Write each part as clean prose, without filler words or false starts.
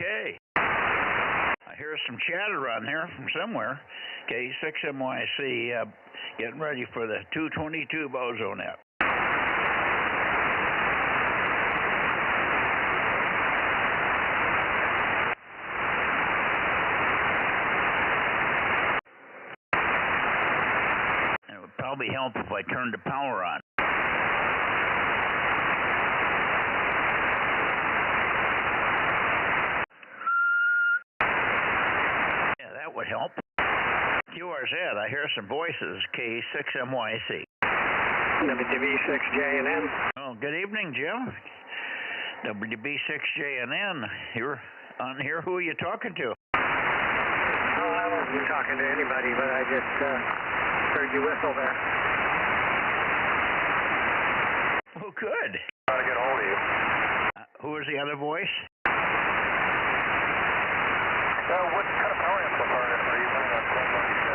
Okay. I hear some chatter on there from somewhere. K6MYC, getting ready for the 222 Bozo Net. It would probably help if I turned the power on. Would help. QRZ, I hear some voices. K6MYC. WB6JNN. Oh, good evening, Jim. WB6JNN. You're on here. Who are you talking to? Oh, I wasn't talking to anybody, but I just heard you whistle there. Oh, good. Trying to get a hold of you. Who was the other voice? What kind of power amplifier are you running on 1296?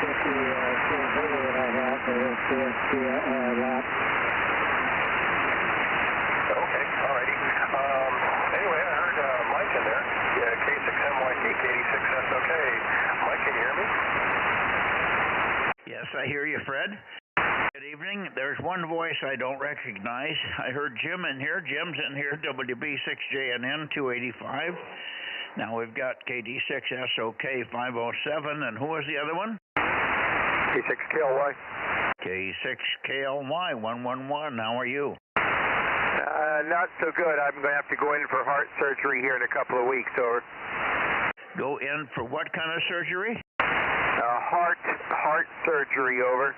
It's the transmitter that I have, the lab. Okay, alrighty. Anyway, I heard Mike in there. Yeah, K6MYC, K86SOK. Mike, can you hear me? Yes, I hear you, Fred. Good evening. There's one voice I don't recognize. I heard Jim in here. Jim's in here, WB6JNN 285. Now we've got KD6SOK 507, and who was the other one? K6KLY. K6KLY 111. How are you? Not so good. I'm going to have to go in for heart surgery here in a couple of weeks, over. Go in for what kind of surgery? Heart surgery, over.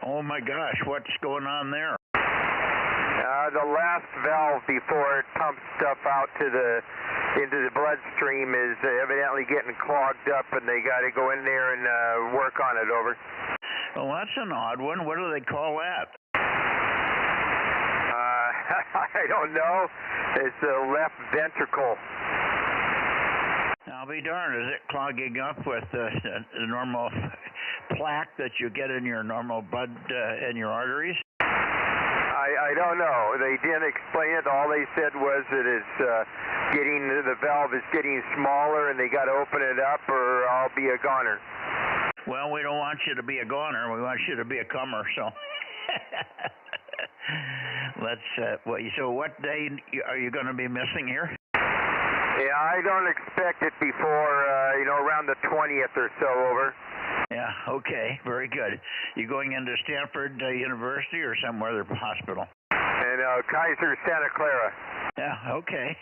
Oh my gosh, what's going on there? The last valve before it pumps stuff out into the bloodstream is evidently getting clogged up, and they got to go in there and work on it, over. Well, that's an odd one. What do they call that? I don't know. It's the left ventricle. I'll be darned. Is it clogging up with the normal plaque that you get in your normal blood in your arteries? I don't know. They didn't explain it. All they said was that it's the valve is getting smaller, and they got to open it up, or I'll be a goner. Well, we don't want you to be a goner. We want you to be a comer. So so what day are you going to be missing here? Yeah, I don't expect it before, around the 20th or so, over. Yeah, okay, very good. You going into Stanford University or some other hospital? And Kaiser Santa Clara. Yeah, okay.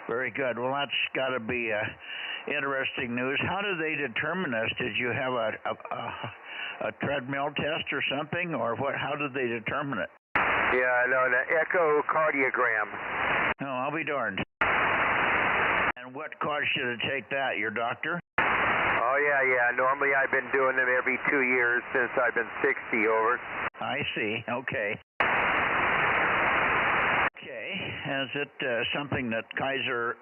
Very good. Well, that's got to be interesting news. How did they determine this? Did you have a treadmill test or something, or what? How did they determine it? Yeah, no, an echocardiogram. Oh, I'll be darned. And what caused you to take that? Your doctor? Oh, yeah. Normally I've been doing them every 2 years since I've been 60, over. I see. Okay. Is it something that Kaiser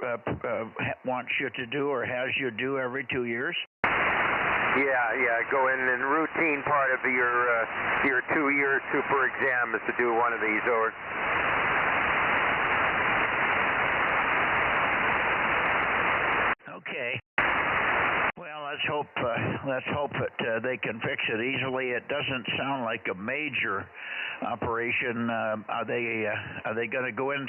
wants you to do or has you do every 2 years? Yeah. Go in and routine part of your 2-year super exam is to do one of these, over. Okay. Well, let's hope that they can fix it easily. It doesn't sound like a major operation. Are they going to go in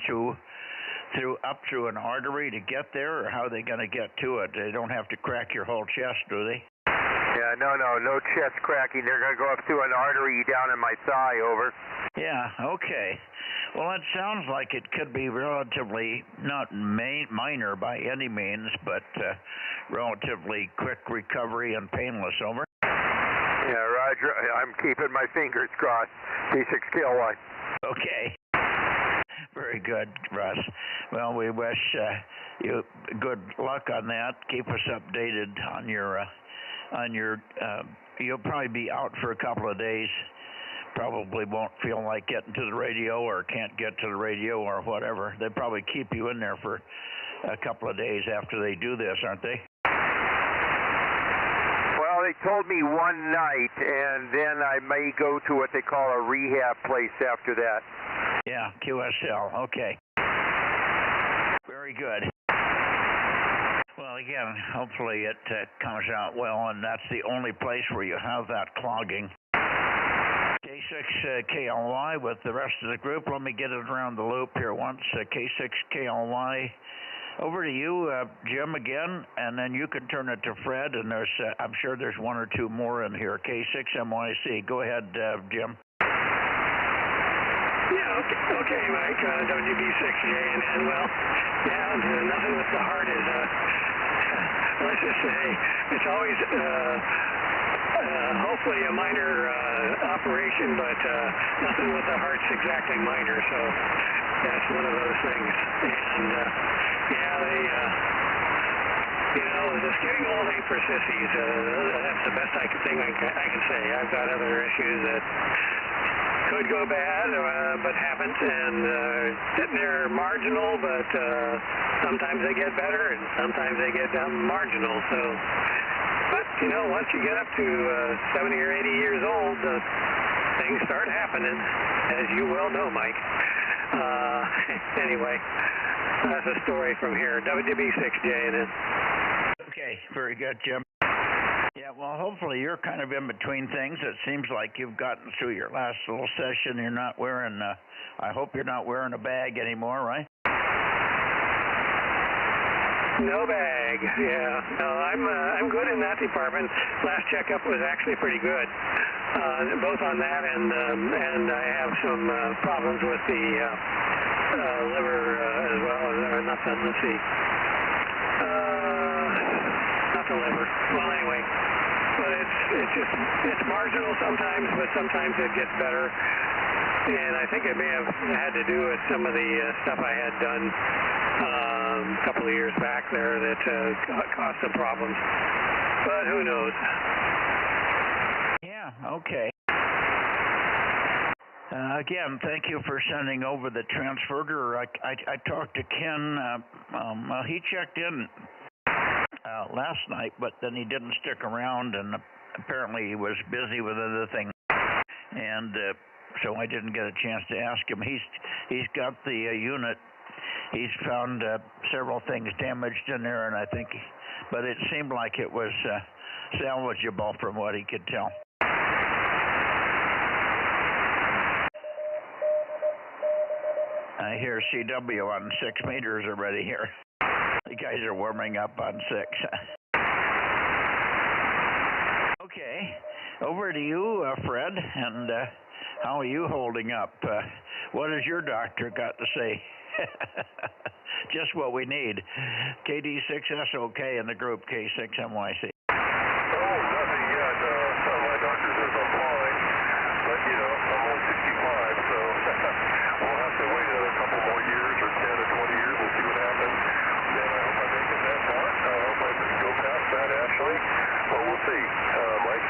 up through an artery to get there, or how are they going to get to it? They don't have to crack your whole chest, do they? Yeah, no chest cracking. They're going to go up through an artery down in my thigh, over. Yeah, okay. Well, it sounds like it could be relatively, not minor by any means, but relatively quick recovery and painless, over. Yeah, Roger. I'm keeping my fingers crossed. K6KLY. Okay. Very good, Russ. Well, we wish you good luck on that. Keep us updated on your you'll probably be out for a couple of days. Probably won't feel like getting to the radio or can't get to the radio or whatever. They probably keep you in there for a couple of days after they do this, aren't they? Well, they told me one night, and then I may go to what they call a rehab place after that. Yeah, QSL. Okay. Very good. Well, again, hopefully it comes out well, and that's the only place where you have that clogging. K6 KLY with the rest of the group. Let me get it around the loop here once. K6 KLY. Over to you, Jim, again, and then you can turn it to Fred, and there's, I'm sure there's one or two more in here. K6 MYC. Go ahead, Jim. Yeah, okay, Mike. WB6JNN. Well, yeah, nothing with the heart is, let's just say, it's always hopefully a minor operation, but nothing with the heart's exactly minor, so that's one of those things. And, yeah, they, just getting old ain't for sissies. That's the best thing I can say. I've got other issues that could go bad, but haven't, and sitting there marginal, but sometimes they get better, and sometimes they get marginal, so, but, once you get up to 70 or 80 years old, things start happening, as you well know, Mike. Anyway, that's a story from here, WB6JNN. Okay, very good, Jim. Yeah, well, hopefully you're kind of in between things. It seems like you've gotten through your last little session. You're not wearing, I hope you're not wearing a bag anymore, right? No bag, yeah. No, I'm good in that department. Last checkup was actually pretty good, both on that and I have some problems with the liver as well, or nothing, let's see. Not the liver. Well, anyway, but it's marginal sometimes, but sometimes it gets better. And I think it may have had to do with some of the stuff I had done a couple of years back there that caused some problems. But who knows? Yeah, okay. Again, thank you for sending over the transverter. I talked to Ken. He checked in last night, but then he didn't stick around, and apparently he was busy with other things, and so I didn't get a chance to ask him. He's got the unit. He's found several things damaged in there, and I think, but it seemed like it was salvageable from what he could tell. I hear CW on 6 meters already here. The guys are warming up on 6. Okay, over to you, Fred, and how are you holding up? What has your doctor got to say? Just what we need. KD6SOK in the group, K6MYC. Oh, nothing yet. My doctor says I'm fine, but I'm only 65, so we'll have to wait a couple more years or 10 or 20 years and see what happens. Then I hope I make it that far. I hope I go past that, actually. But we'll see. Mike,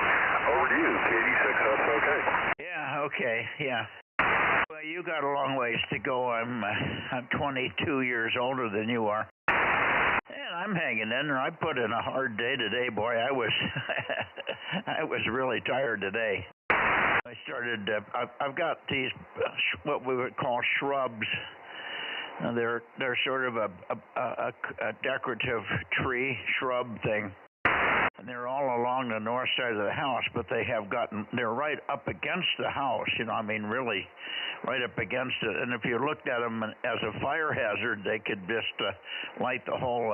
over to you. KD6SOK. Yeah, okay, yeah. Well, you got a long ways to go. I'm 22 years older than you are. And I'm hanging in there. I put in a hard day today, boy. I was I was really tired today. I started, I've got these, what we would call shrubs. They're sort of a decorative tree shrub thing. And they're all along the north side of the house, but they're right up against the house, really right up against it. And if you looked at them as a fire hazard, they could just light the whole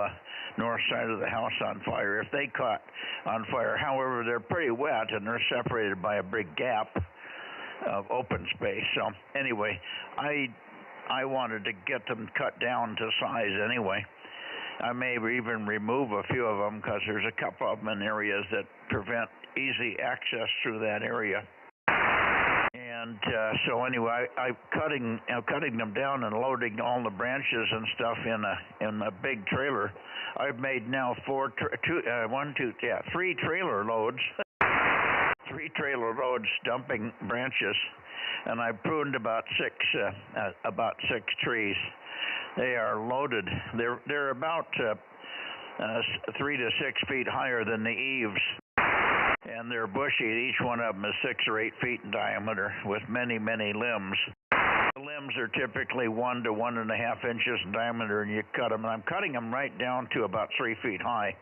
north side of the house on fire if they caught on fire. However, they're pretty wet and they're separated by a big gap of open space. So anyway, I wanted to get them cut down to size anyway. I may even remove a few of them because there's a couple of them in areas that prevent easy access through that area. And so anyway, I'm cutting them down and loading all the branches and stuff in a big trailer. I've made now 3 trailer loads. 3 trailer loads dumping branches, and I pruned about 6 trees. They are loaded. They're about 3 to 6 feet higher than the eaves, And they're bushy. Each one of them is 6 or 8 feet in diameter with many, many limbs. The limbs are typically 1 to 1.5 inches in diameter, and you cut them. And I'm cutting them right down to about 3 feet high,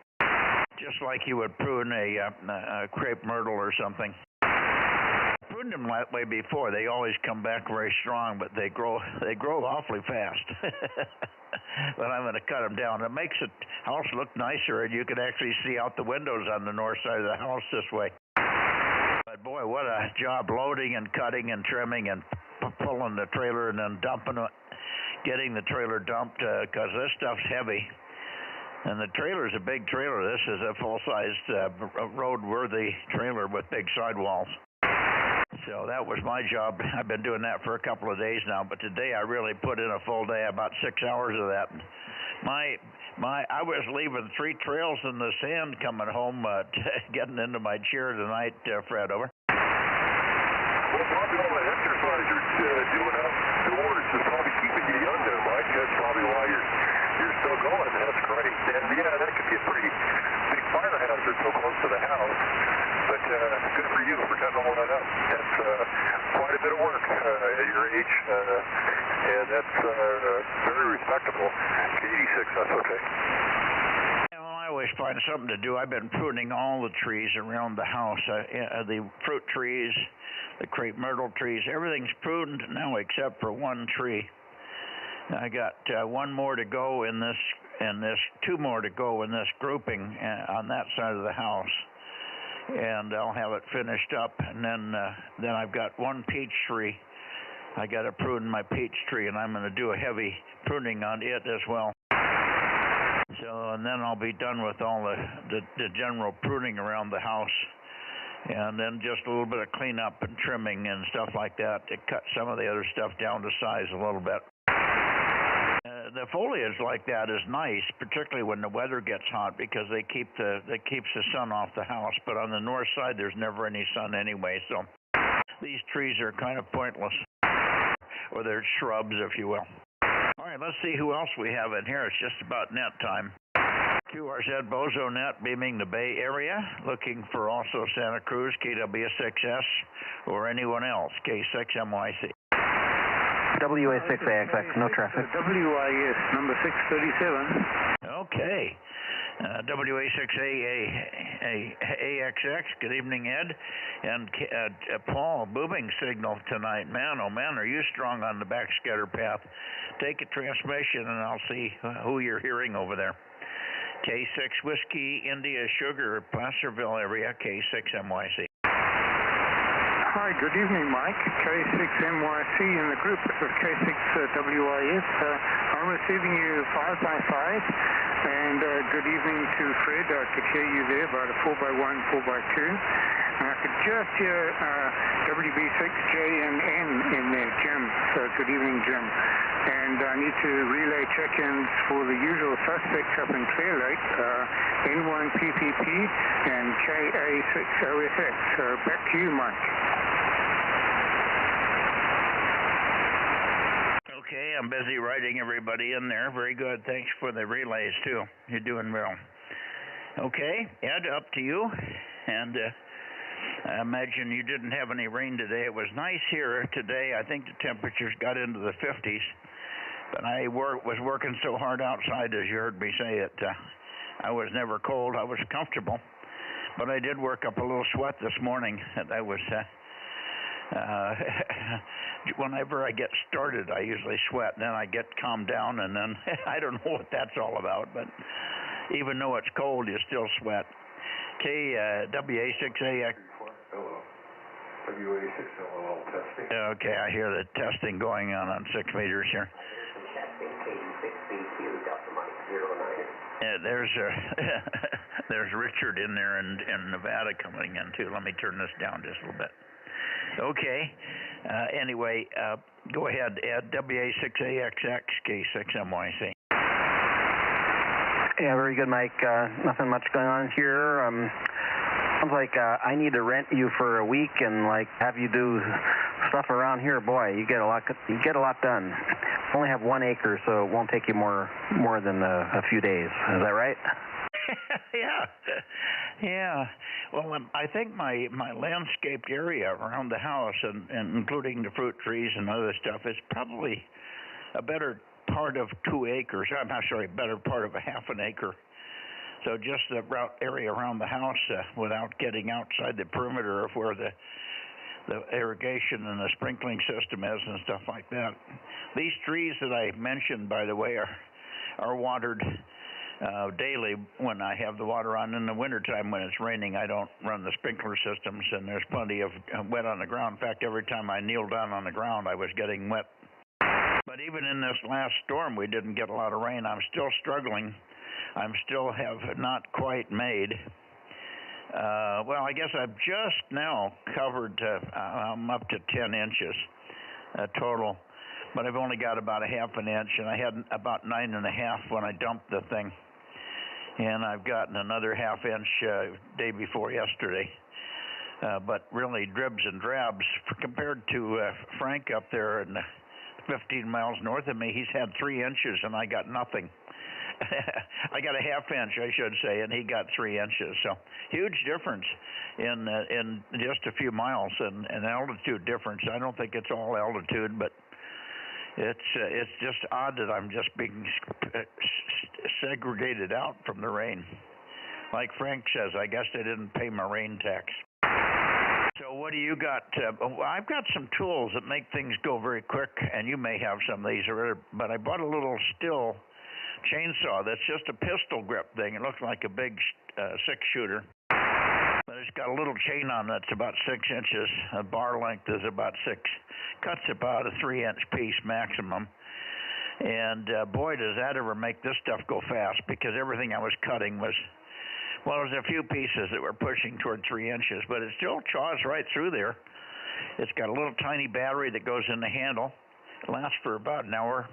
just like you would prune a crepe myrtle or something. I pruned them that way before. They always come back very strong, but they grow awfully fast. But I'm going to cut them down. It makes the house look nicer, and you can actually see out the windows on the north side of the house this way. But boy, what a job loading and cutting and trimming and pulling the trailer and then dumping it, getting the trailer dumped, because this stuff's heavy. And the trailer's a big trailer. This is a full-sized road-worthy trailer with big sidewalls. So that was my job. I've been doing that for a couple of days now, but today I really put in a full day, about 6 hours of that. I was leaving 3 trails in the sand coming home, getting into my chair tonight, Fred, over. Well, probably all the exercise you're doing outdoors is probably keeping you young there, Mike. That's probably why you're still going. That's great. And yeah, that could be a pretty big fire hazard so close to the house. But good for you for cutting all that up. That's quite a bit of work at your age, and that's very respectable. 86, that's okay. Well, I always find something to do. I've been pruning all the trees around the house, the fruit trees, the crepe myrtle trees. Everything's pruned now except for one tree. I got 1 more to go in this, and 2 more to go in this grouping on that side of the house. And I'll have it finished up, and then I've got 1 peach tree. I got to prune my peach tree, and I'm going to do a heavy pruning on it as well. So, and then I'll be done with all the general pruning around the house, and then just a little bit of cleanup and trimming and stuff like that to cut some of the other stuff down to size a little bit. The foliage like that is nice, particularly when the weather gets hot, because it keeps the sun off the house. But on the north side, there's never any sun anyway, so these trees are kind of pointless, or they're shrubs, if you will. All right, let's see who else we have in here. It's just about net time. QRZ Bozo Net beaming the Bay Area, looking for also Santa Cruz, KW6S, or anyone else, K6MYC. WA6AXX, no traffic. WIS, number 637. Okay. WA6AXX, good evening, Ed. And Paul, booming signal tonight. Man, oh man, are you strong on the backscatter path. Take a transmission and I'll see who you're hearing over there. K6 Whiskey, India Sugar, Placerville area, K6MYC. Hi, good evening, Mike. K6MYC in the group. This is K6WIS. I'm receiving you 5 by 5, and good evening to Fred. I could hear you there about a 4x1, 4x2. And I could just hear WB6JNN in there, Jim. So good evening, Jim. And I need to relay check-ins for the usual suspects up in Clear Lake, N1PPP and KA60FX. So back to you, Mike. Okay, I'm busy writing everybody in there. Very good. Thanks for the relays, too. You're doing well. Okay, Ed, up to you. And I imagine you didn't have any rain today. It was nice here today. I think the temperatures got into the 50s. But I was working so hard outside, as you heard me say it. I was never cold. I was comfortable. But I did work up a little sweat this morning. And I was... whenever I get started, I usually sweat. Then I get calmed down, and then I don't know what that's all about. But even though it's cold, you still sweat. WA6AX. Hello. WA6LL testing. Okay, I hear the testing going on 6 meters here. There's Richard in there in Nevada coming in too. Let me turn this down just a little bit. Okay. Anyway, go ahead, Ed. WA6AXX, K6MYC. Yeah, very good, Mike. Nothing much going on here. Sounds like I need to rent you for a week and like have you do stuff around here. Boy, you get a lot done. Only have 1 acre, so it won't take you more than a few days. Is that right? Yeah. Yeah. Well, I think my landscaped area around the house, and including the fruit trees and other stuff, is probably a better part of 2 acres. I'm not sorry, better part of a half an acre. So just the area around the house, without getting outside the perimeter of where the irrigation and the sprinkling system is and stuff like that. These trees that I mentioned, by the way, are watered daily when I have the water on. In the wintertime when it's raining, I don't run the sprinkler systems, and there's plenty of wet on the ground. In fact, every time I kneeled down on the ground, I was getting wet. But even in this last storm, we didn't get a lot of rain. I'm still struggling. I'm still have not quite made. Well, I guess I've just now covered, I'm up to 10 inches total, but I've only got about a half an inch, and I had about 9.5 when I dumped the thing. And I've gotten another half inch day before yesterday. But really dribs and drabs compared to Frank up there and 15 miles north of me. He's had 3 inches, and I got nothing. I got a half inch, I should say, and he got 3 inches. So huge difference in just a few miles, and altitude difference. I don't think it's all altitude, but it's just odd that I'm just being segregated out from the rain. Like Frank says, I guess they didn't pay my rain tax. So what do you got? I've got some tools that make things go very quick, and you may have some of these already, but I bought a little Stihl chainsaw that's just a pistol grip thing. It looks like a big 6-shooter, but it's got a little chain on that's about 6 inches. The bar length is about 6. Cuts about a 3-inch piece maximum. And boy, does that ever make this stuff go fast, because everything I was cutting was, well, there's a few pieces that were pushing toward 3 inches, but it still chaws right through there. It's got a little tiny battery that goes in the handle. It lasts for about an hour.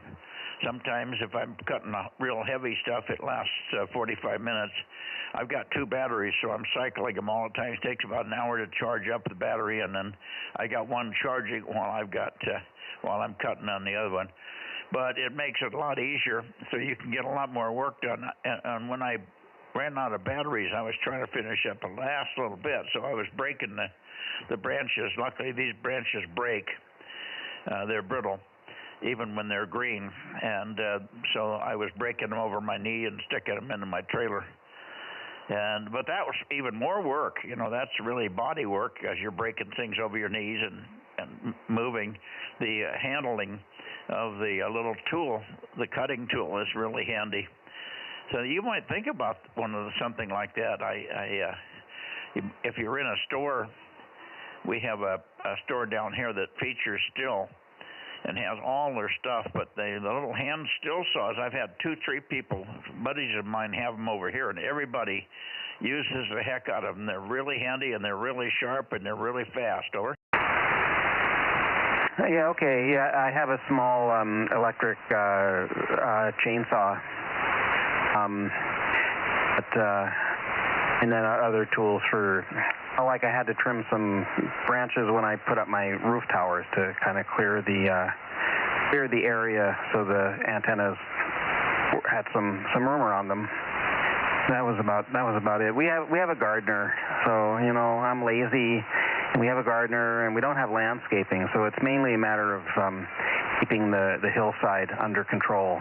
Sometimes if I'm cutting real heavy stuff, it lasts 45 minutes. I've got 2 batteries, so I'm cycling them all the time. It takes about an hour to charge up the battery, and then I got one charging while I'm cutting on the other one. But it makes it a lot easier, so you can get a lot more work done. And when I ran out of batteries, I was trying to finish up the last little bit, so I was breaking the branches. Luckily, these branches break. They're brittle, even when they're green, and so I was breaking them over my knee and sticking them into my trailer. But that was even more work. You know, that's really body work, as you're breaking things over your knees and moving. The handling of the little tool, the cutting tool, is really handy. So you might think about something like that. If you're in a store, we have a store down here that features Stihl and has all their stuff, but the little hand Stihl saws, I've had 2-3 people, buddies of mine, have them over here, and everybody uses the heck out of them. They're really handy, and they're really sharp, and they're really fast. Over. Yeah, okay. Yeah, I have a small electric chainsaw, and then other tools for, like I had to trim some branches when I put up my roof towers to kind of clear the area so the antennas had some room around them. That was about it. We have a gardener, so you know I'm lazy. We have a gardener, and we don't have landscaping, so it's mainly a matter of keeping the hillside under control,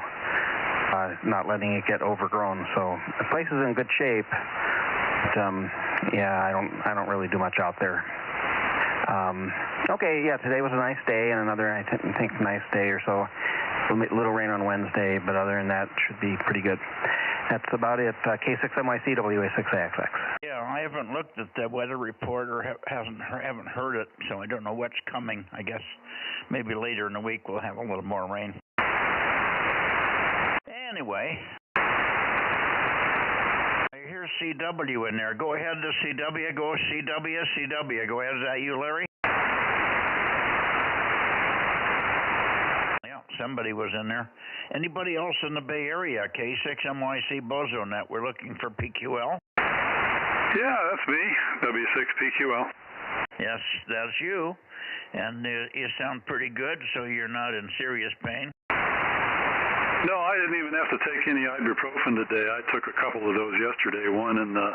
not letting it get overgrown. So the place is in good shape. But, yeah, I don't really do much out there. Okay, yeah, today was a nice day, and another, I think, nice day or so. A little rain on Wednesday, but other than that, should be pretty good. That's about it. K6MYC WA6AXX. Yeah, I haven't looked at the weather report or haven't heard it, so I don't know what's coming. I guess maybe later in the week we'll have a little more rain. Anyway, I hear CW in there. Go ahead to CW. Go CW. Go ahead. Is that you, Larry? Yeah, somebody was in there. Anybody else in the Bay Area? K6MYC Bozo Net. We're looking for PQL. Yeah, that's me. W6PQL. Yes, that's you. And you sound pretty good, so you're not in serious pain. No, I didn't even have to take any ibuprofen today. I took a couple of those yesterday, one in the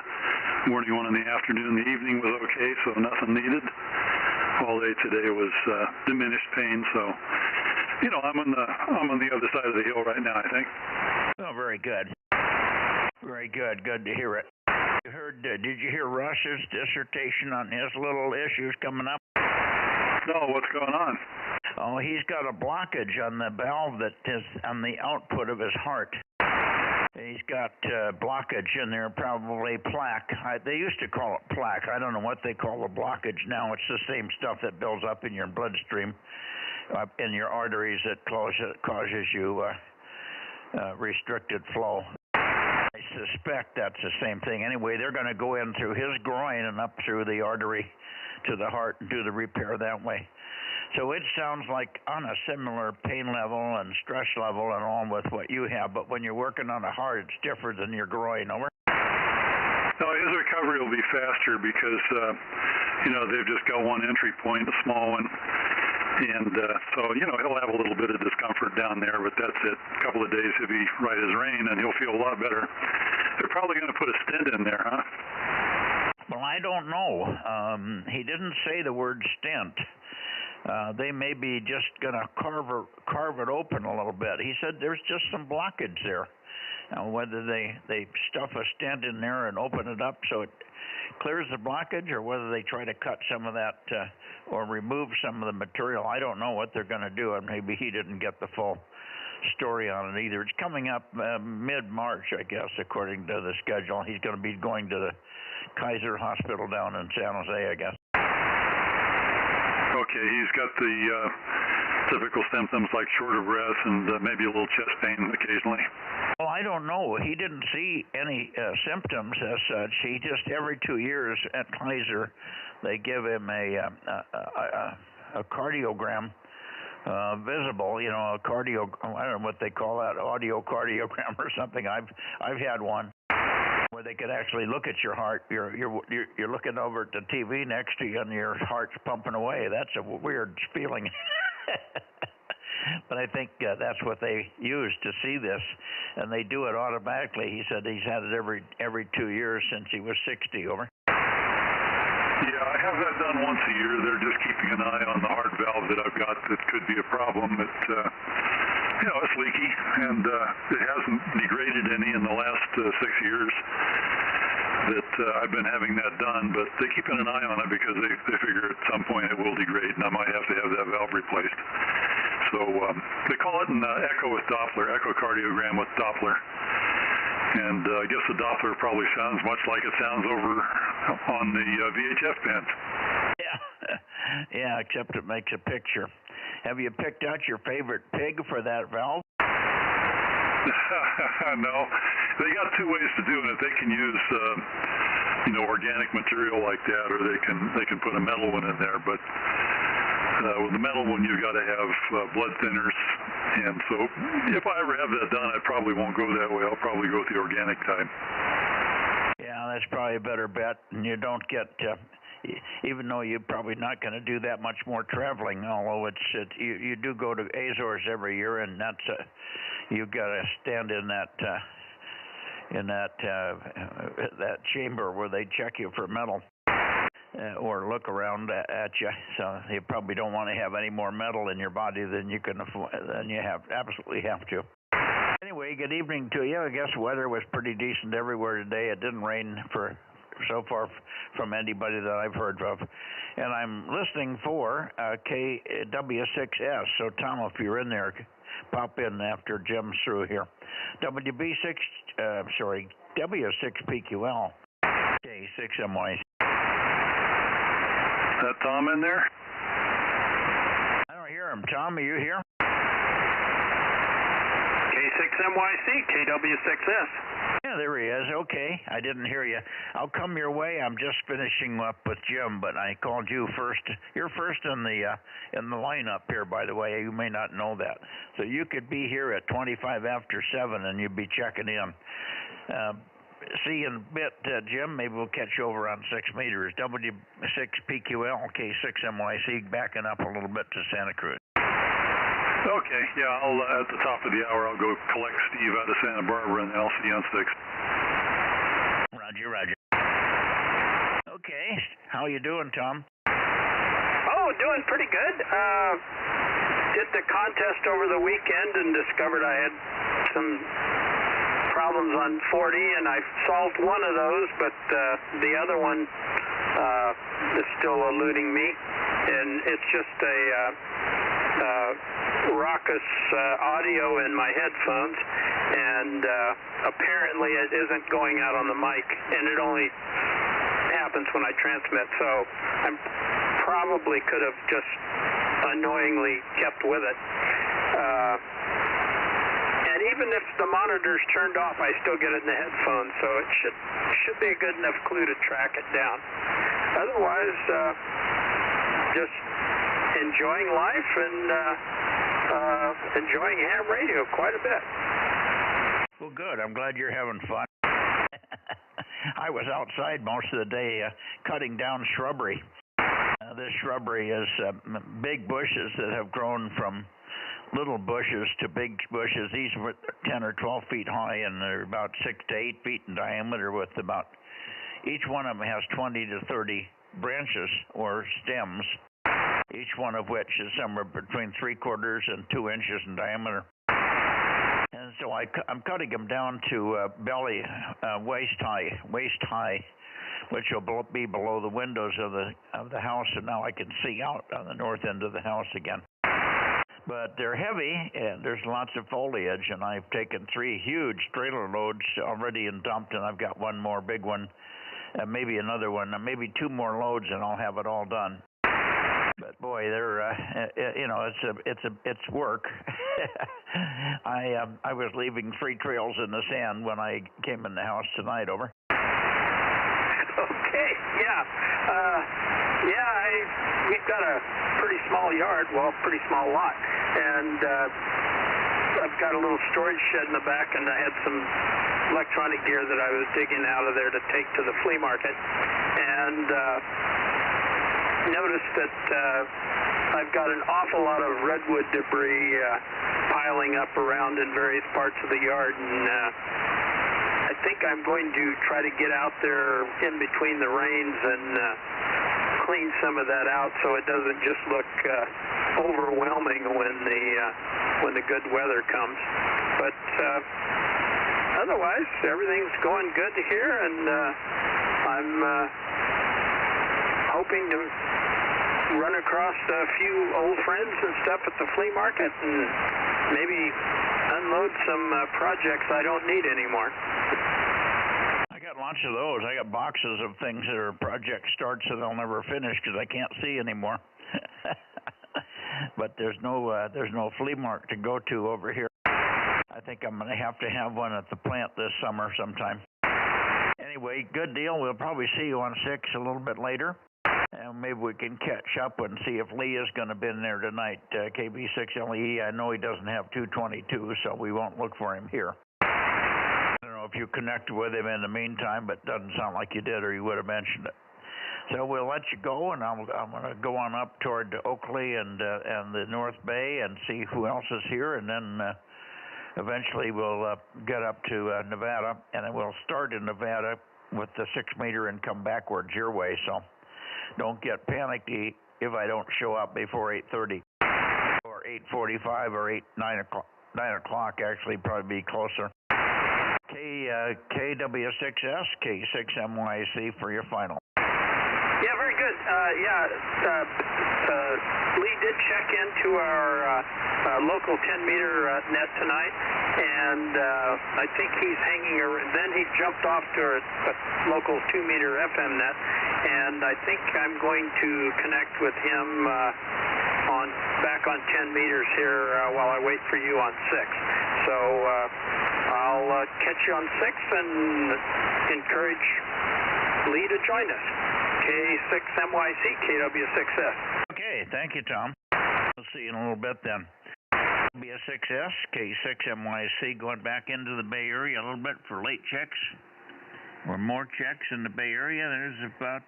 morning one in the afternoon. The evening was okay, so nothing needed. All day today was diminished pain, so I'm on the other side of the hill right now, I think. Oh, very good. Very good. Good to hear it. You heard? Did you hear Russ's dissertation on his little issues coming up? No, what's going on? Oh, he's got a blockage on the valve that is on the output of his heart. He's got blockage in there, probably plaque. They used to call it plaque. I don't know what they call the blockage now. It's the same stuff that builds up in your bloodstream, in your arteries that causes you restricted flow. I suspect that's the same thing. Anyway, they're going to go in through his groin and up through the artery to the heart and do the repair that way. So it sounds like on a similar pain level and stress level and all with what you have, but when you're working on a heart, it's different than your groin. Over? No, his recovery will be faster because, they've just got one entry point, a small one. And so, he'll have a little bit of discomfort down there, but that's it. A couple of days he'll be right as rain, and he'll feel a lot better. They're probably going to put a stent in there, huh? Well, I don't know. He didn't say the word stent. They may be just going to carve it open a little bit. He said there's just some blockage there. Now, whether they stuff a stent in there and open it up so it clears the blockage, or whether they try to cut some of that or remove some of the material, I don't know what they're going to do, and maybe he didn't get the full story on it either. It's coming up mid-March, I guess, according to the schedule. He's going to be going to the Kaiser Hospital down in San Jose, I guess. Okay, he's got the typical symptoms like short of breath and maybe a little chest pain occasionally. Well, I don't know. He didn't see any symptoms as such. He just, every 2 years at Kaiser, they give him a cardiogram visible, a cardio, I don't know what they call that, audio cardiogram or something. I've had one where they could actually look at your heart. You're looking over at the TV next to you, and your heart's pumping away. That's a weird feeling. But I think that's what they use to see this, and they do it automatically. He said he's had it every 2 years since he was 60. Over. Yeah, I have that done once a year. They're just keeping an eye on the heart valve that I've got that could be a problem. It's leaky, and it hasn't degraded any in the last 6 years that I've been having that done, but they're keeping an eye on it because they figure at some point it will degrade, and I might have to have that valve replaced. So they call it an echo with Doppler, echocardiogram with Doppler. And I guess the Doppler probably sounds much like it sounds over on the VHF band. Yeah, except it makes a picture. Have you picked out your favorite pig for that valve? No. They got two ways to do it. They can use organic material like that, or they can put a metal one in there. But with the metal one, you've got to have blood thinners. And so if I ever have that done, I probably won't go that way. I'll probably go with the organic type. Yeah, that's probably a better bet. And you don't get, even though you're probably not going to do that much more traveling, although you do go to Azores every year, and that's you've got to stand in that chamber where they check you for metal. Or look around at you, so you probably don't want to have any more metal in your body than you can than you absolutely have to. Anyway, good evening to you. I guess weather was pretty decent everywhere today. It didn't rain so far from anybody that I've heard of, and I'm listening for KW6S. So Tom, if you're in there, pop in after Jim's through here. W6PQL, K6MY. Is that Tom in there? I don't hear him. Tom, are you here? K6MYC, KW6S. Yeah, there he is. Okay, I didn't hear you. I'll come your way. I'm just finishing up with Jim, but I called you first. You're first in the lineup here, by the way. You may not know that. So you could be here at 25 after 7, and you'd be checking in. See you in a bit, Jim. Maybe we'll catch you over on 6 meters. W6PQL, K6MYC, backing up a little bit to Santa Cruz. Okay, yeah, I'll at the top of the hour, I'll go collect Steve out of Santa Barbara, and I'll see you on 6. Roger, roger. Okay. How you doing, Tom? Oh, doing pretty good. Did the contest over the weekend and discovered I had some problems on 40, and I solved one of those, but the other one is still eluding me, and it's just a raucous audio in my headphones, and apparently it isn't going out on the mic, and it only happens when I transmit, so I probably could have just annoyingly kept with it. And even if the monitor's turned off, I still get it in the headphones, so it should be a good enough clue to track it down. Otherwise, just enjoying life and enjoying ham radio quite a bit. Well, good. I'm glad you're having fun. I was outside most of the day cutting down shrubbery. This shrubbery is big bushes that have grown from little bushes to big bushes. These were 10 or 12 feet high, and they're about 6 to 8 feet in diameter, with about, each one of them has 20 to 30 branches or stems, each one of which is somewhere between 3/4 and 2 inches in diameter. And so I'm cutting them down to belly, waist high, which will be below the windows of the house, and now I can see out on the north end of the house again. But they're heavy, and there's lots of foliage, and I've taken 3 huge trailer loads already and dumped, and I've got one more big one, maybe another one, maybe 2 more loads, and I'll have it all done. But boy, they're it's work. I was leaving 3 trails in the sand when I came in the house tonight. Over. Okay, yeah. We've got a pretty small yard, well, pretty small lot, and I've got a little storage shed in the back, and I had some electronic gear that I was digging out of there to take to the flea market, and noticed that I've got an awful lot of redwood debris piling up around in various parts of the yard, and I think I'm going to try to get out there in between the rains and clean some of that out so it doesn't just look overwhelming when the good weather comes. But otherwise, everything's going good here, and I'm hoping to run across a few old friends and stuff at the flea market and maybe unload some projects I don't need anymore. I got lots of those. I got boxes of things that are project starts that I'll never finish because I can't see anymore. But there's no flea market to go to over here. I think I'm going to have one at the plant this summer sometime. Anyway, good deal. We'll probably see you on 6 a little bit later. And maybe we can catch up and see if Lee is going to be in there tonight. KB6LE, I know he doesn't have 222, so we won't look for him here. I don't know if you connected with him in the meantime, but it doesn't sound like you did, or you would have mentioned it. So we'll let you go, and I'm going to go on up toward Oakley and the North Bay and see who else is here, and then eventually we'll get up to Nevada, and then we'll start in Nevada with the 6 meter and come backwards your way. So don't get panicked if I don't show up before 8:30 or 8:45 or 9 o'clock. 9 o'clock actually probably be closer. KW6S, K6MYC for your final. Yeah, very good. Lee did check into our local 10-meter net tonight, and I think he's hanging around. Then he jumped off to a local 2-meter FM net, and I think I'm going to connect with him back on 10 meters here while I wait for you on 6. So I'll catch you on 6 and encourage Lee to join us. K6MYC, KW6S. Okay, thank you, Tom. We'll see you in a little bit then. KW6S, K6MYC, going back into the Bay Area a little bit for late checks or more checks in the Bay Area. There's about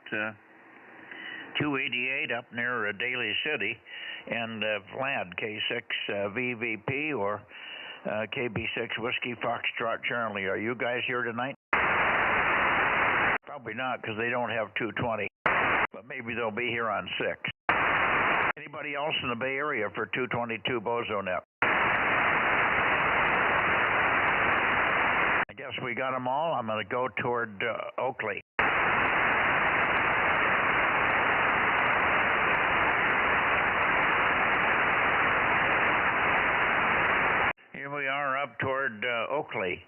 288 up near Daly City, and Vlad, K6 VVP or KB6 Whiskey Foxtrot Charlie. Are you guys here tonight? Probably not, because they don't have 220. but maybe they'll be here on 6. Anybody else in the Bay Area for 222 Bozo Net? I guess we got them all. I'm going to go toward Oakley. Here we are up toward Oakley.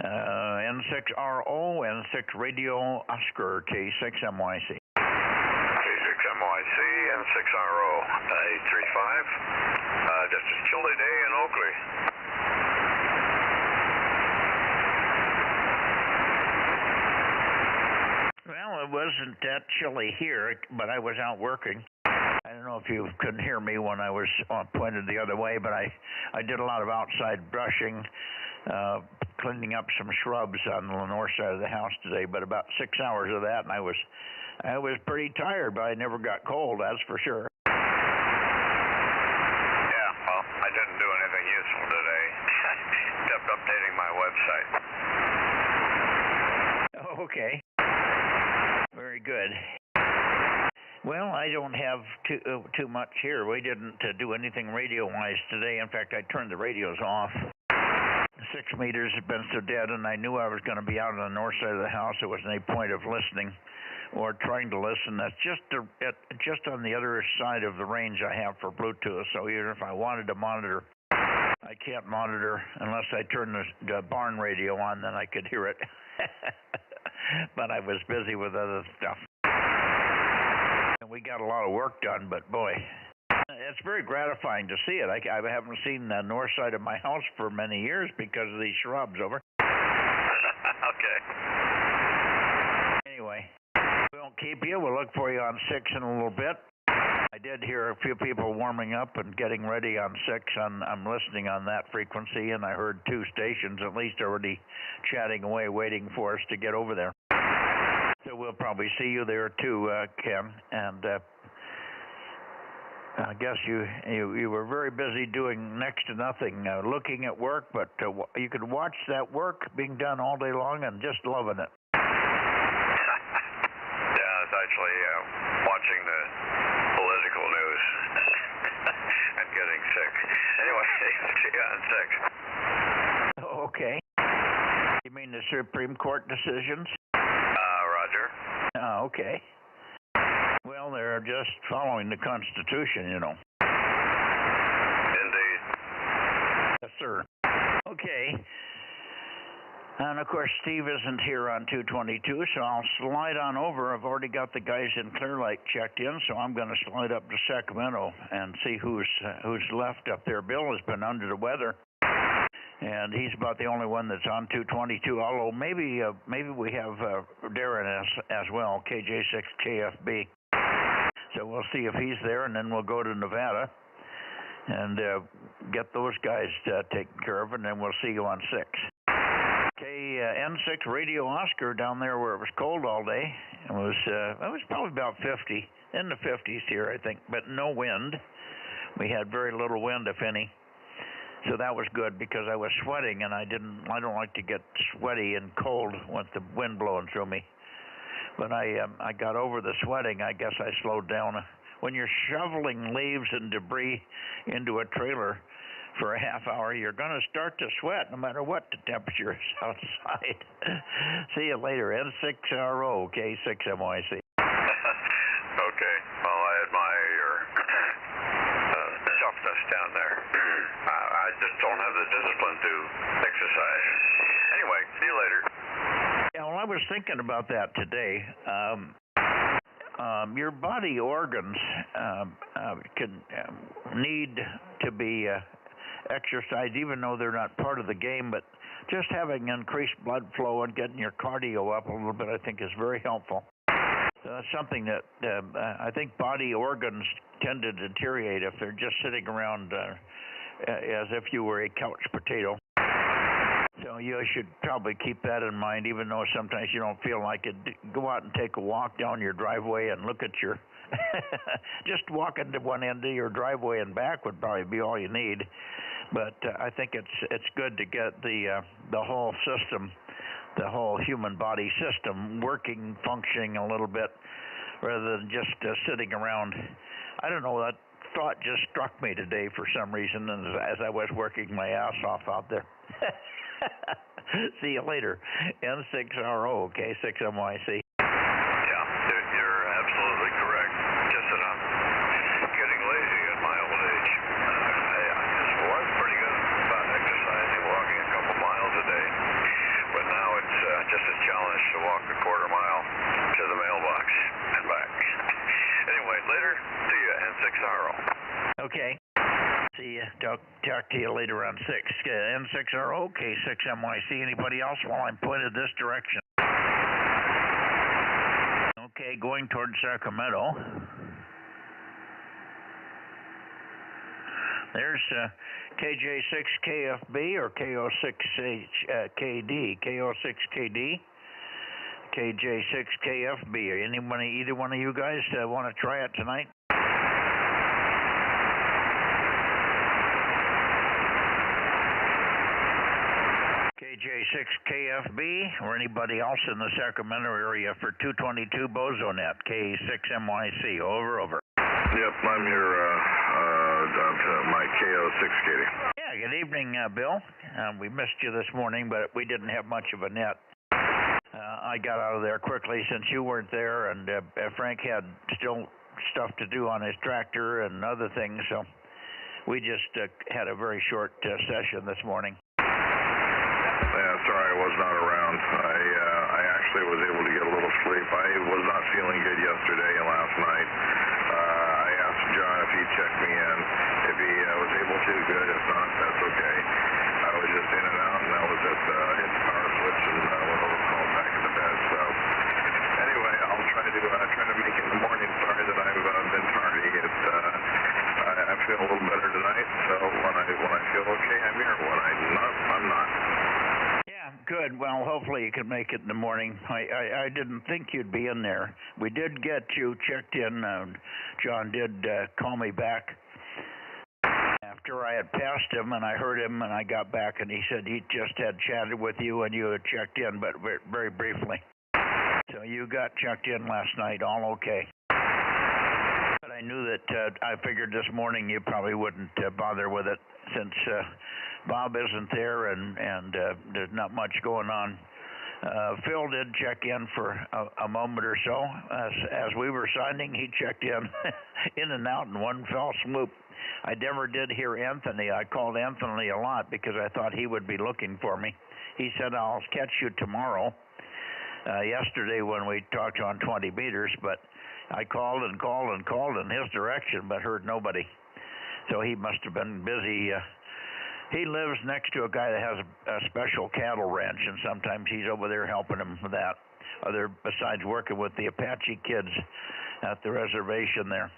N6RO, N6 Radio Oscar, K6MYC. K6MYC, N6RO, 835. Just a chilly day in Oakley. Well, it wasn't that chilly here, but I was out working. I don't know if you couldn't hear me when I was pointed the other way, but I did a lot of outside brushing, cleaning up some shrubs on the north side of the house today, but about 6 hours of that, and I was pretty tired, but I never got cold, that's for sure. Yeah, well, I didn't do anything useful today. Kept updating my website. Okay. Very good. Well, I don't have too much here. We didn't do anything radio-wise today. In fact, I turned the radios off. 6 meters had been so dead, and I knew I was going to be out on the north side of the house. There wasn't any point of listening or trying to listen. That's just on the other side of the range I have for Bluetooth. So even if I wanted to monitor, I can't monitor unless I turn the barn radio on, then I could hear it. But I was busy with other stuff. And we got a lot of work done, but boy, it's very gratifying to see it. I haven't seen the north side of my house for many years because of these shrubs over. Okay. Anyway, we won't keep you. We'll look for you on 6 in a little bit. I did hear a few people warming up and getting ready on 6. I'm listening on that frequency, and I heard 2 stations at least already chatting away, waiting for us to get over there. So we'll probably see you there too, Ken. And I guess you were very busy doing next to nothing, looking at work, but you could watch that work being done all day long and just loving it. Yeah, I was actually watching the political news and getting sick. Anyway, yeah, I'm sick. Okay. You mean the Supreme Court decisions? Roger. Oh, okay. Well, they're just following the Constitution, you know. Indeed. Yes, sir. Okay. And, of course, Steve isn't here on 222, so I'll slide on over. I've already got the guys in Clear Lake checked in, so I'm going to slide up to Sacramento and see who's left up there. Bill has been under the weather, and he's about the only one that's on 222, although maybe we have Darren as well, KJ6KFB. So we'll see if he's there, and then we'll go to Nevada and get those guys taken care of, and then we'll see you on 6. Okay, N6 Radio Oscar down there where it was cold all day. It was probably about 50, in the 50s here, I think, but no wind. We had very little wind, if any. So that was good because I was sweating, and I don't like to get sweaty and cold with the wind blowing through me. But I got over the sweating. I guess I slowed down. When you're shoveling leaves and debris into a trailer for a half hour, you're going to start to sweat no matter what the temperature is outside. See you later. N6RO, K6MYC. Okay. Well, I admire your toughness down there. I just don't have the discipline to exercise. Anyway, see you later. Yeah, well, I was thinking about that today. Your body organs can need to be exercised, even though they're not part of the game, but just having increased blood flow and getting your cardio up a little bit, I think, is very helpful. So that's something that I think body organs tend to deteriorate if they're just sitting around as if you were a couch potato. So you should probably keep that in mind, even though sometimes you don't feel like it. Go out and take a walk down your driveway and look at your just walking to one end of your driveway and back would probably be all you need. But I think it's good to get the whole system, the whole human body system working, functioning a little bit rather than just sitting around. I don't know, that thought just struck me today for some reason, and as I was working my ass off out there. See you later. N6RO, K6MYC. Yeah, you're absolutely correct. Just that I'm getting lazy at my old age. I just was pretty good about exercising, walking a couple miles a day. But now it's just a challenge to walk a quarter mile to the mailbox and back. Anyway, later. See you, N6RO. Okay. See ya. Talk to you later on 6. N6RO, K6MYC. Anybody else while I'm pointed this direction? Okay, going towards Sacramento. There's KJ6KFB or KO6KD. KO6KD. KJ6KFB. Either one of you guys want to try it tonight? KJ6KFB or anybody else in the Sacramento area for 222 Bozo Net, K6MYC. Over. Yep, I'm your my KO6KD. Yeah, good evening, Bill. We missed you this morning, but we didn't have much of a net. I got out of there quickly since you weren't there, and Frank had still stuff to do on his tractor and other things, so we just had a very short session this morning. Yeah, sorry, I was not around. I actually was able to get a little sleep. I was not feeling good yesterday and last night. I asked John if he'd check me in. If he was able to, good. If not, that's okay. I was just in and out, and I was at hit the power switch and went over called back in the bed. So anyway, I'll try to make it in the morning. Sorry that I've been tardy. I feel a little better tonight. So when I feel okay, I'm here. When I'm not, I'm not. Good. Well, hopefully you can make it in the morning. I didn't think you'd be in there. We did get you checked in. John did call me back after I had passed him, and I heard him, and I got back, and he said he just had chatted with you, and you had checked in, but very briefly. So you got checked in last night, all okay. But I knew that I figured this morning you probably wouldn't bother with it since Bob isn't there and there's not much going on. Phil did check in for a moment or so. As we were signing, he checked in and out in one fell swoop. I never did hear Anthony. I called Anthony a lot because I thought he would be looking for me. He said, I'll catch you tomorrow. Yesterday when we talked on 20 meters, but I called in his direction, but heard nobody. So he must have been busy. He lives next to a guy that has a special cattle ranch, and sometimes he's over there helping him with that. Besides working with the Apache kids at the reservation there.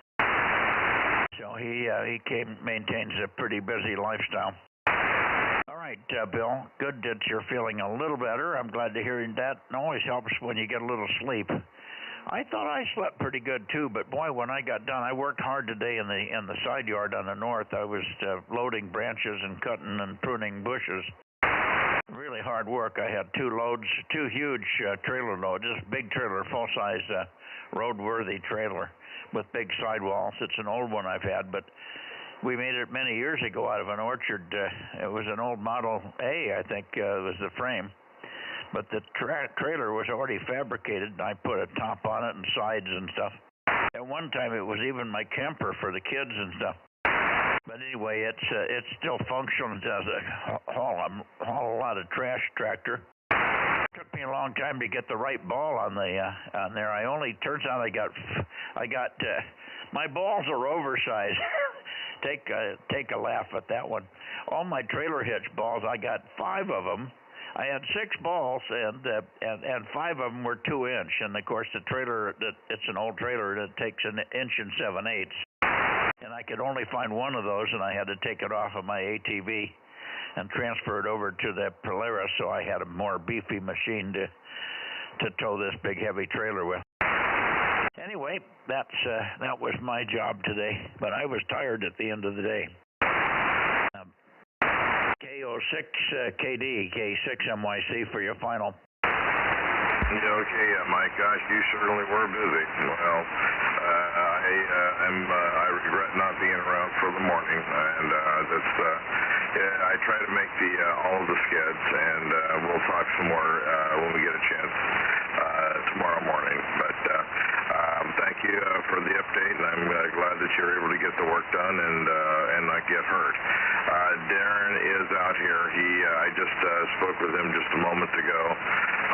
So he maintains a pretty busy lifestyle. All right, Bill, good that you're feeling a little better. I'm glad to hear that. It always helps when you get a little sleep. I thought I slept pretty good too, but boy, when I got done, I worked hard today in the side yard on the north. I was loading branches and cutting and pruning bushes. Really hard work. I had two huge trailer loads, just big trailer, full-size roadworthy trailer with big sidewalls. It's an old one I've had, but we made it many years ago out of an orchard. It was an old Model A, I think, was the frame. But the trailer was already fabricated, and I put a top on it and sides and stuff. At one time, it was even my camper for the kids and stuff. But anyway, it's still functional as a haul a lot of trash tractor. It took me a long time to get the right ball on there. Turns out I got my balls are oversized. Take a laugh at that one. All my trailer hitch balls, I got 5 of them. I had 6 balls, and 5 of them were 2-inch. And of course, the trailer, it's an old trailer that takes 1 inch and 7/8. And I could only find one of those, and I had to take it off of my ATV and transfer it over to the Polaris, so I had a more beefy machine to tow this big heavy trailer with. Anyway, that was my job today, but I was tired at the end of the day. KO6KD, K6MYC for your final. Okay, Mike. Gosh, you certainly were busy. Well, I regret not being around for the morning, and I try to make all of the skids, and we'll talk some more when we get a chance tomorrow morning. But thank you for the update, and I'm glad that you're able to get the work done and not get hurt. Darren is out here. I just spoke with him just a moment ago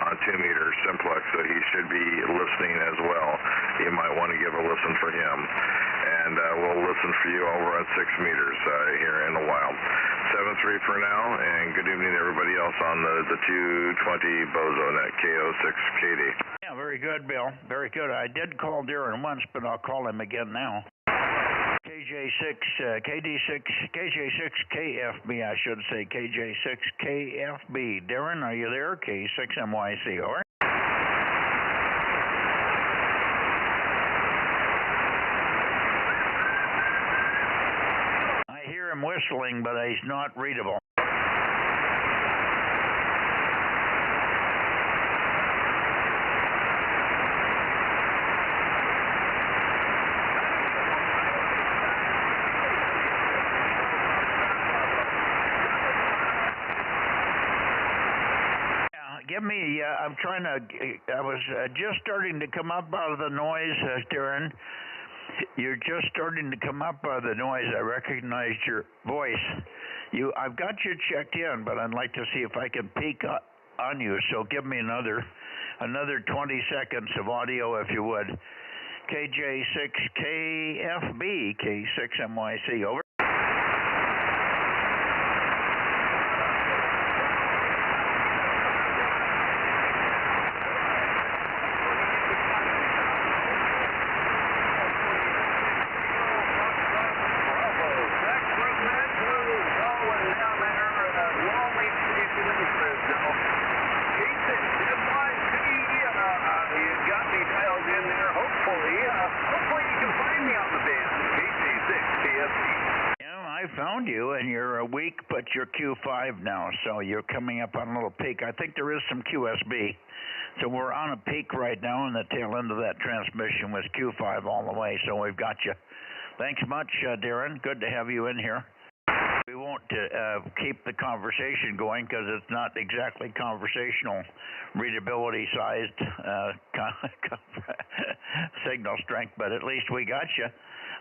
on 2 meter simplex, so he should be listening as well. You might want to give a listen for him, and we'll listen for you over on 6 meters here in a while. 7-3 for now, and good evening to everybody else on the 220 Bozo Net, KO6KD. Yeah, very good, Bill. Very good. I did call Darren once, but I'll call him again now. KJ6KFB, I should say, KJ6KFB. Darren, are you there? K6MYC, over. I hear him whistling, but he's not readable. Give me, I was just starting to come up out of the noise, Darren. You're just starting to come up out of the noise. I recognized your voice. I've got you checked in, but I'd like to see if I can peek on you. So give me another 20 seconds of audio, if you would. KJ6KFB, K6MYC, over. Found you, and you're a weak, but you're Q5 now, so you're coming up on a little peak. I think there is some QSB, so we're on a peak right now, and the tail end of that transmission was Q5 all the way, so we've got you. Thanks much, Darren. Good to have you in here. We won't keep the conversation going because it's not exactly conversational readability-sized signal strength, but at least we got you.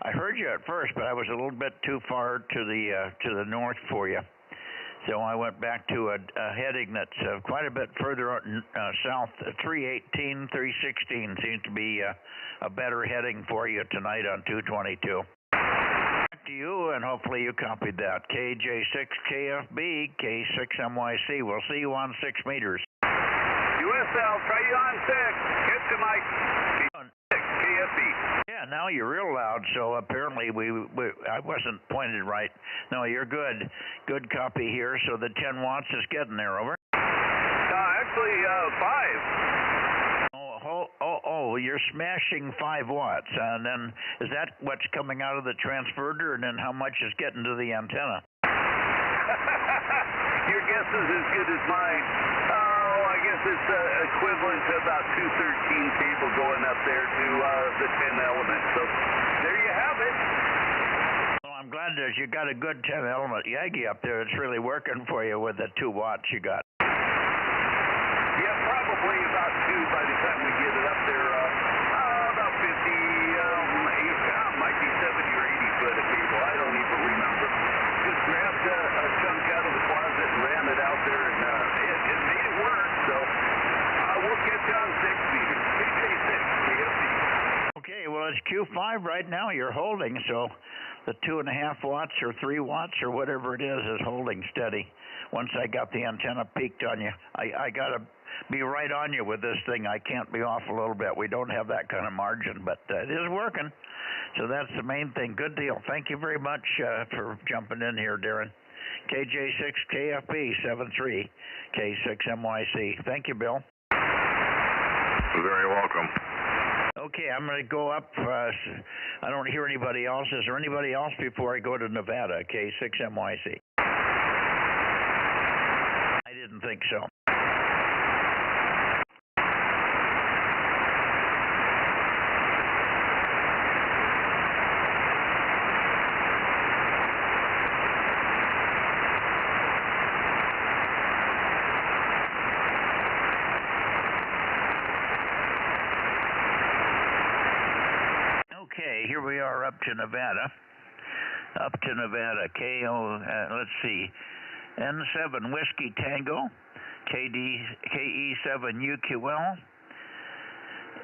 I heard you at first, but I was a little bit too far to the north for you. So I went back to a heading that's quite a bit further south. 318, 316 seems to be a better heading for you tonight on 222. Back to you, and hopefully you copied that. KJ6KFB, K6MYC. We'll see you on 6 meters. USL, try you on 6. Get to Mike. 6, KFB. Yeah, now you're real loud, so apparently I wasn't pointed right. No, you're good. Good copy here, so the 10 watts is getting there, over. Actually, 5. Oh, you're smashing 5 watts, and then is that what's coming out of the transverter, and then how much is getting to the antenna? Your guess is as good as mine. I guess it's equivalent to about 213 cable going up there to the 10 element. So there you have it. Well, I'm glad that you got a good 10 element Yagi up there. It's really working for you with the 2 watts you got. Yeah, probably about 2 by the time we get it up there. About 50, might be 70 or 80 foot of cable. I don't even remember. Just grabbed a chunk out of the closet and ran it out there, and it made it work. So we'll get you on 6 meters. KJ6, KFB. Okay, well, it's Q5 right now. You're holding, so the 2.5 watts or 3 watts or whatever it is holding steady. Once I got the antenna peaked on you, I got to be right on you with this thing. I can't be off a little bit. We don't have that kind of margin, but it is working. So that's the main thing. Good deal. Thank you very much for jumping in here, Darren. KJ6KFB 73 K6MYC. Thank you, Bill. Very welcome. Okay, I'm going to go up. I don't hear anybody else. Is there anybody else before I go to Nevada? K6MYC. I didn't think so. to Nevada. Up to Nevada, let's see, N7 Whiskey Tango, KE7UQL,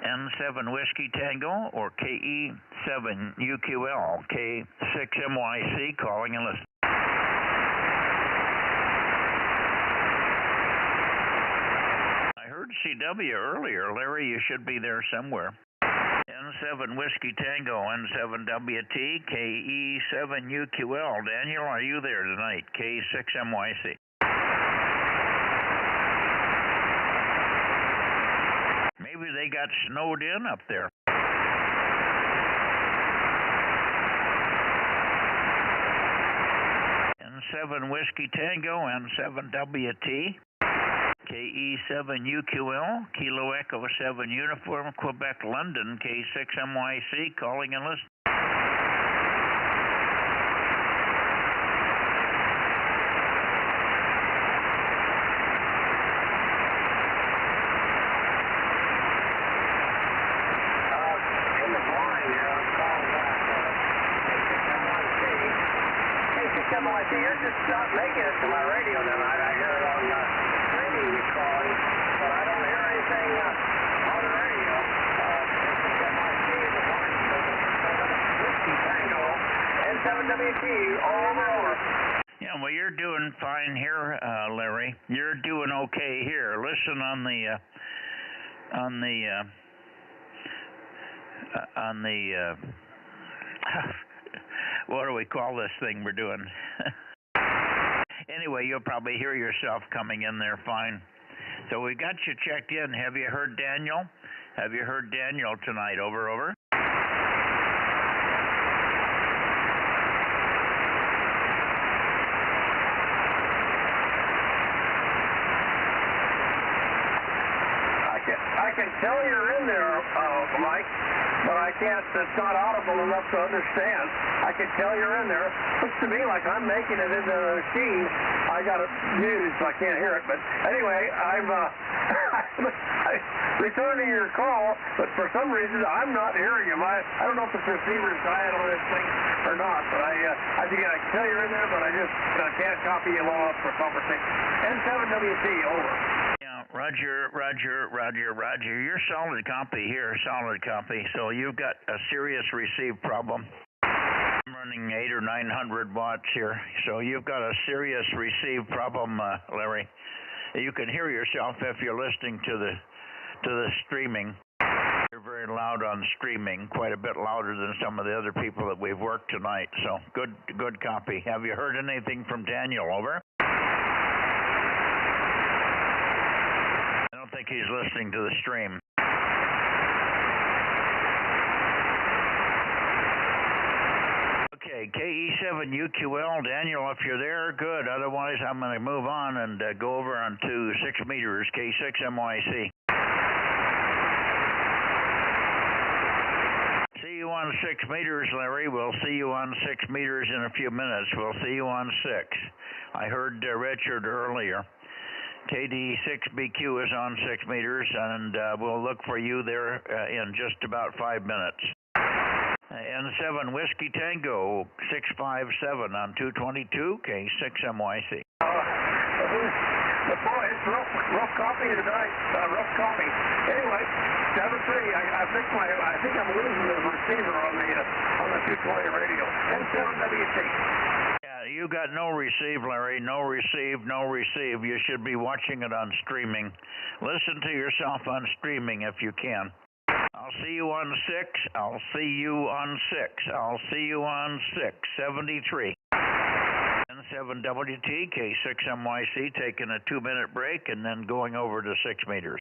N7 Whiskey Tango, or KE7UQL, K6MYC, calling and listening. I heard CW earlier. Larry, you should be there somewhere. N7 Whiskey Tango, N7WT, KE7UQL. Daniel, are you there tonight? K6MYC. Maybe they got snowed in up there. N7 Whiskey Tango, N7WT. KE7UQL, Kilo Echo 7 Uniform, Quebec, London, K6MYC, calling and listening. In the blind here, I'm calling back. K6MYC, you're just not making it to my radio tonight. I hear it on you're calling, but I don't hear anything on the radio. KC Whiskey Tango, N7WT, over. Yeah, well, you're doing fine here, Larry. You're doing okay here. Listen on the what do we call this thing we're doing? Anyway, you'll probably hear yourself coming in there fine. So we got you checked in. Have you heard Daniel? Have you heard Daniel tonight? Over, over. I can tell you're in there, Mike, but I can't. It's not audible enough to understand. I can tell you're in there. Looks to me like I'm making it into the machine. I got it muted, so I can't hear it. But anyway, I'm returning your call, but for some reason I'm not hearing him. I don't know if the receiver's dialed on this thing or not, but I can tell you're in there, but I just can't copy you off for conversation. N7WT, over. Roger. You're solid copy here, solid copy. So you've got a serious receive problem. I'm running 800 or 900 watts here, so you've got a serious receive problem, Larry. You can hear yourself if you're listening to the streaming. You're very loud on streaming, quite a bit louder than some of the other people that we've worked tonight. So good copy. Have you heard anything from Daniel? Over. I don't think he's listening to the stream. Okay, KE7UQL, Daniel, if you're there, good. Otherwise, I'm going to move on and go over on to 6 meters, K6MYC. See you on 6 meters, Larry. We'll see you on 6 meters in a few minutes. We'll see you on 6. I heard Richard earlier. KD6BQ is on 6 meters, and we'll look for you there in just about 5 minutes. N7 Whiskey Tango 657 on 222, K6MYC. Boy, it's rough copy tonight. Rough copy. Anyway, 7-3. I think I'm losing the receiver on the 220 radio. N7WT. You got no receive, Larry. No receive. You should be watching it on streaming. Listen to yourself on streaming if you can. I'll see you on 6. I'll see you on 6. 73. N7WT, K6MYC, taking a 2-minute break and then going over to 6 meters.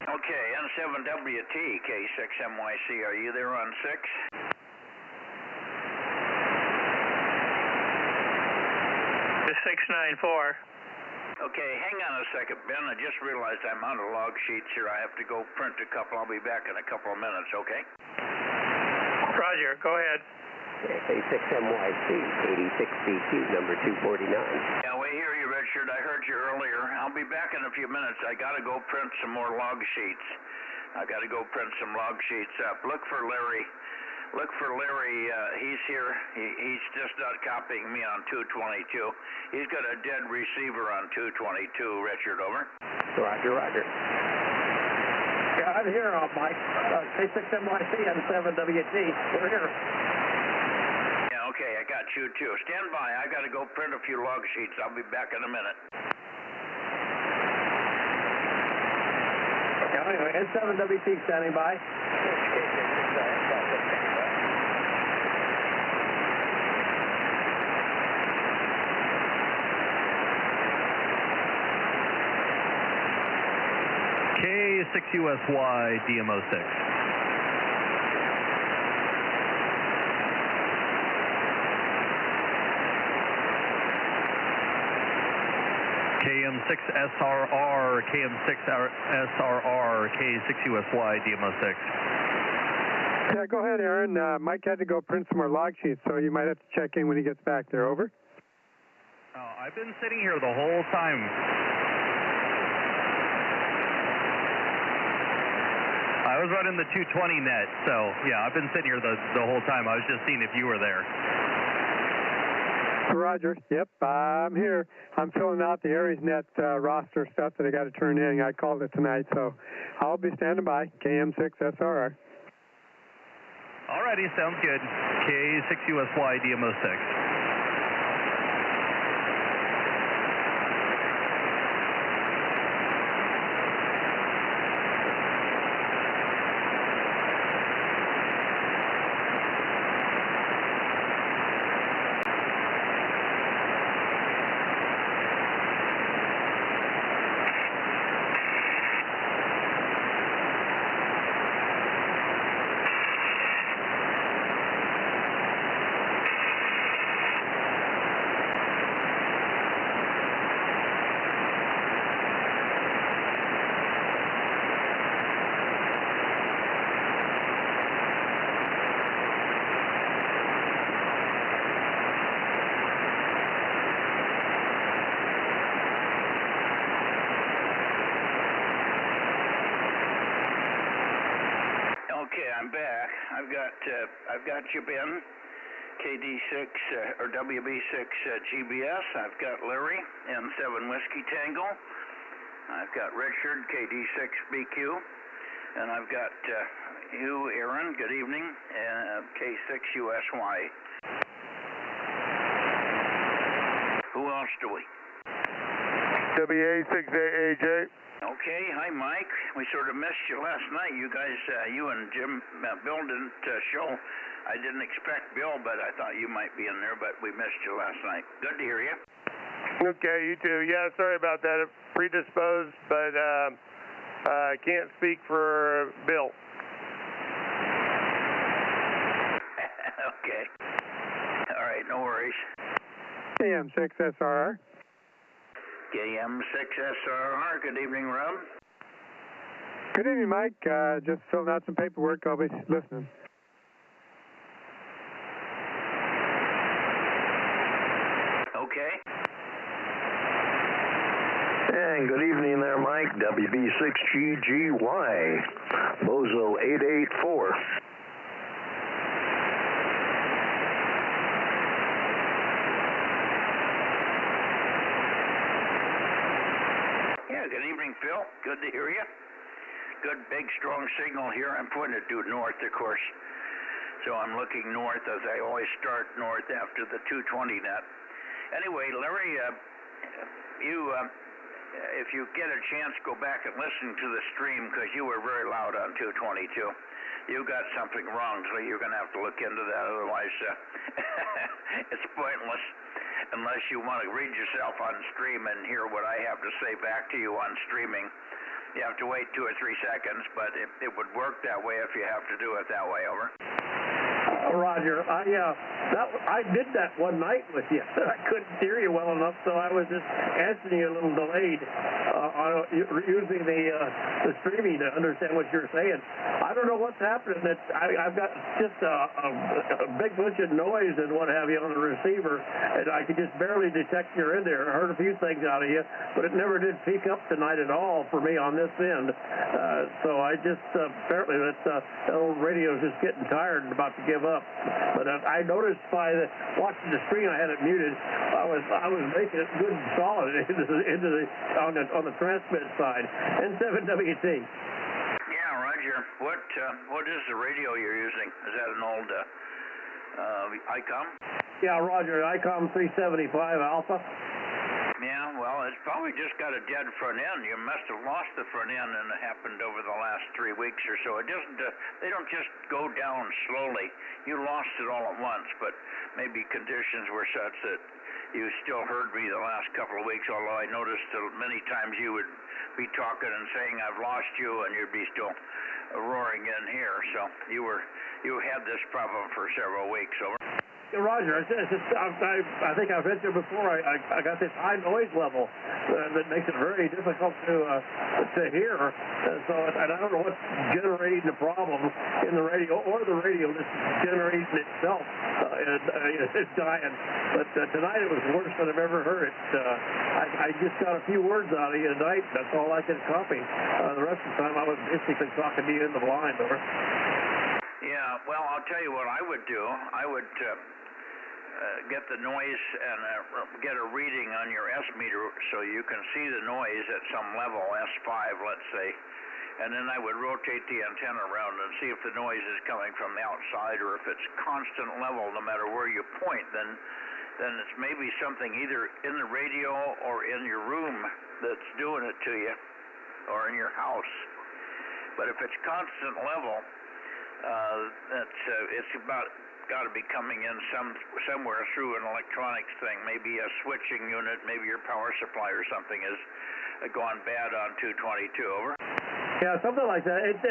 Okay, N7WT, K6MYC, are you there on 6? The 694. Okay, hang on a second, Ben. I just realized I'm out of log sheets here. I have to go print a couple. I'll be back in a couple of minutes, okay? Roger, go ahead. K6MYC, 86BQ, number 249. Yeah, we hear you, Richard. I heard you earlier. I'll be back in a few minutes. I got to go print some more log sheets. I got to go print some log sheets up. Look for Larry. He's here. He's just not copying me on 222. He's got a dead receiver on 222, Richard, over. Roger, roger. Yeah, I'm here, Mike. K6MYC and 7WT. We're here. Yeah, okay, I got you too. Stand by. I got to go print a few log sheets. I'll be back in a minute. Yeah, anyway, N7WT standing by. K6USY, DMO6. KM6SRR, KM6SRR, K6USY, DMO6. Yeah, go ahead, Aaron. Mike had to go print some more log sheets, so you might have to check in when he gets back there. Over. Oh, I've been sitting here the whole time. I was running the 220 net, so yeah, I've been sitting here the whole time. I was just seeing if you were there. Roger. Yep, I'm here. I'm filling out the Aries Net roster stuff that I got to turn in. I called it tonight, so I'll be standing by. KM6SRR. Alrighty, sounds good. K6USY, DMO6. Okay, I'm back. I've got you, Ben. KD6 or WB6 GBS. I've got Larry, M7 Whiskey Tango. I've got Richard, KD6 BQ, and I've got you, Aaron. Good evening, K6 USY. Who else do we? WA6AJ. Okay, hi Mike. We sort of missed you last night. You guys, you and Jim, Bill didn't show. I didn't expect Bill, but I thought you might be in there, but we missed you last night. Good to hear you. Okay, you too. Yeah, sorry about that. Predisposed, but I can't speak for Bill. Okay. All right, no worries. KM6SRR. KM6SRR. Good evening, Rob. Good evening, Mike. Just filling out some paperwork. I'll be listening. Okay. And good evening there, Mike. WB6GGY, Bozo 884. Yeah, good evening, Phil. Good to hear you. Good, big, strong signal here. I'm pointed due north, of course. So I'm looking north, as I always start north after the 220 net. Anyway, Larry, if you get a chance, go back and listen to the stream, because you were very loud on 222. You got something wrong, so you're going to have to look into that. Otherwise, it's pointless unless you want to read yourself on stream and hear what I have to say back to you on streaming. You have to wait 2 or 3 seconds, but it would work that way if you have to do it that way. Over. Roger. I did that one night with you. I couldn't hear you well enough, so I was just answering you a little delayed using the streaming to understand what you're saying. I don't know what's happening. I've got just a big bunch of noise and what have you on the receiver, and I could just barely detect you're in there. I heard a few things out of you, but it never did peak up tonight at all for me on this end. So I just apparently that old radio's just getting tired and about to give up. But I noticed by watching the screen, I had it muted. I was making it good and solid on the transmit side. N7WT. Yeah, Roger. What is the radio you're using? Is that an old ICOM? Yeah, Roger. ICOM 375 Alpha. Yeah, well, it's probably just got a dead front end. You must have lost the front end, and it happened over the last 3 weeks or so. It doesn't. They don't just go down slowly. You lost it all at once, but maybe conditions were such that you still heard me the last couple of weeks. Although I noticed that many times you would be talking and saying I've lost you, and you'd be still roaring in here. So you had this problem for several weeks. Over. Roger, I think I've mentioned before, I got this high noise level that makes it very difficult to hear. So I don't know what's generating the problem in the radio, or the radio that's generating itself is dying. But tonight it was worse than I've ever heard it. I just got a few words out of you tonight. That's all I could copy. The rest of the time I was basically talking to you in the blind. Over. Yeah, well, I'll tell you what I would do. I would get the noise and get a reading on your S meter so you can see the noise at some level, S5, let's say, and then I would rotate the antenna around and see if the noise is coming from the outside, or if it's constant level no matter where you point, then it's maybe something either in the radio or in your room that's doing it to you, or in your house. But if it's constant level, it's about got to be coming in somewhere through an electronics thing, maybe a switching unit, maybe your power supply or something has gone bad on 222. Over. Yeah, something like that. It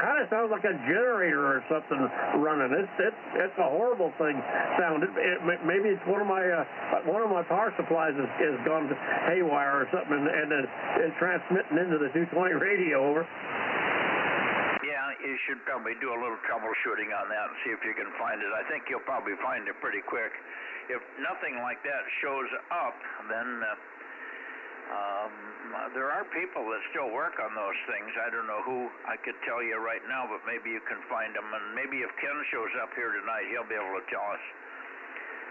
kind of sounds like a generator or something running. It's a horrible thing sound. Maybe it's one of my power supplies has gone haywire or something and transmitting into the 220 radio. Over. You should probably do a little troubleshooting on that and see if you can find it. I think you'll probably find it pretty quick. If nothing like that shows up, then there are people that still work on those things. I don't know who I could tell you right now, but maybe you can find them. And maybe if Ken shows up here tonight, he'll be able to tell us.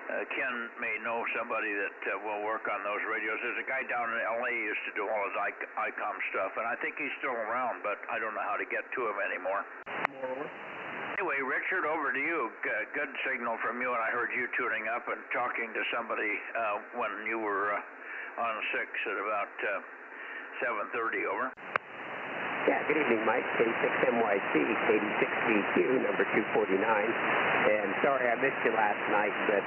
Ken may know somebody that will work on those radios. There's a guy down in L.A. who used to do all his ICOM stuff, and I think he's still around, but I don't know how to get to him anymore. Anyway, Richard, over to you. Good signal from you, and I heard you tuning up and talking to somebody when you were on 6 at about 7:30. Over. Yeah, good evening, Mike. K6MYC, 86VQ, number 249. And sorry I missed you last night, but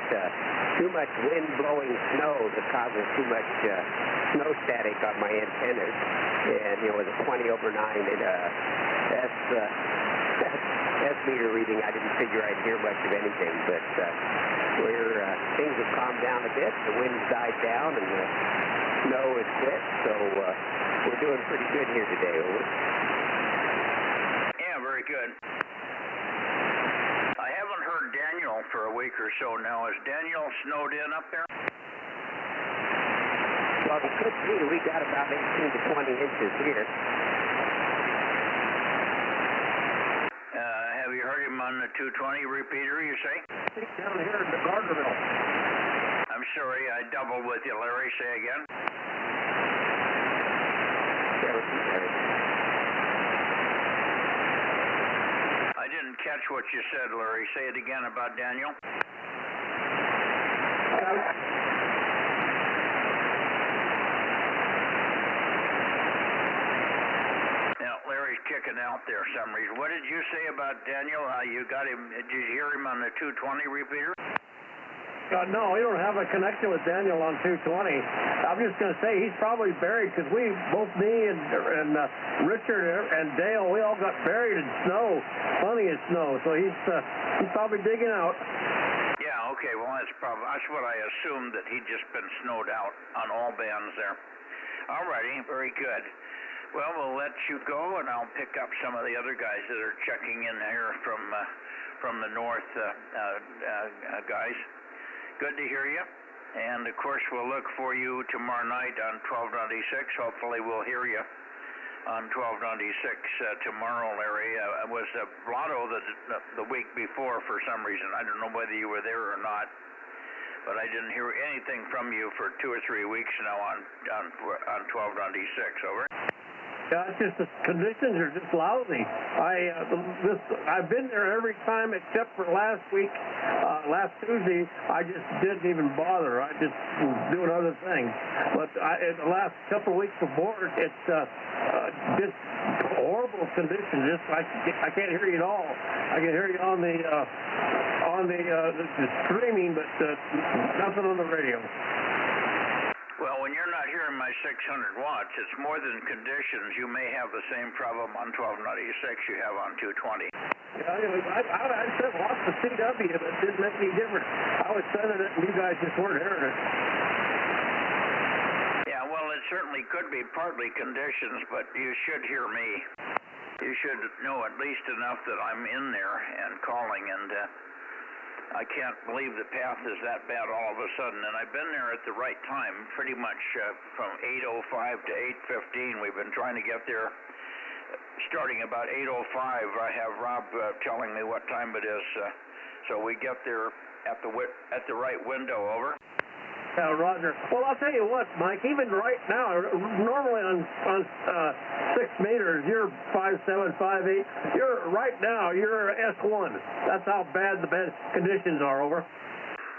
too much wind blowing snow that causes too much snow static on my antennas. And, with a 20/9 S meter reading, I didn't figure I'd hear much of anything. But things have calmed down a bit. The wind's died down and the snow has quit. So we're doing pretty good here today. Over. Yeah, very good. I haven't heard Daniel for a week or so now. Is Daniel snowed in up there? Well, it could be. We got about 18 to 20 inches here. Have you heard him on the 220 repeater, you say? He's down here in the Gardnerville. I'm sorry, I doubled with you, Larry. Say again. I didn't catch what you said, Larry. Say it again about Daniel. Now, Larry's kicking out there for some reason. What did you say about Daniel? You got him? Did you hear him on the 220 repeater? No, we don't have a connection with Daniel on 220. I'm just going to say he's probably buried because we, both me and Richard and Dale, we all got buried in snow, plenty of snow. So he's probably digging out. Yeah, okay, well, that's what I assumed, that he'd just been snowed out on all bands there. All righty, very good. Well, we'll let you go, and I'll pick up some of the other guys that are checking in here from the north, guys. Good to hear you. And, of course, we'll look for you tomorrow night on 1296. Hopefully we'll hear you on 1296 tomorrow, Larry. It was Blotto the week before for some reason. I don't know whether you were there or not, but I didn't hear anything from you for 2 or 3 weeks now on 1296. Over. Yeah, it's just the conditions are just lousy. I've been there every time except for last week, last Tuesday. I just didn't even bother. I just was doing other things. But the last couple of weeks before, it's just horrible conditions. Just I can't hear you at all. I can hear you on the streaming, but nothing on the radio. Well, when you're not hearing my 600 watts, it's more than conditions. You may have the same problem on 1296 you have on 220. Yeah, I sent lots of CW, but it didn't make any difference. I was sending it, and you guys just weren't hearing it. Yeah, well, it certainly could be partly conditions, but you should hear me. You should know at least enough that I'm in there and calling, and I can't believe the path is that bad all of a sudden. And I've been there at the right time, pretty much from 8:05 to 8:15. We've been trying to get there. Starting about 8:05, I have Rob telling me what time it is, so we get there at the right window. Over. Roger. Well, I'll tell you what, Mike, even right now, normally on 6 meters, you're 5'7", 5'8". Right now, you're S1. That's how bad the bad conditions are. Over.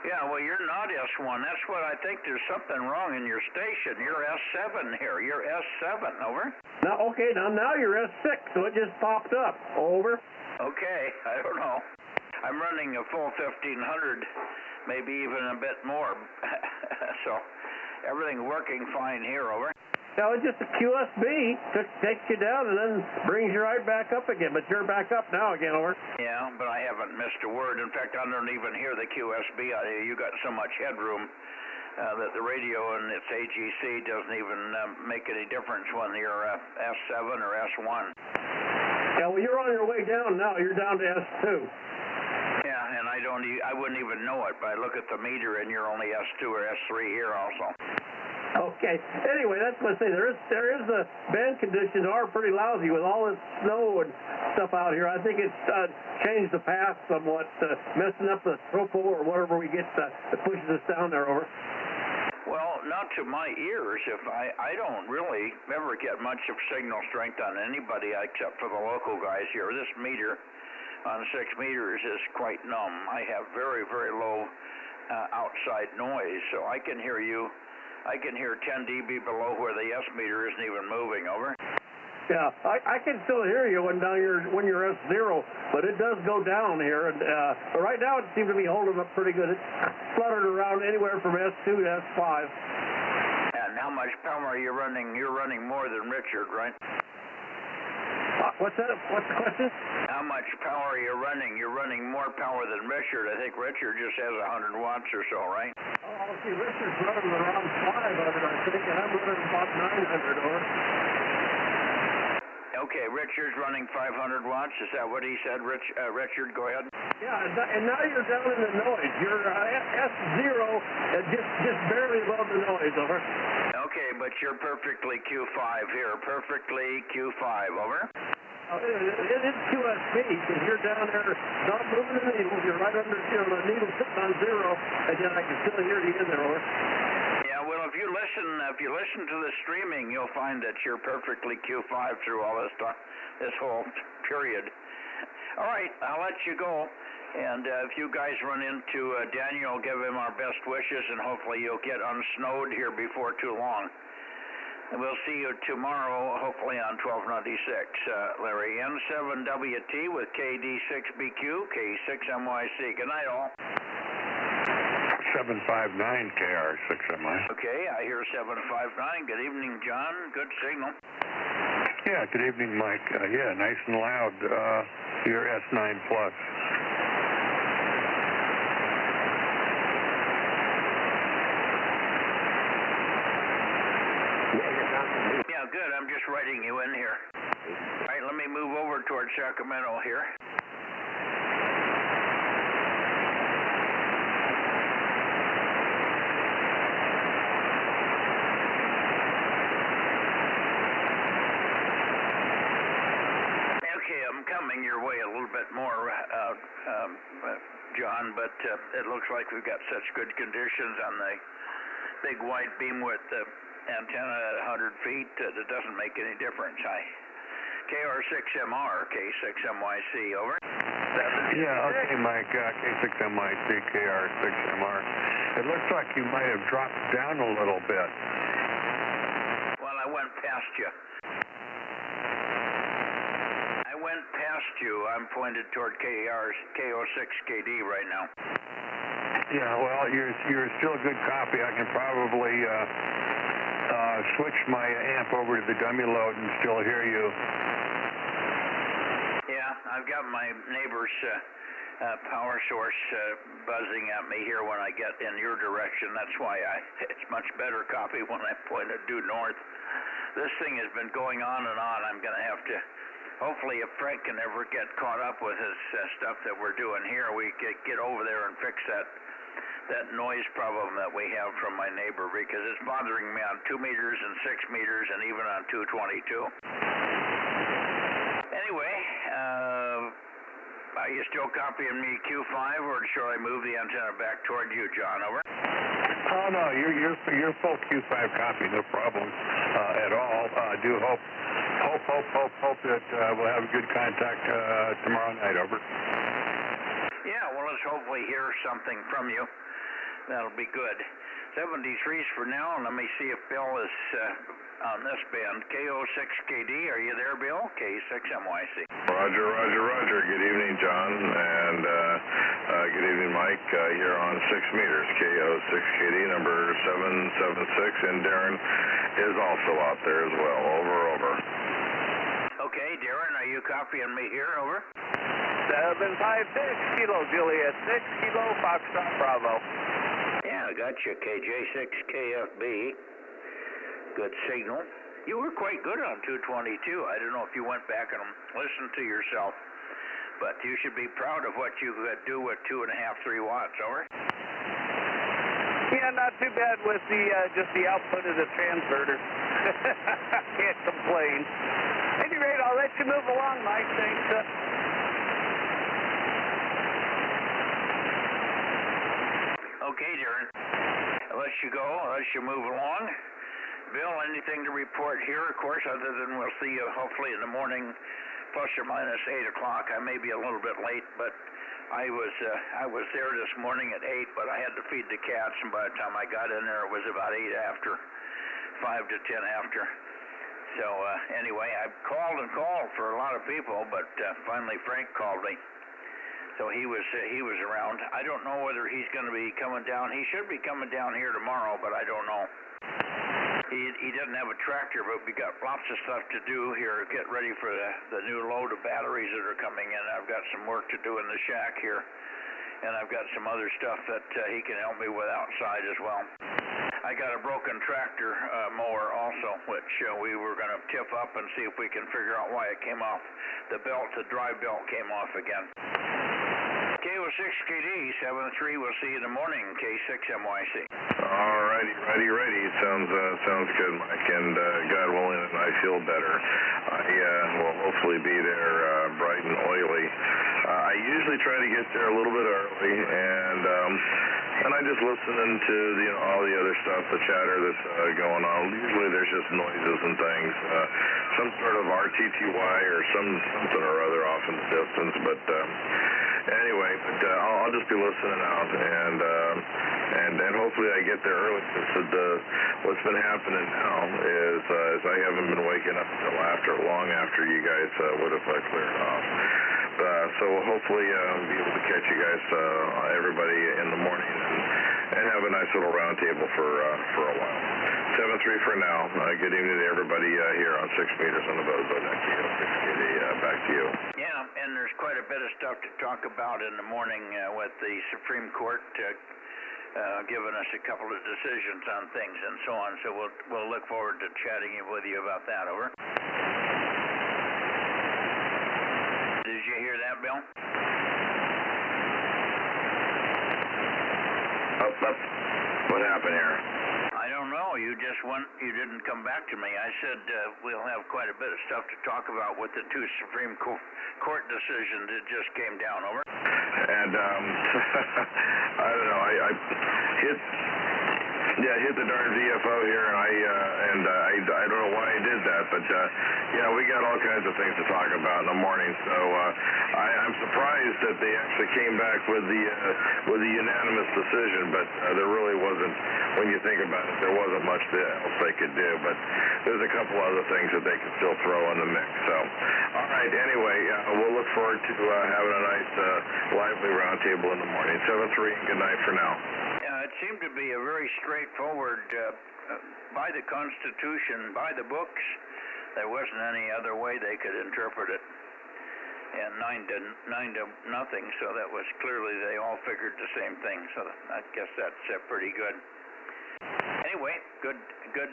Yeah, well, you're not S1. That's what I think. There's something wrong in your station. You're S7 here. You're S7. Over. Now you're S6, so it just popped up. Over. Okay, I don't know. I'm running a full 1500, maybe even a bit more. So everything's working fine here. Over. No, it's just a QSB. Takes you down and then brings you right back up again. But you're back up now again. Over. Yeah, but I haven't missed a word. In fact, I don't even hear the QSB out here. You got so much headroom that the radio and its AGC doesn't even make any difference when you're S7 or S1. Yeah, well, you're on your way down now. You're down to S2. Yeah, and I wouldn't even know it, but I look at the meter and you're only S2 or S3 here also. Okay. Anyway, that's what I say. There is band conditions are pretty lousy with all this snow and stuff out here. I think it's changed the path somewhat, messing up the tropo or whatever we get that pushes us down there. Over. Well, not to my ears. If I don't really ever get much of signal strength on anybody except for the local guys here. This meter on 6 meters is quite numb. I have very, very low outside noise, so I can hear you. I can hear 10 dB below where the S meter isn't even moving. Over. Yeah, I can still hear you when you're S0, but it does go down here. And but right now it seems to be holding up pretty good. It's fluttered around anywhere from S2 to S5. And how much power are you running? You're running more than Richard, right? What's that? What's the question? How much power are you running? You're running more power than Richard. I think Richard just has 100 watts or so, right? Oh, see, Richard's running around 500, I think, and I'm running about 900, or. Okay, Richard's running 500 watts. Is that what he said? Richard, go ahead. Yeah, and now you're down in the noise. You're S0, just barely above the noise. Over. Okay, but you're perfectly Q5 here. Perfectly Q5. Over. It is QSB because you're down there not moving the needle. You're right under the needle sitting on 0, and then I can still hear you in there. Over. Yeah, well, if you listen to the streaming, you'll find that you're perfectly Q5 through all this whole period. All right, I'll let you go. And if you guys run into Daniel, give him our best wishes, and hopefully you'll get unsnowed here before too long. And we'll see you tomorrow, hopefully on 1296. Larry, N7WT with KD6BQ, K6MYC. Good night, all. 759 KR6MI. Okay, I hear 759. Good evening, John. Good signal. Yeah, good evening, Mike. Yeah, nice and loud. Your S9 Plus. Yeah, good. I'm just writing you in here. All right, let me move over towards Sacramento here. Okay, I'm coming your way a little bit more, John, but it looks like we've got such good conditions on the big wide beam width antenna at 100 feet that it doesn't make any difference. Hi. KR6MR, K6MYC, over. Yeah, okay, Mike. K6MYC, KR6MR. It looks like you might have dropped down a little bit. Well, I went past you. I'm pointed toward KO6KD right now. Yeah, well, you're still a good copy. I can probably switch my amp over to the dummy load and still hear you. Yeah, I've got my neighbor's power source buzzing at me here when I get in your direction. That's why it's much better copy when I point it due north. This thing has been going on and on. I'm going to have to, hopefully if Frank can ever get caught up with his stuff that we're doing here, we get over there and fix that noise problem that we have from my neighbor, because it's bothering me on 2 meters and 6 meters and even on 222. Anyway, are you still copying me Q5, or should I move the antenna back toward you, John? Over. Oh no, you're full Q5 copy, no problem at all. I do hope that we'll have good contact tomorrow night. Over. Yeah, well, let's hopefully hear something from you. That'll be good. 73s for now, and let me see if Bill is on this band. KO6KD, are you there, Bill? K6MYC. Roger. Good evening, John, and good evening, Mike. You're on 6 meters, KO6KD, number 776, and Darren is also out there as well. Over. Okay, Darren, are you copying me here? Over. 756, Kilo Juliet 6, Kilo Foxtrot Bravo. Yeah, I got you, KJ6KFB. Good signal. You were quite good on 222. I don't know if you went back and listened to yourself, but you should be proud of what you could do with 2.5, 3 watts. Over. Yeah, not too bad with the just the output of the transverter. Can't complain. At any rate, I'll let you move along, Mike. Thanks. Okay, Darren. I'll let you go. I'll let you move along. Bill, anything to report here, of course, other than we'll see you hopefully in the morning, plus or minus 8 o'clock. I may be a little bit late, but I was there this morning at 8, but I had to feed the cats, and by the time I got in there, it was about 8 after, 5 to 10 after. So anyway, I've called for a lot of people, but finally Frank called me. So he was around. I don't know whether he's going to be coming down. He should be coming down here tomorrow, but I don't know. He doesn't have a tractor, but we got lots of stuff to do here. Get ready for the new load of batteries that are coming in. I've got some work to do in the shack here, and I've got some other stuff that he can help me with outside as well. I got a broken tractor mower also, which we were going to tip up and see if we can figure out why it came off. The drive belt came off again. KO6KD, 73, we'll see you in the morning, K6MYC. All righty. Sounds good, Mike, and God willing, I feel better. I will hopefully be there bright and oily. I usually try to get there a little bit early, and I just listen to all the other stuff, the chatter that's going on. Usually there's just noises and things, some sort of RTTY or something or other off in the distance, but anyway, I'll just be listening out, and hopefully I get there early. What's been happening now is I haven't been waking up until long after you guys would have cleared off. so hopefully be able to catch you guys, everybody in the morning, and have a nice little roundtable for a while. 7-3 for now. Good evening to everybody here on 6 meters on the Bozo Net. Back to you. Yeah, and there's quite a bit of stuff to talk about in the morning with the Supreme Court giving us a couple of decisions on things and so on. So we'll look forward to chatting with you about that. Over. Did you hear that, Bill? What happened here? I don't know. You didn't come back to me. I said we'll have quite a bit of stuff to talk about with the two Supreme Court decisions that just came down. Over. And I don't know. I hit the darn VFO here, and I don't know why I did that, but we got all kinds of things to talk about in the morning. So I'm surprised that they actually came back with the unanimous decision, but there really wasn't. When you think about it, there wasn't much else they could do, but there's a couple other things that they could still throw in the mix. So, all right. Anyway, we'll look forward to having a nice, lively roundtable in the morning. 7-3. Good night for now. Yeah, it seemed to be a very straightforward, by the Constitution, by the books. There wasn't any other way they could interpret it. And 9 to nothing, so that was clearly they all figured the same thing. So I guess that's pretty good. Anyway, good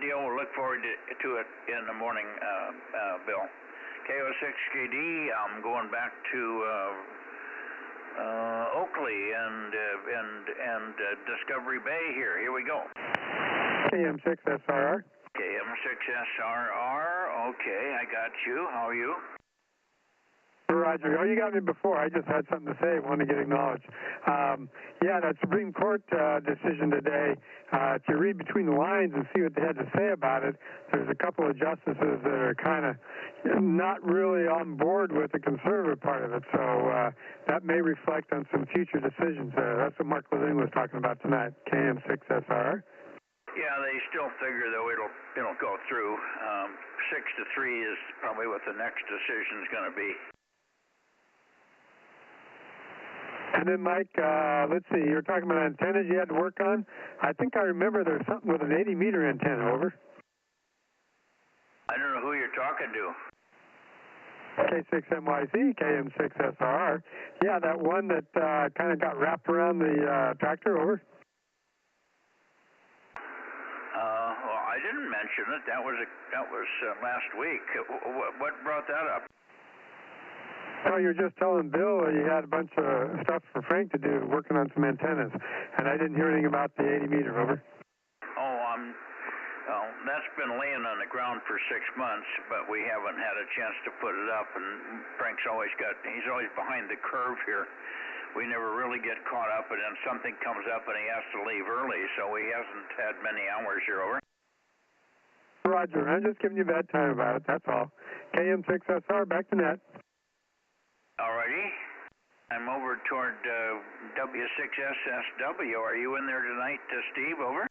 deal. We'll look forward to it in the morning, Bill. KO6KD, I'm going back to Oakley and Discovery Bay here. Here we go. KM6SRR. KM6SRR. Okay, I got you. How are you? Roger. Oh, you got me before. I just had something to say. Want to get acknowledged. That Supreme Court decision today, if you read between the lines and see what they had to say about it, there's a couple of justices that are kind of not really on board with the conservative part of it. So that may reflect on some future decisions there. That's what Mark Levine was talking about tonight, KM6SR. Yeah, they still figure, though, it'll go through. 6-3 is probably what the next decision is going to be. And then, Mike, let's see, you were talking about antennas you had to work on. I think I remember there's something with an 80-meter antenna, over. I don't know who you're talking to. K6MYZ, KM6SR. Yeah, that one that kind of got wrapped around the tractor, over. Well, I didn't mention it. That was last week. What brought that up? Oh, you were just telling Bill you had a bunch of stuff for Frank to do, working on some antennas, and I didn't hear anything about the 80-meter, over. That's been laying on the ground for 6 months, but we haven't had a chance to put it up, and Frank's he's always behind the curve here. We never really get caught up, and then something comes up and he has to leave early, so he hasn't had many hours here, over. Roger, I'm just giving you a bad time about it, that's all. KM6SR, back to net. Alrighty. I'm over toward W6SSW. Are you in there tonight, Steve? Over.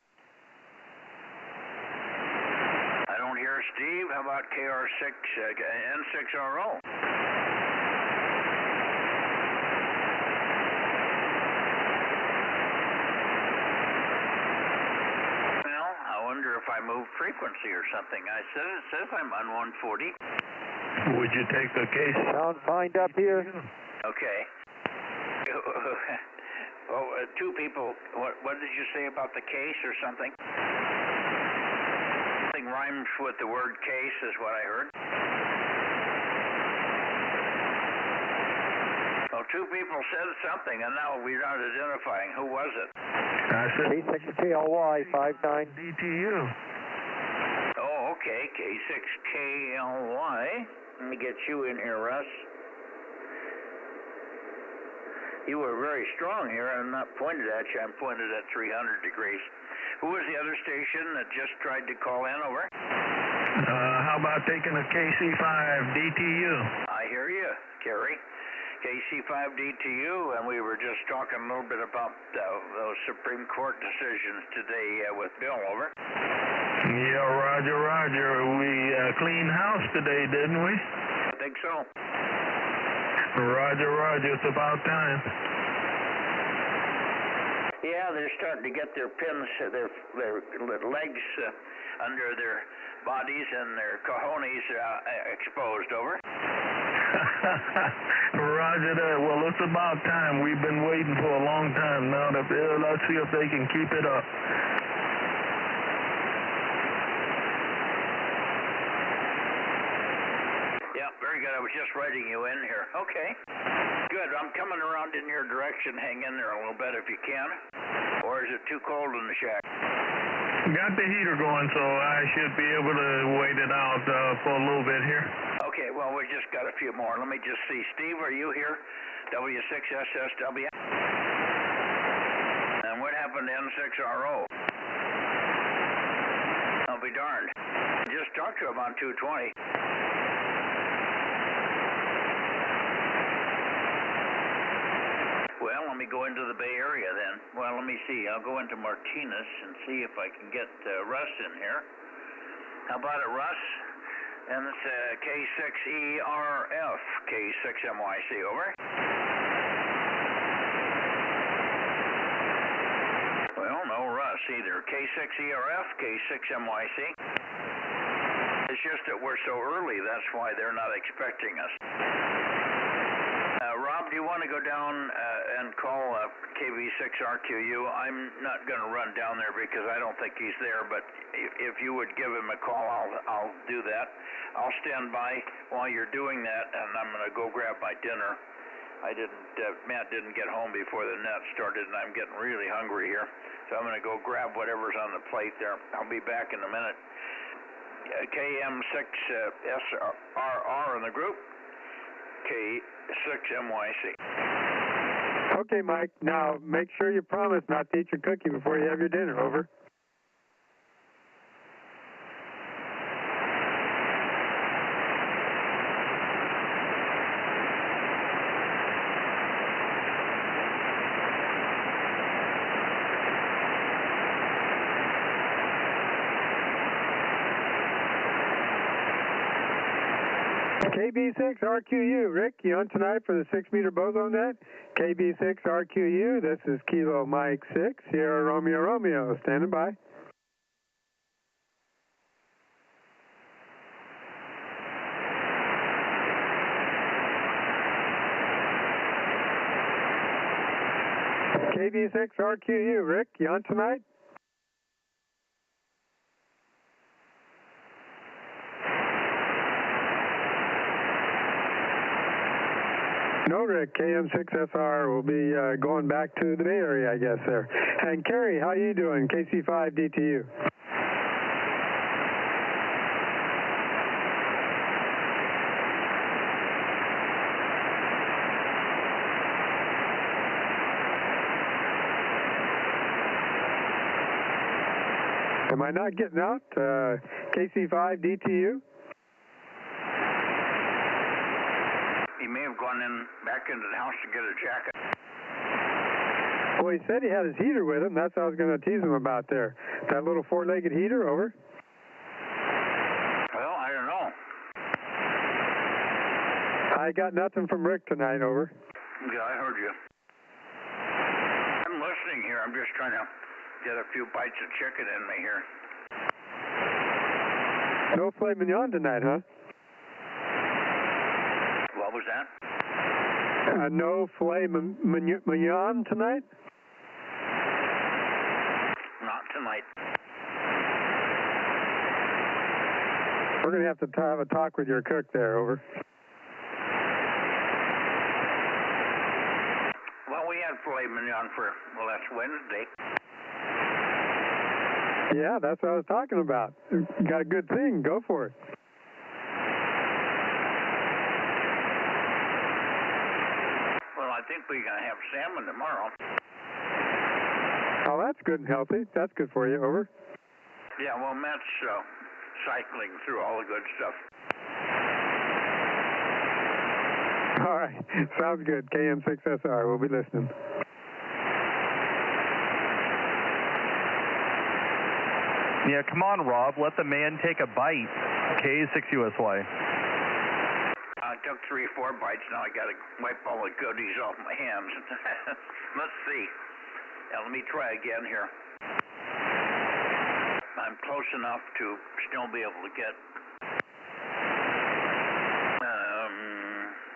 I don't hear Steve. How about KR6, N6RO? Well, I wonder if I move frequency or something. It says I'm on 140. Would you take the case? Sound fine up here. Okay. Two people. What did you say about the case or something? Something rhymes with the word case is what I heard. Well, two people said something, and now we're not identifying. Who was it? K6KLY 59 DTU. Oh, okay. K6KLY. Let me get you in here, Russ. You were very strong here. I'm not pointed at you. I'm pointed at 300 degrees. Who was the other station that just tried to call in, over? How about taking a KC5 DTU? I hear you, Kerry. KC5 DTU, and we were just talking a little bit about those Supreme Court decisions today with Bill, over. Yeah, Roger. We cleaned house today, didn't we? I think so. Roger, roger. It's about time. Yeah, they're starting to get their pins, their legs under their bodies and their cojones exposed. Over. Roger that. Well, it's about time. We've been waiting for a long time now. Let's see if they can keep it up. Yeah, very good. I was just writing you in here. Okay. Good. I'm coming around in your direction. Hang in there a little bit if you can. Or is it too cold in the shack? Got the heater going, so I should be able to wait it out for a little bit here. Okay, well, we just got a few more. Let me just see. Steve, are you here? W6SSW. And what happened to N6RO? I'll be darned. Just talked to him on 220. Well, let me go into the Bay Area then. Well, let me see. I'll go into Martinez and see if I can get Russ in here. How about it, Russ? And it's K6ERF, K6MYC, over. Well, no Russ either. K6ERF, K6MYC. It's just that we're so early, that's why they're not expecting us. Rob, do you want to go down and call KB6RQU? I'm not going to run down there because I don't think he's there, but if you would give him a call, I'll do that. I'll stand by while you're doing that, and I'm going to go grab my dinner. Matt didn't get home before the net started, and I'm getting really hungry here. So I'm going to go grab whatever's on the plate there. I'll be back in a minute. KM6SRR in the group. K6MYC. Okay, Mike. Now, make sure you promise not to eat your cookie before you have your dinner. Over. KB6RQU, Rick, you on tonight for the 6-meter Bozo Net? KB6RQU, this is Kilo Mike 6, Sierra Romeo Romeo, standing by. KB6RQU, Rick, you on tonight? No, Rick, KM6SR will be going back to the Bay Area, I guess, there. And Kerry, how you doing? KC5DTU. Am I not getting out? KC5DTU? He may have gone back into the house to get a jacket. Well, he said he had his heater with him. That's what I was going to tease him about there. That little 4-legged heater, over. Well, I don't know. I got nothing from Rick tonight, over. Yeah, I heard you. I'm listening here. I'm just trying to get a few bites of chicken in me here. No filet mignon tonight, huh? What was that? No filet mignon tonight? Not tonight. We're going to have a talk with your cook there, over. Well, we had filet mignon for last Wednesday. Yeah, that's what I was talking about. You got a good thing. Go for it. Well, I think we're going to have salmon tomorrow. Oh, that's good and healthy. That's good for you, over. Yeah, well, Matt's cycling through all the good stuff. All right. Sounds good. KM6SR. We'll be listening. Yeah, come on, Rob. Let the man take a bite. K6USY. took 3 or 4 bites. Now I got to wipe all the goodies off my hands. Let's see. Now, let me try again here. I'm close enough to still be able to get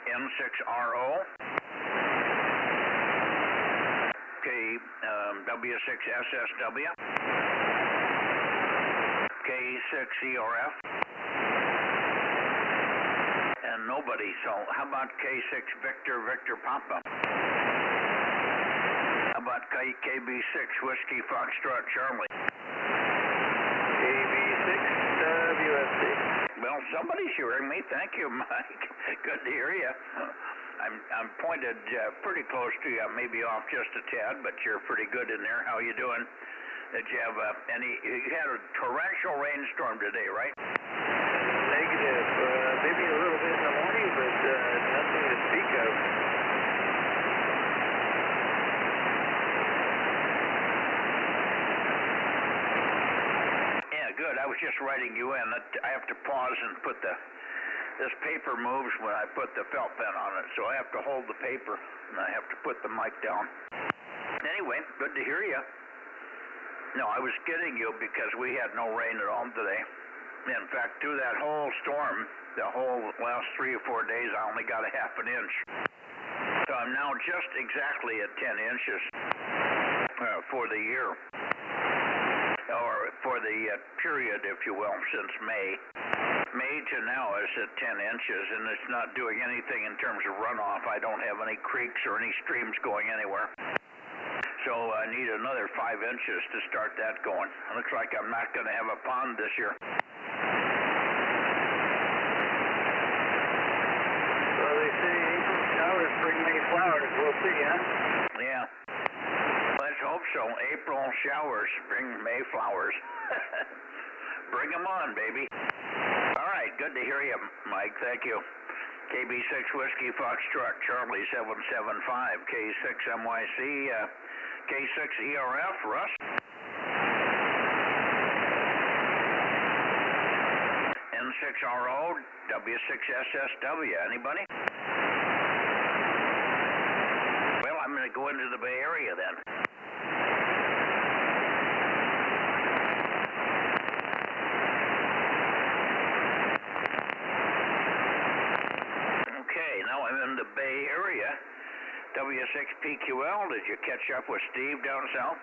N6RO. W6SSW, K6ERF, and nobody. So how about K6 Victor Papa? How about KB6 Whiskey Foxtrot Charlie? KB6 WFC. Well, somebody's hearing me. Thank you, Mike. Good to hear you. I'm pointed pretty close to you, maybe off just a tad, but you're pretty good in there. How you doing? Did you have you had a torrential rainstorm today, right? Negative. Maybe a little bit in the morning, but nothing to speak of. Yeah, good. I was just writing you in. I have to pause and put this paper moves when I put the felt pen on it, so I have to hold the paper, and I have to put the mic down. Anyway, good to hear you. No, I was kidding you because we had no rain at all today. In fact, through that whole storm, the whole last 3 or 4 days, I only got a ½ an inch. So I'm now just exactly at 10 inches for the year, or for the period, if you will, since May. May to now is at 10 inches, and it's not doing anything in terms of runoff. I don't have any creeks or any streams going anywhere. So I need another 5 inches to start that going. It looks like I'm not going to have a pond this year. Well, they say April showers bring May flowers. We'll see, huh? Yeah. Let's hope so. April showers bring May flowers. Bring them on, baby. All right, good to hear you, Mike. Thank you. KB6 Whiskey Foxtrot Charlie 775, K6MYC, K6ERF, Russ. N6RO, W6SSW, anybody? Well, I'm going to go into the Bay Area then. Now I'm in the Bay Area. W6PQL, did you catch up with Steve down south?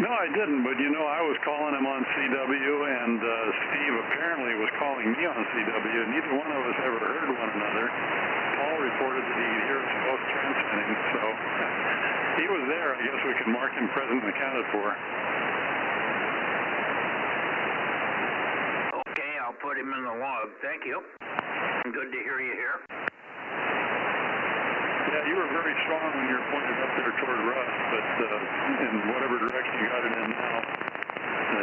No, I didn't, but you know, I was calling him on CW, and Steve apparently was calling me on CW. Neither one of us ever heard one another. Paul reported that he could hear us both transmitting, so he was there. I guess we could mark him present and accounted for. Okay, I'll put him in the log. Thank you. Good to hear you here. Yeah, you were very strong when you were pointed up there toward Russ, but in whatever direction you got it in now,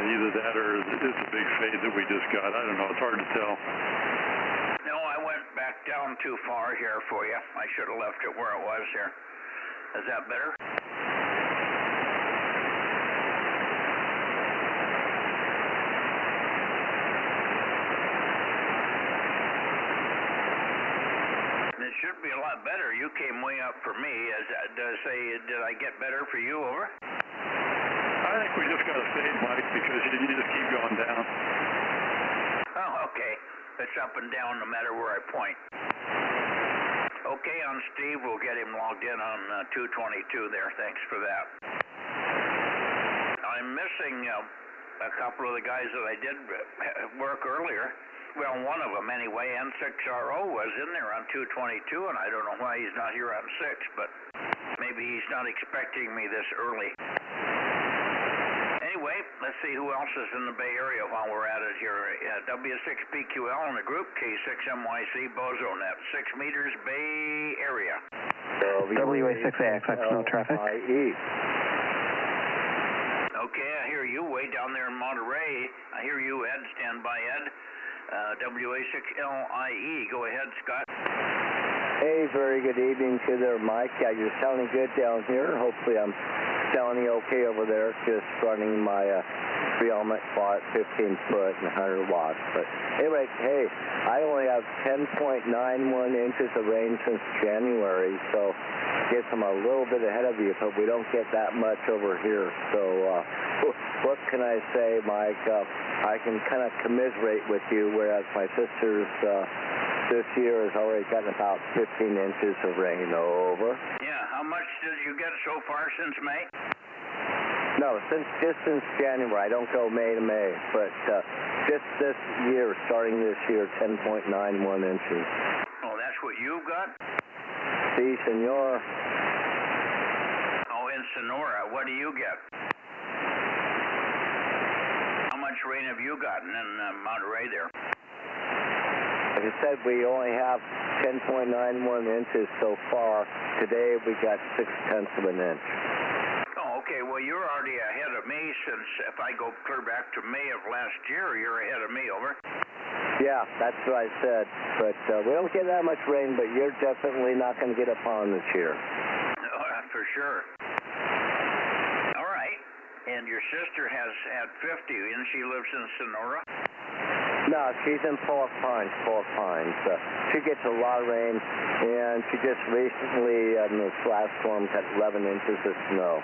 either that or it's a big fade that we just got. I don't know. It's hard to tell. No, I went back down too far here for you. I should have left it where it was here. Is that better? It should be a lot better. You came way up for me. Did I get better for you, over? I think we just got to fade, Mike, because you just keep going down. Oh, okay. It's up and down no matter where I point. Okay, on Steve, we'll get him logged in on 222 there. Thanks for that. I'm missing a couple of the guys that I did work earlier. Well, one of them anyway, N6RO, was in there on 222, and I don't know why he's not here on 6, but maybe he's not expecting me this early. Anyway, let's see who else is in the Bay Area while we're at it here. W6PQL in the group, K6MYC, Bozo Net, 6 meters, Bay Area. WA6AXX, no traffic. Okay, I hear you way down there in Monterey. I hear you, Ed. Stand by, Ed. WA6LIE. Go ahead, Scott. Hey, very good evening to there, Mike. Yeah, you're sounding good down here. Hopefully I'm sounding okay over there. Just running my 3-element plot, 15 foot and 100 watts. But anyway, hey, I only have 10.91 inches of rain since January, so I guess I'm a little bit ahead of you, but we don't get that much over here. So what can I say, Mike? I can kind of commiserate with you, whereas my sister's this year has already gotten about 15 inches of rain. Over. Yeah, how much did you get so far since May? No, just since January. I don't go May to May, but just this year, starting this year, 10.91 inches. Oh, that's what you got? Si, senor. Oh, in Sonora, what do you get? How much rain have you gotten in Monterey there? Like I said, we only have 10.91 inches so far. Today we got 0.6 of an inch. Oh, okay. Well, you're already ahead of me since if I go clear back to May of last year, you're ahead of me, over. Yeah, that's what I said. But we don't get that much rain, but you're definitely not going to get a pond this year. No, for sure. All right. And your sister has had 50, and she lives in Sonora? No, she's in Pollock Pines. She gets a lot of rain, and she just recently, in this last storm, got 11 inches of snow.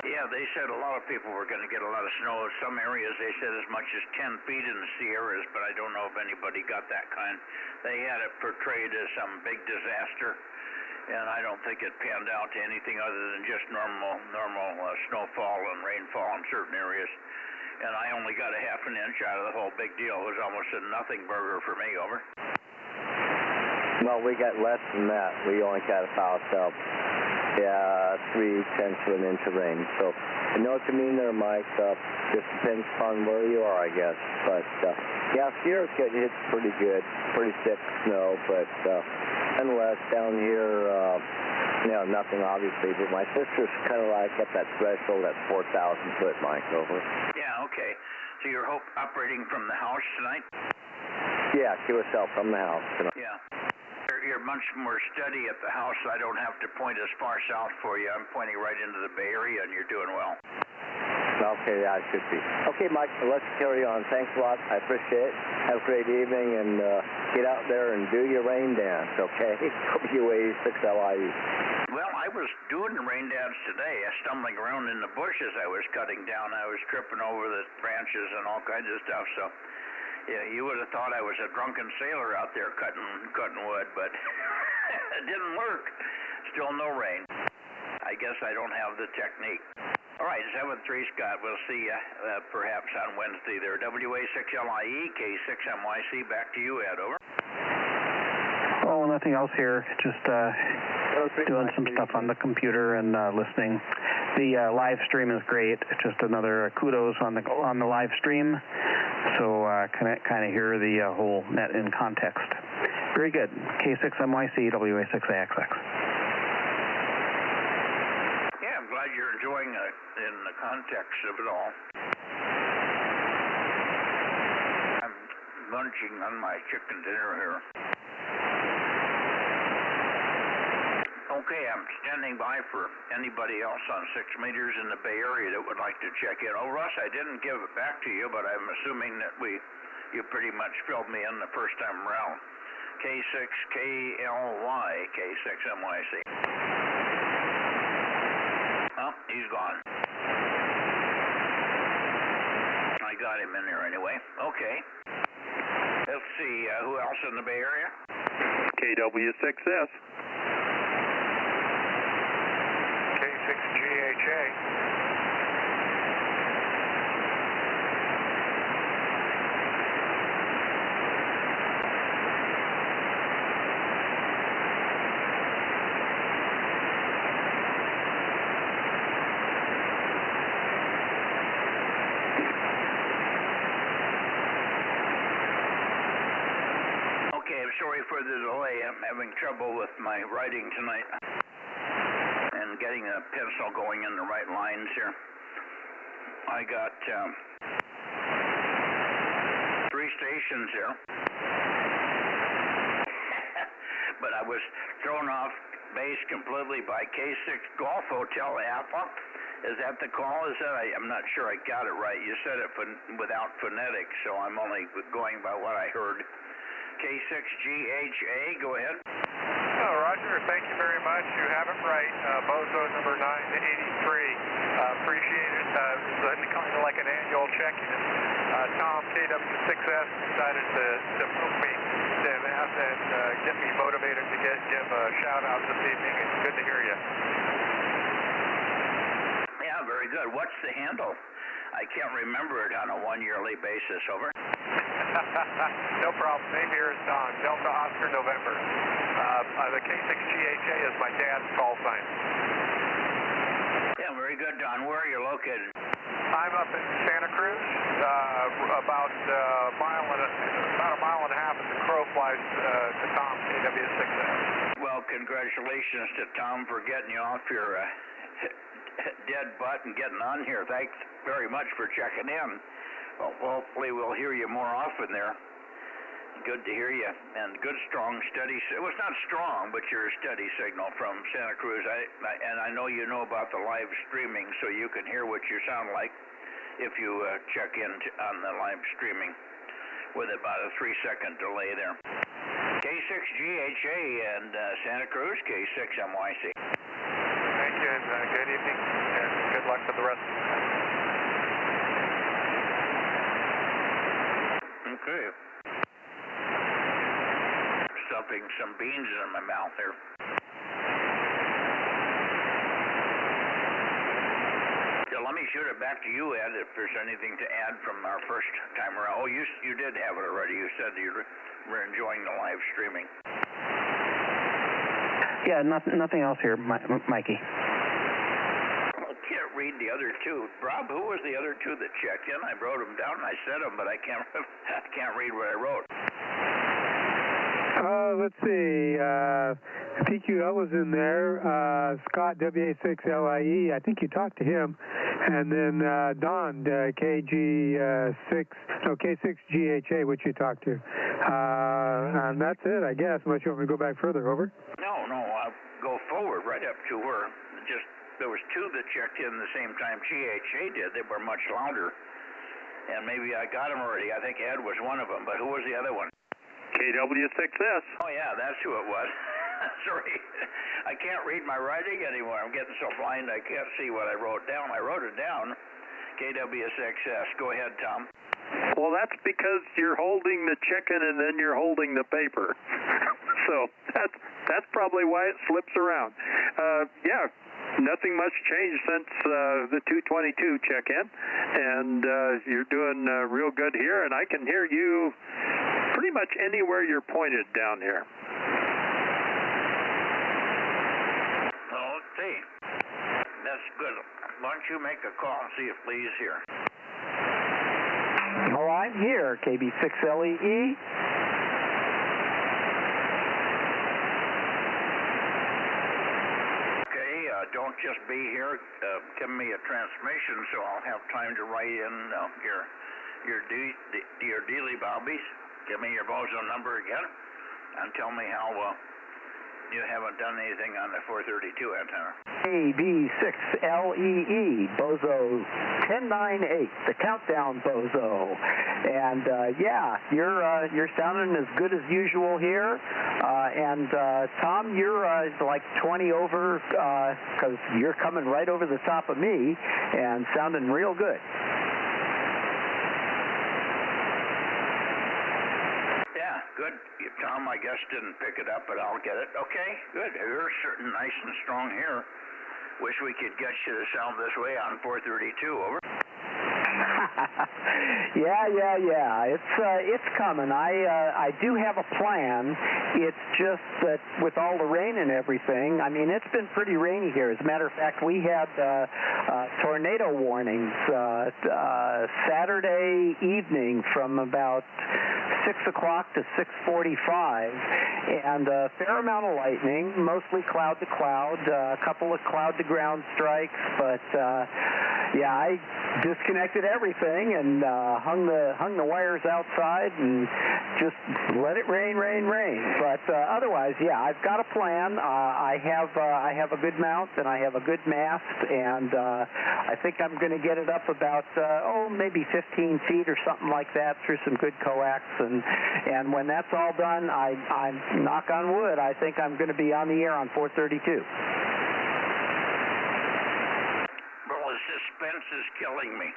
Yeah, they said a lot of people were going to get a lot of snow. In some areas, they said as much as 10 feet in the Sierras, but I don't know if anybody got that kind. They had it portrayed as some big disaster, and I don't think it panned out to anything other than just normal snowfall and rainfall in certain areas. And I only got a half an inch out of the whole big deal. It was almost a nothing burger for me, over. Well, we got less than that. We only got about 0.3 of an inch of rain. So I know what you mean there, Mike. Just depends upon where you are, I guess. But yeah, Sierra's getting hit pretty good, pretty thick snow. But nonetheless, down here, nothing obviously. But my sister's kind of like at that threshold at 4,000 foot, Mike, over. Yeah, okay. So you're operating from the house tonight? Yeah, to herself from the house tonight. Yeah. You're much more steady at the house. I don't have to point as far south for you. I'm pointing right into the Bay Area, and you're doing well. Okay, I should be. Okay, Mike, let's carry on. Thanks a lot. I appreciate it. Have a great evening, and get out there and do your rain dance, okay? WA6LIE. Well, I was doing the rain dance today, stumbling around in the bushes I was cutting down. I was tripping over the branches and all kinds of stuff, so yeah, you would have thought I was a drunken sailor out there cutting wood, but it didn't work. Still no rain. I guess I don't have the technique. All right, 7-3 Scott. We'll see you perhaps on Wednesday there. WA6LIE, K6MYC. Back to you, Ed. Over. Oh, nothing else here. Just doing some stuff on the computer and listening. The live stream is great. It's just another kudos on the live stream. So kind of hear the whole net in context. Very good. K6MYC, WA6AXX. Yeah, I'm glad you're enjoying it in the context of it all. I'm munching on my chicken dinner here. Okay, I'm standing by for anybody else on 6 meters in the Bay Area that would like to check in. Oh, Russ, I didn't give it back to you, but I'm assuming that you pretty much filled me in the first time around. K6KLY, K6MYC. Oh, he's gone. I got him in there anyway. Okay. Let's see, who else in the Bay Area? KW6S. K6GHA. Sorry for the delay. I'm having trouble with my writing tonight and getting a pencil going in the right lines here. I got 3 stations here. was thrown off base completely by K6 Golf Hotel Alpha. Is that the call? Is that I'm not sure I got it right. You said it without phonetics, so I'm only going by what I heard. K6GHA, go ahead. Oh, Roger, thank you very much. You have it right. Bozo number 983. Appreciate it. It's kind of like an annual check-in. Tom, KW6S, decided to move me and get me motivated to give a shout-out this evening. It's good to hear you. Yeah, very good. What's the handle? I can't remember it on a one-yearly basis. Over. No problem. Name here is Don. Delta Oscar November. The K6GHA is my dad's call sign. Yeah, very good, Don. Where are you located? I'm up in Santa Cruz, about a mile and a half as the crow flies to Tom, KW6S. Well, congratulations to Tom for getting you off your dead butt and getting on here. Thanks very much for checking in. Well, hopefully we'll hear you more often there. Good to hear you. And good, strong, steady. It was not strong, but you're a steady signal from Santa Cruz. And I know you know about the live streaming, so you can hear what you sound like if you check in on the live streaming with about a 3-second delay there. K6GHA and Santa Cruz, K6MYC. Thank you, and good evening, and good luck for the rest of the night. Okay. Stuffing some beans in my mouth here. So let me shoot it back to you, Ed, if there's anything to add from our first time around. Oh, you did have it already. You said you were enjoying the live streaming. Yeah, nothing else here, Mikey. I can't read the other two. Rob, who was the other two that checked in? I wrote them down and I said them, but I can't read what I wrote. Let's see. PQL was in there. Scott, WA6LIE. I think you talked to him. And then Don, K6GHA, which you talked to. And that's it, I guess, unless you want me to go back further. Over. No, I'll go forward right up to where there was two that checked in the same time GHA did. They were much louder. And maybe I got them already. I think Ed was one of them. But who was the other one? KW6S. Oh, yeah, that's who it was. Sorry. I can't read my writing anymore. I'm getting so blind I can't see what I wrote down. I wrote it down. KW6S. Go ahead, Tom. Well, that's because you're holding the chicken and then you're holding the paper. So that's probably why it slips around. Yeah, nothing much changed since the 222 check-in, and you're doing real good here, and I can hear you pretty much anywhere you're pointed down here. Oh, see. That's good. Why don't you make a call and see if Lee's here? Oh, I'm here, KB6LEE. Don't just be here. Give me a transmission, so I'll have time to write in your dealy bobbies. Give me your Bozo number again, and tell me how you haven't done anything on the 432 antenna. AB6LEE, Bozo 1098, the countdown Bozo. And yeah, you're sounding as good as usual here. And Tom, you're like 20 over because you're coming right over the top of me and sounding real good. Yeah, good. Tom, I guess, didn't pick it up, but I'll get it. Okay, good. You're certain nice and strong here. Wish we could get you to sound this way on 432. Over. Yeah. It's coming. I do have a plan. It's just that with all the rain and everything, I mean, it's been pretty rainy here. As a matter of fact, we had tornado warnings Saturday evening from about 6 o'clock to 6:45, and a fair amount of lightning, mostly cloud to cloud, a couple of cloud to ground strikes, but Yeah, I disconnected everything and hung the wires outside and just let it rain. But otherwise, yeah, I've got a plan. I have a good mount and I have a good mast, and I think I'm going to get it up about maybe 15 feet or something like that through some good coax, and when that's all done, I'm knock on wood, I think I'm going to be on the air on 432. Suspense is killing me.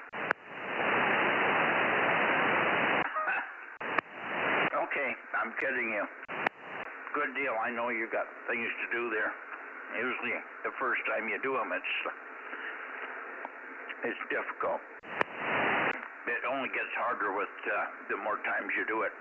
Okay, I'm kidding you. Good deal. I know you got things to do there. Usually the first time you do them, it's difficult. It only gets harder with the more times you do it.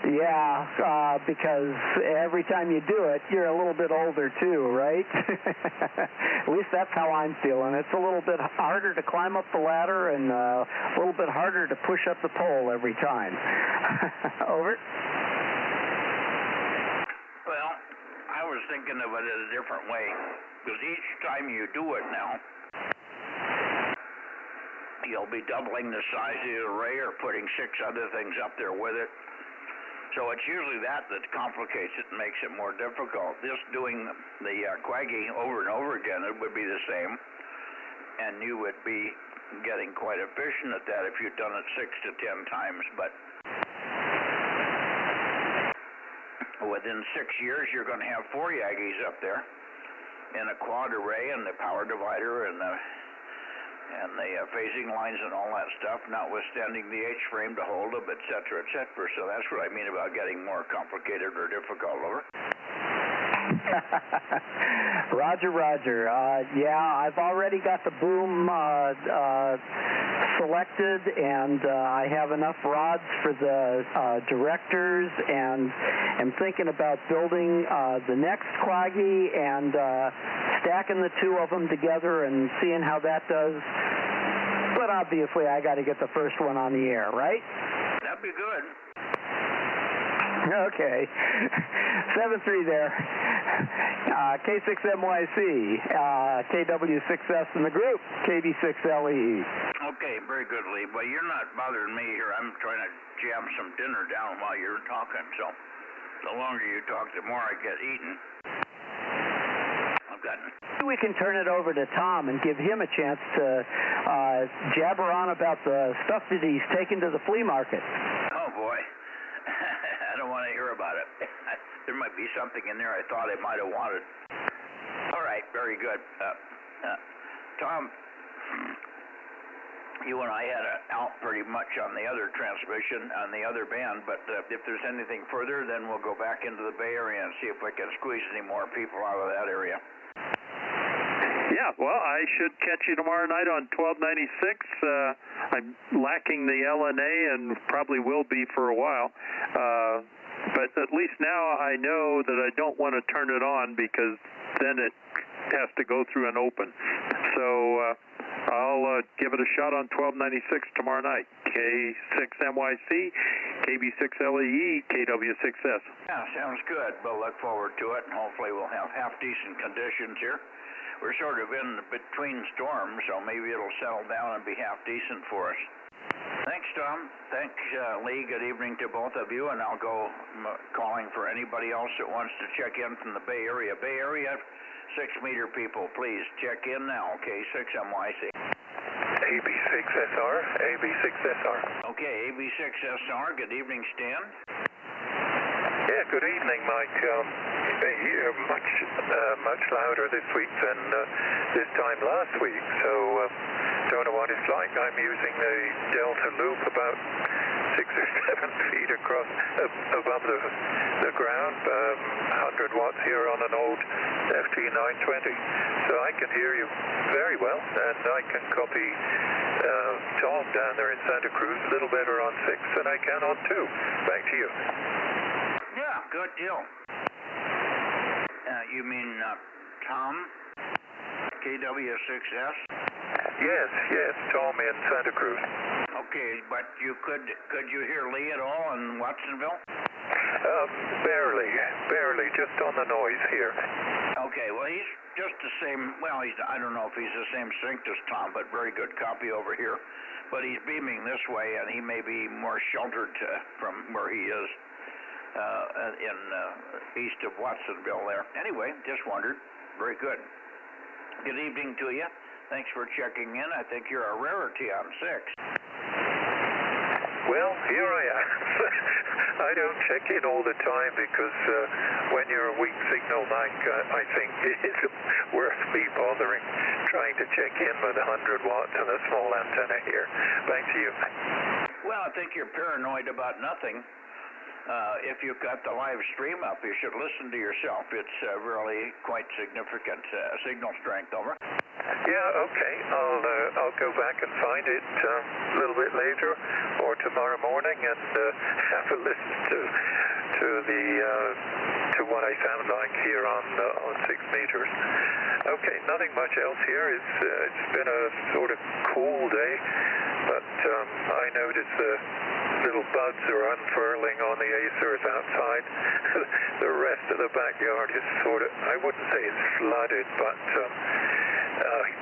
Yeah, because every time you do it, you're a little bit older too, right? At least that's how I'm feeling. It's a little bit harder to climb up the ladder and a little bit harder to push up the pole every time. Over. Well, I was thinking of it in a different way, because each time you do it now, you'll be doubling the size of the array or putting 6 other things up there with it. So it's usually that complicates it and makes it more difficult. Just doing the quaggy over and over again, it would be the same. And you would be getting quite efficient at that if you'd done it 6 to 10 times. But within 6 years, you're going to have 4 Yagis up there in a quad array and the power divider and the phasing lines and all that stuff, notwithstanding the H-frame to hold them, et cetera, et cetera. So that's what I mean about getting more complicated or difficult. Over. Roger. Yeah, I've already got the boom selected, and I have enough rods for the directors, and I'm thinking about building the next quaggy and stacking the 2 of them together and seeing how that does. But obviously, I got to get the first one on the air, right? That'd be good. Okay. 7-3 there. K6MYC, KW6S in the group, KB6LE. Okay, very good, Lee. Well, you're not bothering me here. I'm trying to jam some dinner down while you're talking, so the longer you talk, the more I get eaten. We can turn it over to Tom and give him a chance to jabber on about the stuff that he's taken to the flea market. Oh, boy. I don't want to hear about it. There might be something in there I thought I might have wanted. All right, very good. Tom, you and I had it out pretty much on the other transmission, on the other band, but if there's anything further, then we'll go back into the Bay Area and see if we can squeeze any more people out of that area. Yeah, well, I should catch you tomorrow night on 1296. I'm lacking the LNA and probably will be for a while. But at least now I know that I don't want to turn it on because then it has to go through an open. So I'll give it a shot on 1296 tomorrow night. K6MYC, KB6LEE, KW6S. Yeah, sounds good. We'll look forward to it, and hopefully we'll have half-decent conditions here. We're sort of in between storms, so maybe it'll settle down and be half-decent for us. Thanks, Tom. Thanks, Lee. Good evening to both of you, and I'll go calling for anybody else that wants to check in from the Bay Area. Bay Area 6-meter people, please check in now. K6MYC. AB6SR, AB6SR. Okay, AB6SR. Good evening, Stan. Yeah, good evening, Mike. You're much louder this week than this time last week, so don't know what it's like. I'm using the Delta loop about 6 or 7 feet across above the ground, 100 watts here on an old FT920. So I can hear you very well, and I can copy Tom down there in Santa Cruz a little better on 6 than I can on 2. Back to you. Yeah, good deal. You mean Tom? KW6S? Yes, Tom in Santa Cruz. Okay, but you could you hear Lee at all in Watsonville? Barely, just on the noise here. Okay, well, he's just the same, well, I don't know if he's the same strength as Tom, but very good copy over here. But he's beaming this way, and he may be more sheltered from where he is in east of Watsonville there. Anyway, just wondered. Very good. Good evening to you. Thanks for checking in. I think you're a rarity on 6. Well, here I am. I don't check in all the time because when you're a weak signal, Mike, I think it isn't worth me bothering trying to check in with 100 watts and a small antenna here. Back to you. Well, I think you're paranoid about nothing. If you've got the live stream up, you should listen to yourself. It's really quite significant signal strength, over. Yeah, okay. I'll go back and find it a little bit later or tomorrow morning and have a listen to what I sound like here on 6 meters. Okay, nothing much else here. It's been a sort of cool day, but I noticed the little buds are unfurling on the acers outside. The rest of the backyard is sort of, I wouldn't say it's flooded, but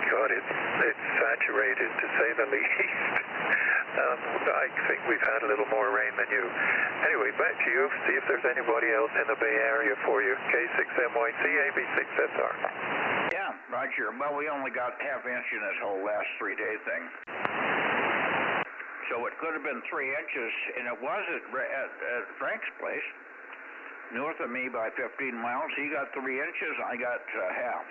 God, it's saturated to say the least. I think we've had a little more rain than you. Anyway, back to you. See if there's anybody else in the Bay Area for you. K6MYC, AB6SR. Yeah, Roger. Well, we only got ½ inch in this whole last 3-day thing. So it could have been 3 inches, and it was at Frank's place, north of me by 15 miles. He got 3 inches, I got half.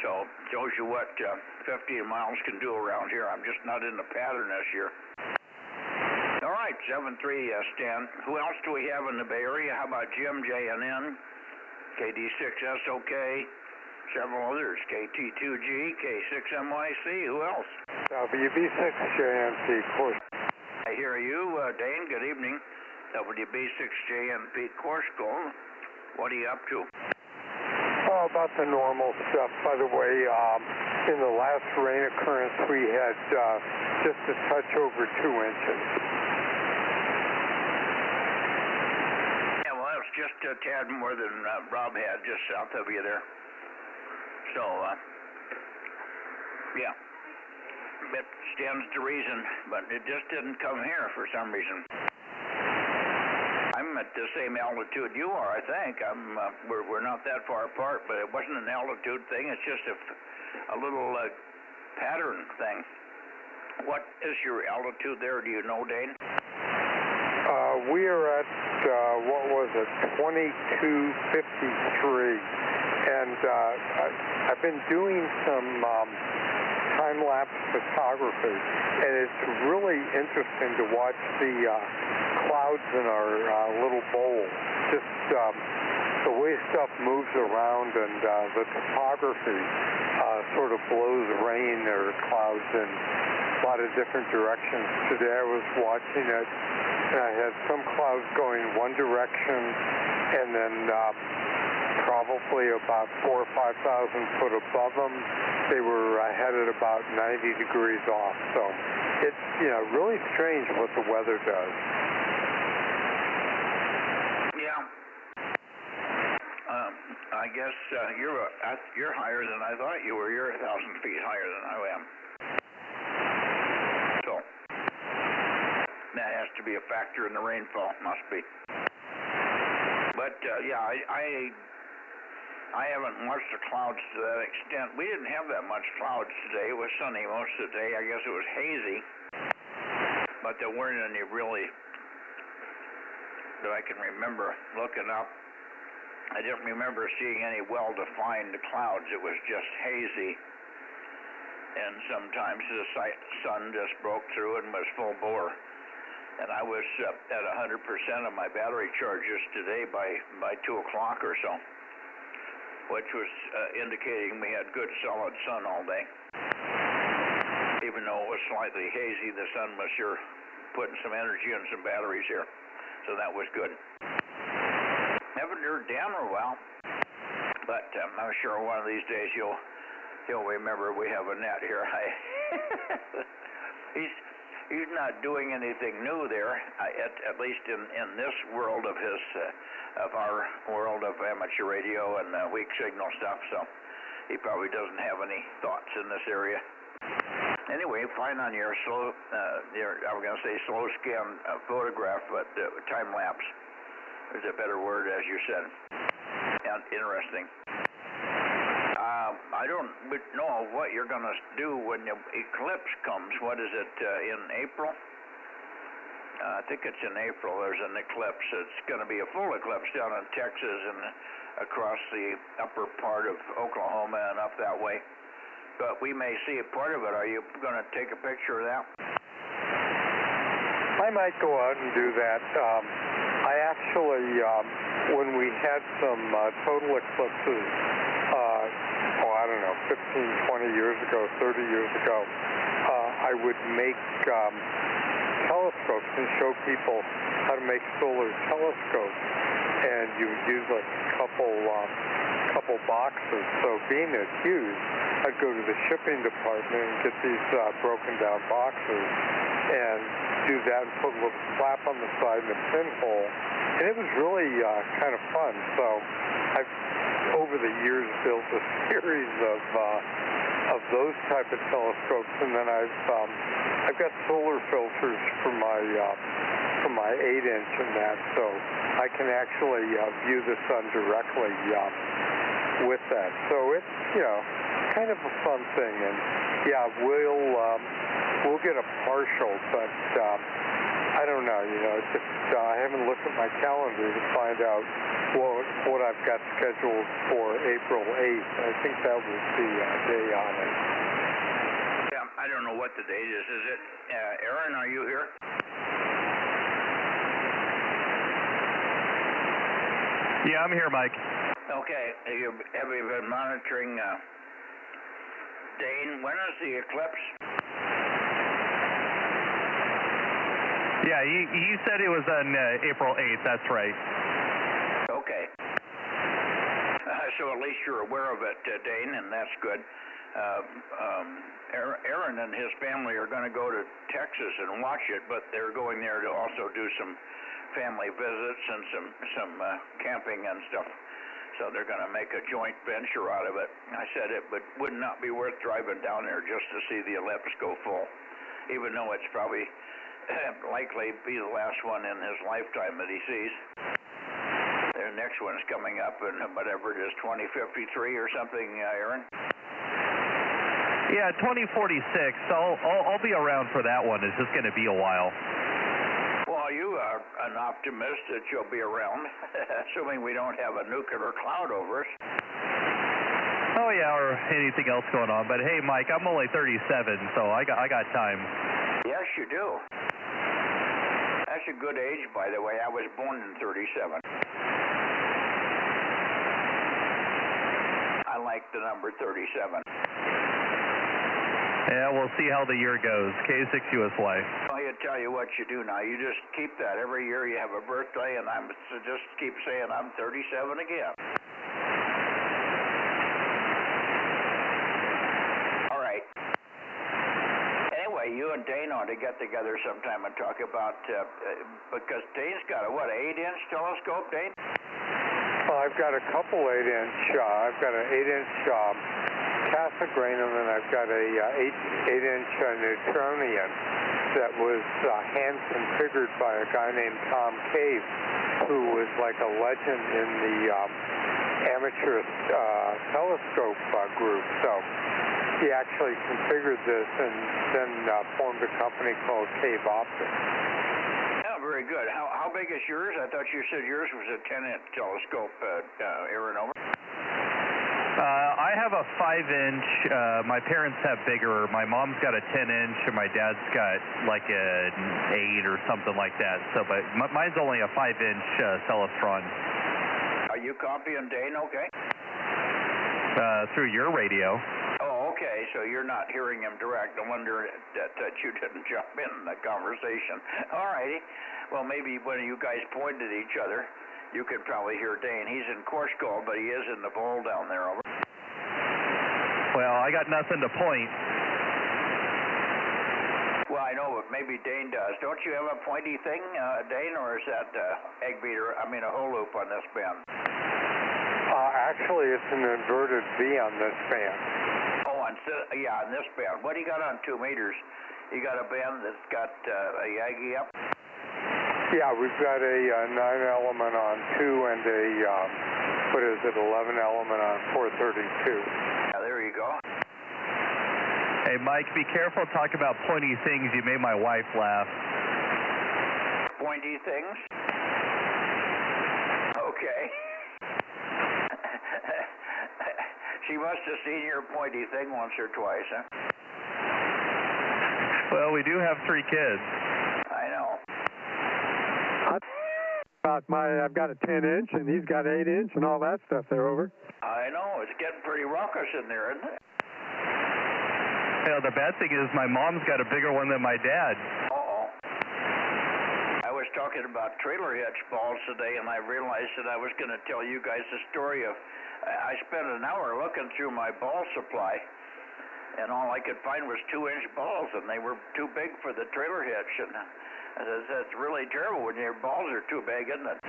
So shows you what 15 miles can do around here. I'm just not in the pattern this year. All right, 7-3, Stan. Who else do we have in the Bay Area? How about Jim, JNN, KD6S, okay. Several others, KT2G, K6MYC, who else? WB6JNP, course. I hear you, Dane, good evening. WB6JNP course goal. What are you up to? Oh, about the normal stuff. By the way, in the last rain occurrence, we had just a touch over 2 inches. Yeah, well, that was just a tad more than Rob had just south of you there. So, yeah, that stands to reason, but it just didn't come here for some reason. I'm at the same altitude you are, I think. We're not that far apart, but it wasn't an altitude thing. It's just a little pattern thing. What is your altitude there? Do you know, Dane? We are at, what was it, 2253. And I've been doing some time-lapse photography, and it's really interesting to watch the clouds in our little bowl. Just the way stuff moves around, and the topography sort of blows rain or clouds in a lot of different directions. Today I was watching it, and I had some clouds going one direction, and then probably about 4,000 or 5,000 foot above them, they were headed about 90 degrees off. So it's really strange what the weather does. Yeah. I guess you're higher than I thought you were. You're 1,000 feet higher than I am. So that has to be a factor in the rainfall. Must be. But yeah, I haven't watched the clouds to that extent. We didn't have that much clouds today. It was sunny most of the day. I guess it was hazy. But there weren't any really that I can remember looking up. I didn't remember seeing any well-defined clouds. It was just hazy. And sometimes the sun just broke through and was full bore. And I was at 100% of my battery charges today by 2 o'clock or so, which was indicating we had good solid sun all day. Even though it was slightly hazy, the sun was sure putting some energy in some batteries here. So that was good. Haven't heard Dan in a while, but I'm sure one of these days he'll remember we have a net here. he's not doing anything new there, at least in this world of his, of our world of amateur radio and weak signal stuff. So he probably doesn't have any thoughts in this area. Anyway, fine on your slow, I was going to say slow scan photograph, but time lapse is a better word, as you said. And interesting. I don't know what you're going to do when the eclipse comes. What is it, in April? I think it's in April. There's an eclipse. It's going to be a full eclipse down in Texas and across the upper part of Oklahoma and up that way. But we may see a part of it. Are you going to take a picture of that? I might go out and do that. I actually, when we had some total eclipses, I don't know, 15, 20 years ago, 30 years ago, I would make telescopes and show people how to make solar telescopes. And you would use like a couple boxes. So being as huge, I'd go to the shipping department and get these broken down boxes and do that and put a little flap on the side and a pinhole. And it was really kind of fun. So I've, over the years, built a series of those type of telescopes, and then I've got solar filters for my 8-inch and that, so I can actually view the sun directly with that. So it's, you know, kind of a fun thing. And yeah, we'll get a partial, but I don't know. You know, it's just I haven't looked at my calendar to find out what I've got scheduled for April 8th. I think that was the day on it. Yeah, I don't know what the date is. Is it Aaron? Are you here? Yeah, I'm here, Mike. Okay. Have you been monitoring Dane? When is the eclipse? Yeah, he said it was on April 8th. That's right. Okay. So at least you're aware of it, Dane, and that's good. Aaron and his family are going to go to Texas and watch it, but they're going there to also do some family visits and some camping and stuff. So they're going to make a joint venture out of it. I said it would not be worth driving down there just to see the eclipse go full, even though it's probably likely be the last one in his lifetime that he sees. The next one's coming up in whatever it is, 2053 or something, Aaron? Yeah, 2046. I'll be around for that one. It's just going to be a while. Well, you are an optimist that you'll be around, assuming we don't have a nuclear cloud over us. Oh yeah, or anything else going on. But hey, Mike, I'm only 37, so I got time. Yes, you do. That's a good age, by the way. I was born in 37. I like the number 37. Yeah, we'll see how the year goes. K6USY. Well, I tell you what you do now. You just keep that. Every year you have a birthday, and just keep saying I'm 37 again. All right. Anyway, you and Dane ought to get together sometime and talk about, because Dane's got a, what, 8-inch telescope, Dane? Well, I've got a couple 8-inch. I've got an 8-inch Cassegrain, and then I've got a 8-inch Neutronian that was hand configured by a guy named Tom Cave, who was like a legend in the amateur telescope group. So he actually configured this and then formed a company called Cave Optics. Oh, very good. How big is yours? I thought you said yours was a 10-inch telescope, Aaron, over. I have a 5-inch. My parents have bigger. My mom's got a 10-inch, and my dad's got like an 8 or something like that. So, but mine's only a 5-inch Celestron. Are you copying Dane? Okay. Through your radio. Oh, okay. So you're not hearing him direct. No wonder that you didn't jump in the conversation. All righty. Well, maybe when you guys pointed at each other, you could probably hear Dane. He's in Korshkol, but he is in the bowl down there. Over. Well, I got nothing to point. Well, I know, but maybe Dane does. Don't you have a pointy thing, Dane, or is that egg beater? I mean, a hole loop on this band? Actually, it's an inverted V on this band. Oh, on this band. What do you got on 2 meters? You got a band that's got a Yagi up? Yeah, we've got a 9-element on 2 and a, 11-element on 432. Yeah, there you go. Hey, Mike, be careful talking about pointy things. You made my wife laugh. Pointy things? Okay. She must have seen your pointy thing once or twice, huh? Well, we do have 3 kids. I know. I've got a 10-inch, and he's got 8-inch, and all that stuff there, over. I know. It's getting pretty raucous in there, isn't it? Well, the bad thing is my mom's got a bigger one than my dad. Uh-oh. I was talking about trailer hitch balls today, and I realized that I was going to tell you guys the story of I spent an hour looking through my ball supply, and all I could find was 2-inch balls, and they were too big for the trailer hitch. And that's really terrible when your balls are too big, isn't it?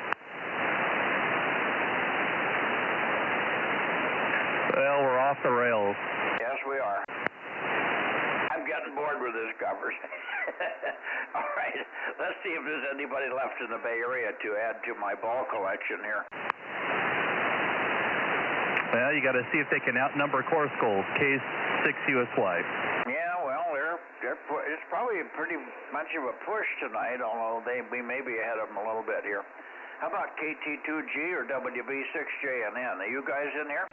Well, we're off the rails. Yes, we are. I'm getting bored with this conversation. All right, let's see if there's anybody left in the Bay Area to add to my ball collection here. Well, you got to see if they can outnumber Core Schools, K6USY. Yeah, well, it's probably pretty much of a push tonight, although we may be ahead of them a little bit here. How about KT2G or WB6JNN? Are you guys in here?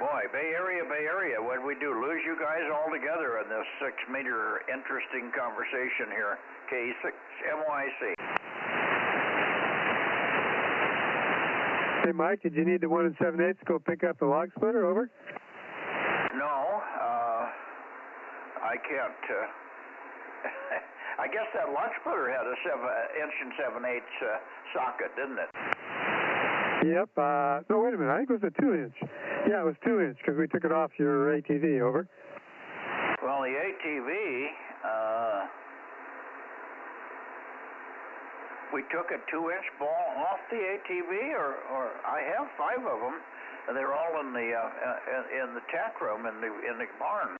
Boy, Bay Area, what'd we do? Lose you guys all together in this 6-meter interesting conversation here. K6MYC. Hey, Mike, did you need the 1 7/8 to go pick up the log splitter, over? No, I can't. I guess that log splitter had a 7-inch and 7/8 socket, didn't it? Yep. No, wait a minute. I think it was a 2-inch. Yeah, it was 2-inch because we took it off your ATV, over. Well, the ATV, we took a 2-inch ball off the ATV, or I have 5 of them, and they're all in the tack room in the barn.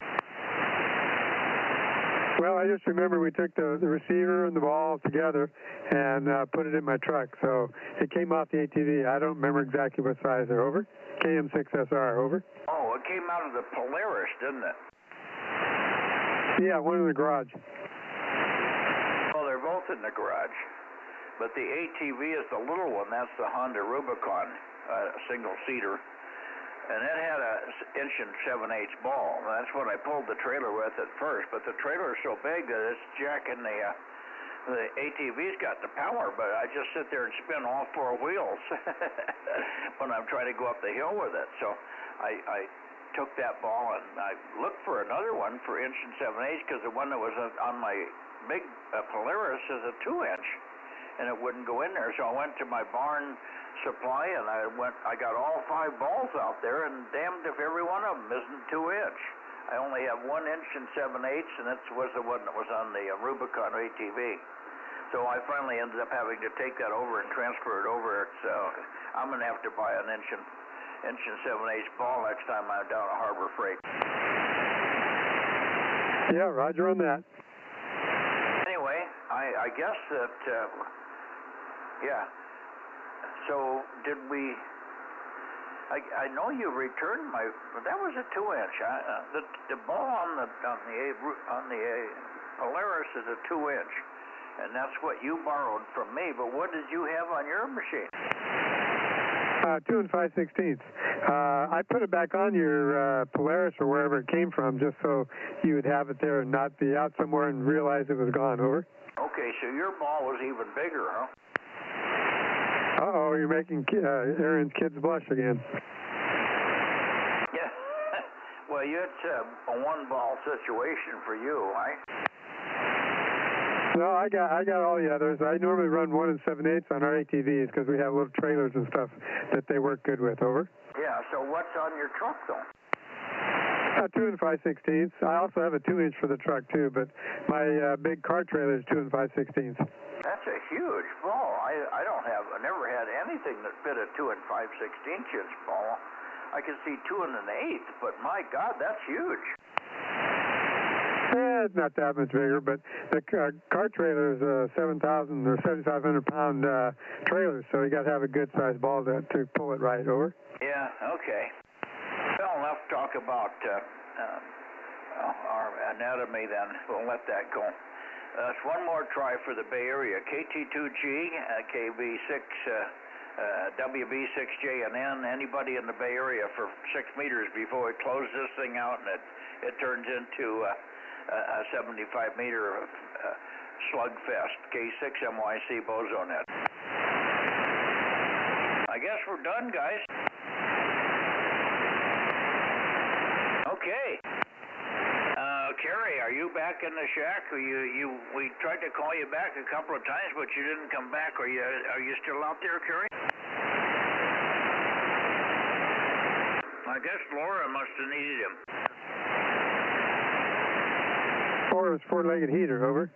Well, I just remember we took the receiver and the ball together and put it in my truck, so it came off the ATV. I don't remember exactly what size they're, over. KM6SR, over. Oh, it came out of the Polaris, didn't it? Yeah, one in the garage. Oh, they're both in the garage. But the ATV is the little one. That's the Honda Rubicon, single-seater. And it had a 1 and 7/8 ball. That's what I pulled the trailer with at first. But the trailer is so big that it's jacking the ATV's got the power, but I just sit there and spin all 4 wheels when I'm trying to go up the hill with it. So I took that ball and I looked for another one for 1 and 7/8 because the one that was on my big Polaris is a 2-inch. And it wouldn't go in there, so I went to my barn supply and I got all 5 balls out there, and damned if every one of them isn't 2-inch. I only have 1 and 7/8, and that was the one that was on the Rubicon ATV. So I finally ended up having to take that over and transfer it over. So I'm going to have to buy an 1 and 7/8 ball next time I'm down at Harbor Freight. Yeah, roger on that. Anyway, I guess that, yeah. So did we? I know you returned my. That was a 2-inch. The ball on the Polaris is a 2-inch, and that's what you borrowed from me. But what did you have on your machine? 2 and 5/16. I put it back on your Polaris or wherever it came from, just so you would have it there and not be out somewhere and realize it was gone, over. Okay, so your ball was even bigger, huh? Uh-oh, you're making Aaron's kids blush again. Yeah. Well, it's a 1-ball situation for you, right? No, I got all the others. I normally run 1 and 7/8 on our ATVs because we have little trailers and stuff that they work good with, over. Yeah, so what's on your truck, though? 2 5/16. I also have a 2-inch for the truck too, but my big car trailer is 2 5/16. That's a huge ball. I never had anything that fit a 2 5/16 ball. I can see 2 1/8, but my God, that's huge. It's not that much bigger, but the car trailer is a 7,000 or 7,500 pound trailer, so you got to have a good sized ball to pull it right over. Yeah, okay. Well, enough talk about our anatomy then. We'll let that go. That's one more try for the Bay Area. KT2G, KB6, WB6JNN, anybody in the Bay Area for 6 meters before we close this thing out and it turns into a 75-meter slugfest. K6MYC Bozo Net. I guess we're done, guys. Okay. Kerry, are you back in the shack? We tried to call you back a couple of times, but you didn't come back. Are you still out there, Kerry? I guess Laura must have needed him. Four-legged heater, over.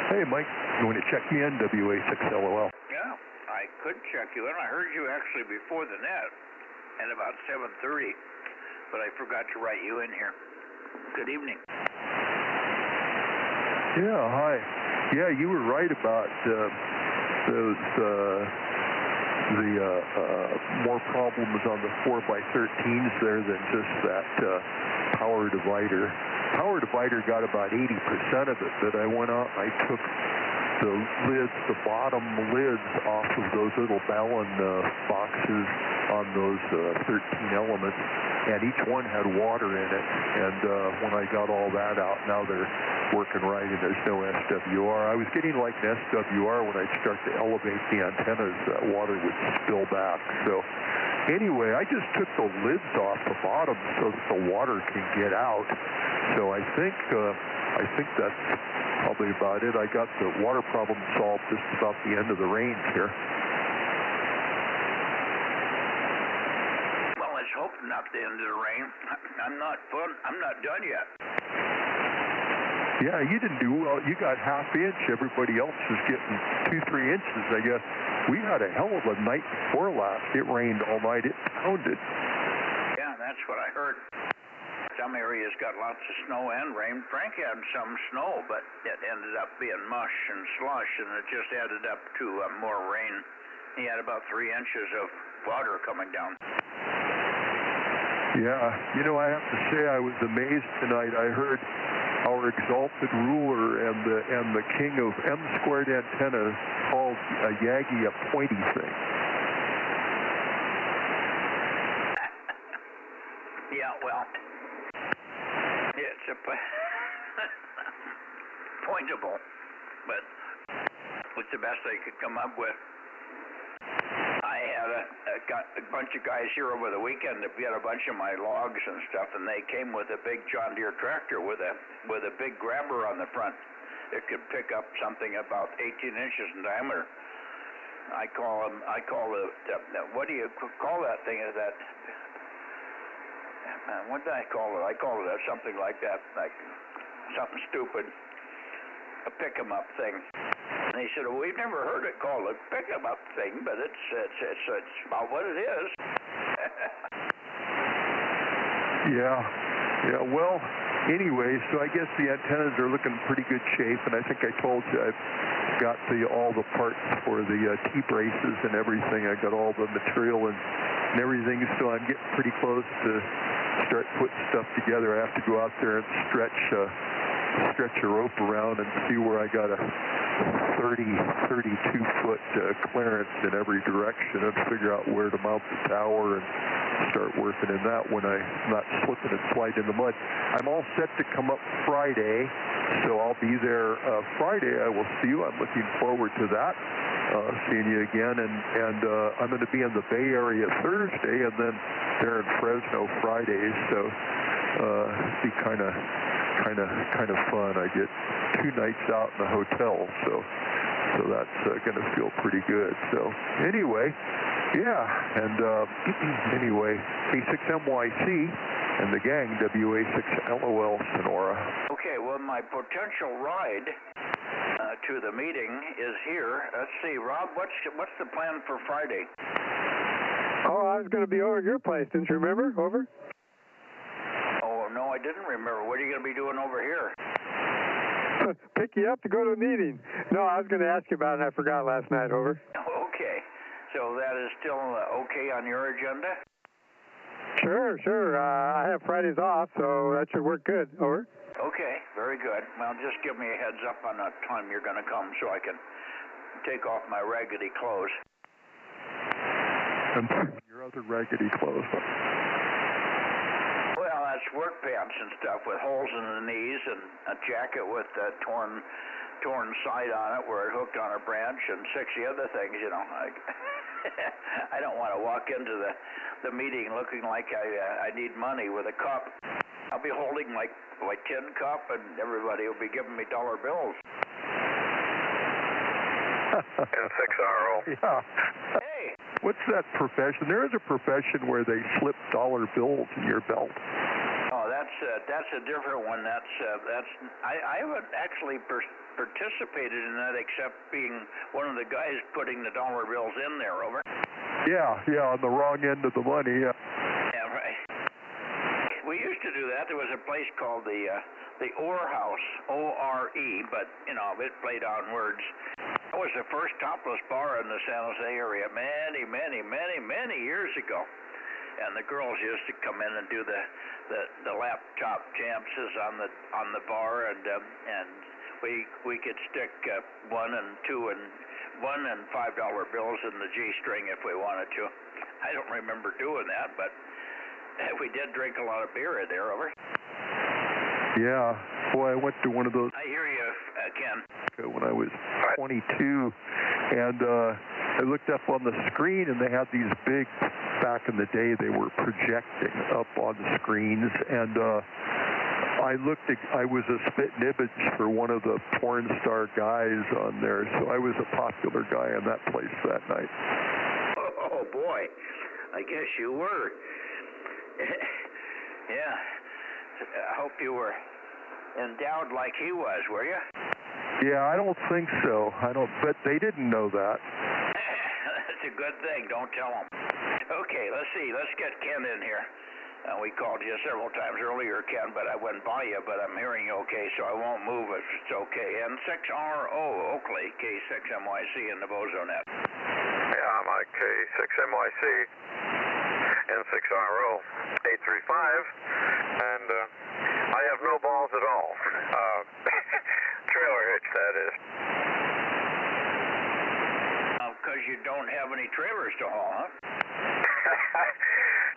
Hey, Mike, you want to check me in, WA6LOL? Yeah, I could check you in. I heard you actually before the net at about 7:30, but I forgot to write you in here. Good evening. Yeah, hi. Yeah, you were right about those more problems on the 4x13s there than just that power divider. Power divider got about 80% of it, but I went out and I took the lids, the bottom lids off of those little Ballon boxes on those 13 elements, and each one had water in it. And when I got all that out, now they're working right and there's no SWR. I was getting like an SWR when I'd start to elevate the antennas, that water would spill back. So anyway, I just took the lids off the bottom so that the water can get out. So I think that's probably about it. I got the water problem solved just about the end of the range here. Well, let's hope not the end of the rain. I'm not done yet. Yeah, you didn't do well. You got ½ inch. Everybody else is getting 2-3 inches, I guess. We had a hell of a night before last. It rained all night. It pounded. Yeah, that's what I heard. Some areas got lots of snow and rain. Frank had some snow, but it ended up being mush and slush, and it just added up to more rain. He had about 3 inches of water coming down. Yeah, you know, I have to say I was amazed tonight. I heard our exalted ruler and the king of M-squared antennas called a Yagi a pointy thing. Yeah, well, it's a pointable, but it's the best they could come up with. I had a bunch of guys here over the weekend to get a bunch of my logs and stuff, and they came with a big John Deere tractor with a big grabber on the front. It could pick up something about 18 inches in diameter. I call the what do you call that thing? Is that what did I call it? I call it something like that, like something stupid, a pick-em-up thing. And he said, well, we've never heard it called a pick-em-up thing, but it's about what it is. Yeah. Well, anyway, so I guess the antennas are looking in pretty good shape, and I think I told you I've got all the parts for the T-braces and everything. I got all the material and everything, so I'm getting pretty close to start putting stuff together. I have to go out there and stretch a rope around and see where I got a 32-foot clearance in every direction and figure out where to mount the tower and start working in that when I'm not slipping and sliding in the mud. I'm all set to come up Friday, so I'll be there Friday. I will see you. I'm looking forward to that, seeing you again. And I'm going to be in the Bay Area Thursday and then there in Fresno Friday, so it'll be kind of fun. I get 2 nights out in the hotel, so that's going to feel pretty good. So anyway, yeah, and anyway, K6MYC. and the gang, WA6LOL Sonora. Okay, well, my potential ride to the meeting is here. Let's see, Rob, what's the plan for Friday? Oh, I was going to be over at your place. Didn't you remember? Over? Oh, no, I didn't remember. What are you going to be doing over here? Pick you up to go to the meeting. No, I was going to ask you about it, and I forgot last night. Over. Okay. So that is still okay on your agenda? Sure. I have Fridays off, so that should work good. Over. Okay, very good. Well, just give me a heads up on the time you're going to come so I can take off my raggedy clothes. And your other raggedy clothes. Well, that's work pants and stuff with holes in the knees and a jacket with a torn side on it where it hooked on a branch and 60 other things, you know. I don't want to walk into the meeting looking like I need money with a cup. I'll be holding my tin cup and everybody will be giving me dollar bills. And 6RO. Yeah. Hey. What's that profession? There is a profession where they slip dollar bills in your belt. Oh, that's a different one. I haven't actually participated in that except being one of the guys putting the dollar bills in there. Over. Yeah, on the wrong end of the money. Yeah. Yeah, right. We used to do that. There was a place called the Ore House, O-R-E, but you know it played on words. That was the first topless bar in the San Jose area many years ago. And the girls used to come in and do the laptop dances on the bar, and we could stick $1 and $2 and $1 and $5 bills in the G-string if we wanted to. I don't remember doing that, but we did drink a lot of beer in there. Over. Yeah, boy, I went to one of those. I hear you, Ken. When I was 22, and I looked up on the screen, and they had these big. Back in the day, they were projecting up on the screens, and I was a spit and image for one of the porn star guys on there, so I was a popular guy in that place that night. Oh boy, I guess you were. Yeah, I hope you were endowed like he was, were you? Yeah, I don't think so. But they didn't know that. That's a good thing. Don't tell them. Okay, let's see. Let's get Ken in here. We called you several times earlier, Ken, but I went by you, but I'm hearing you okay, so I won't move if it's okay. And 6RO, Oakley, K6MYC in the Bozo Net. Yeah, I'm at K6MYC and 6RO 835, and I have no balls at all. Trailer hitch, that is. Because you don't have any trailers to haul, huh?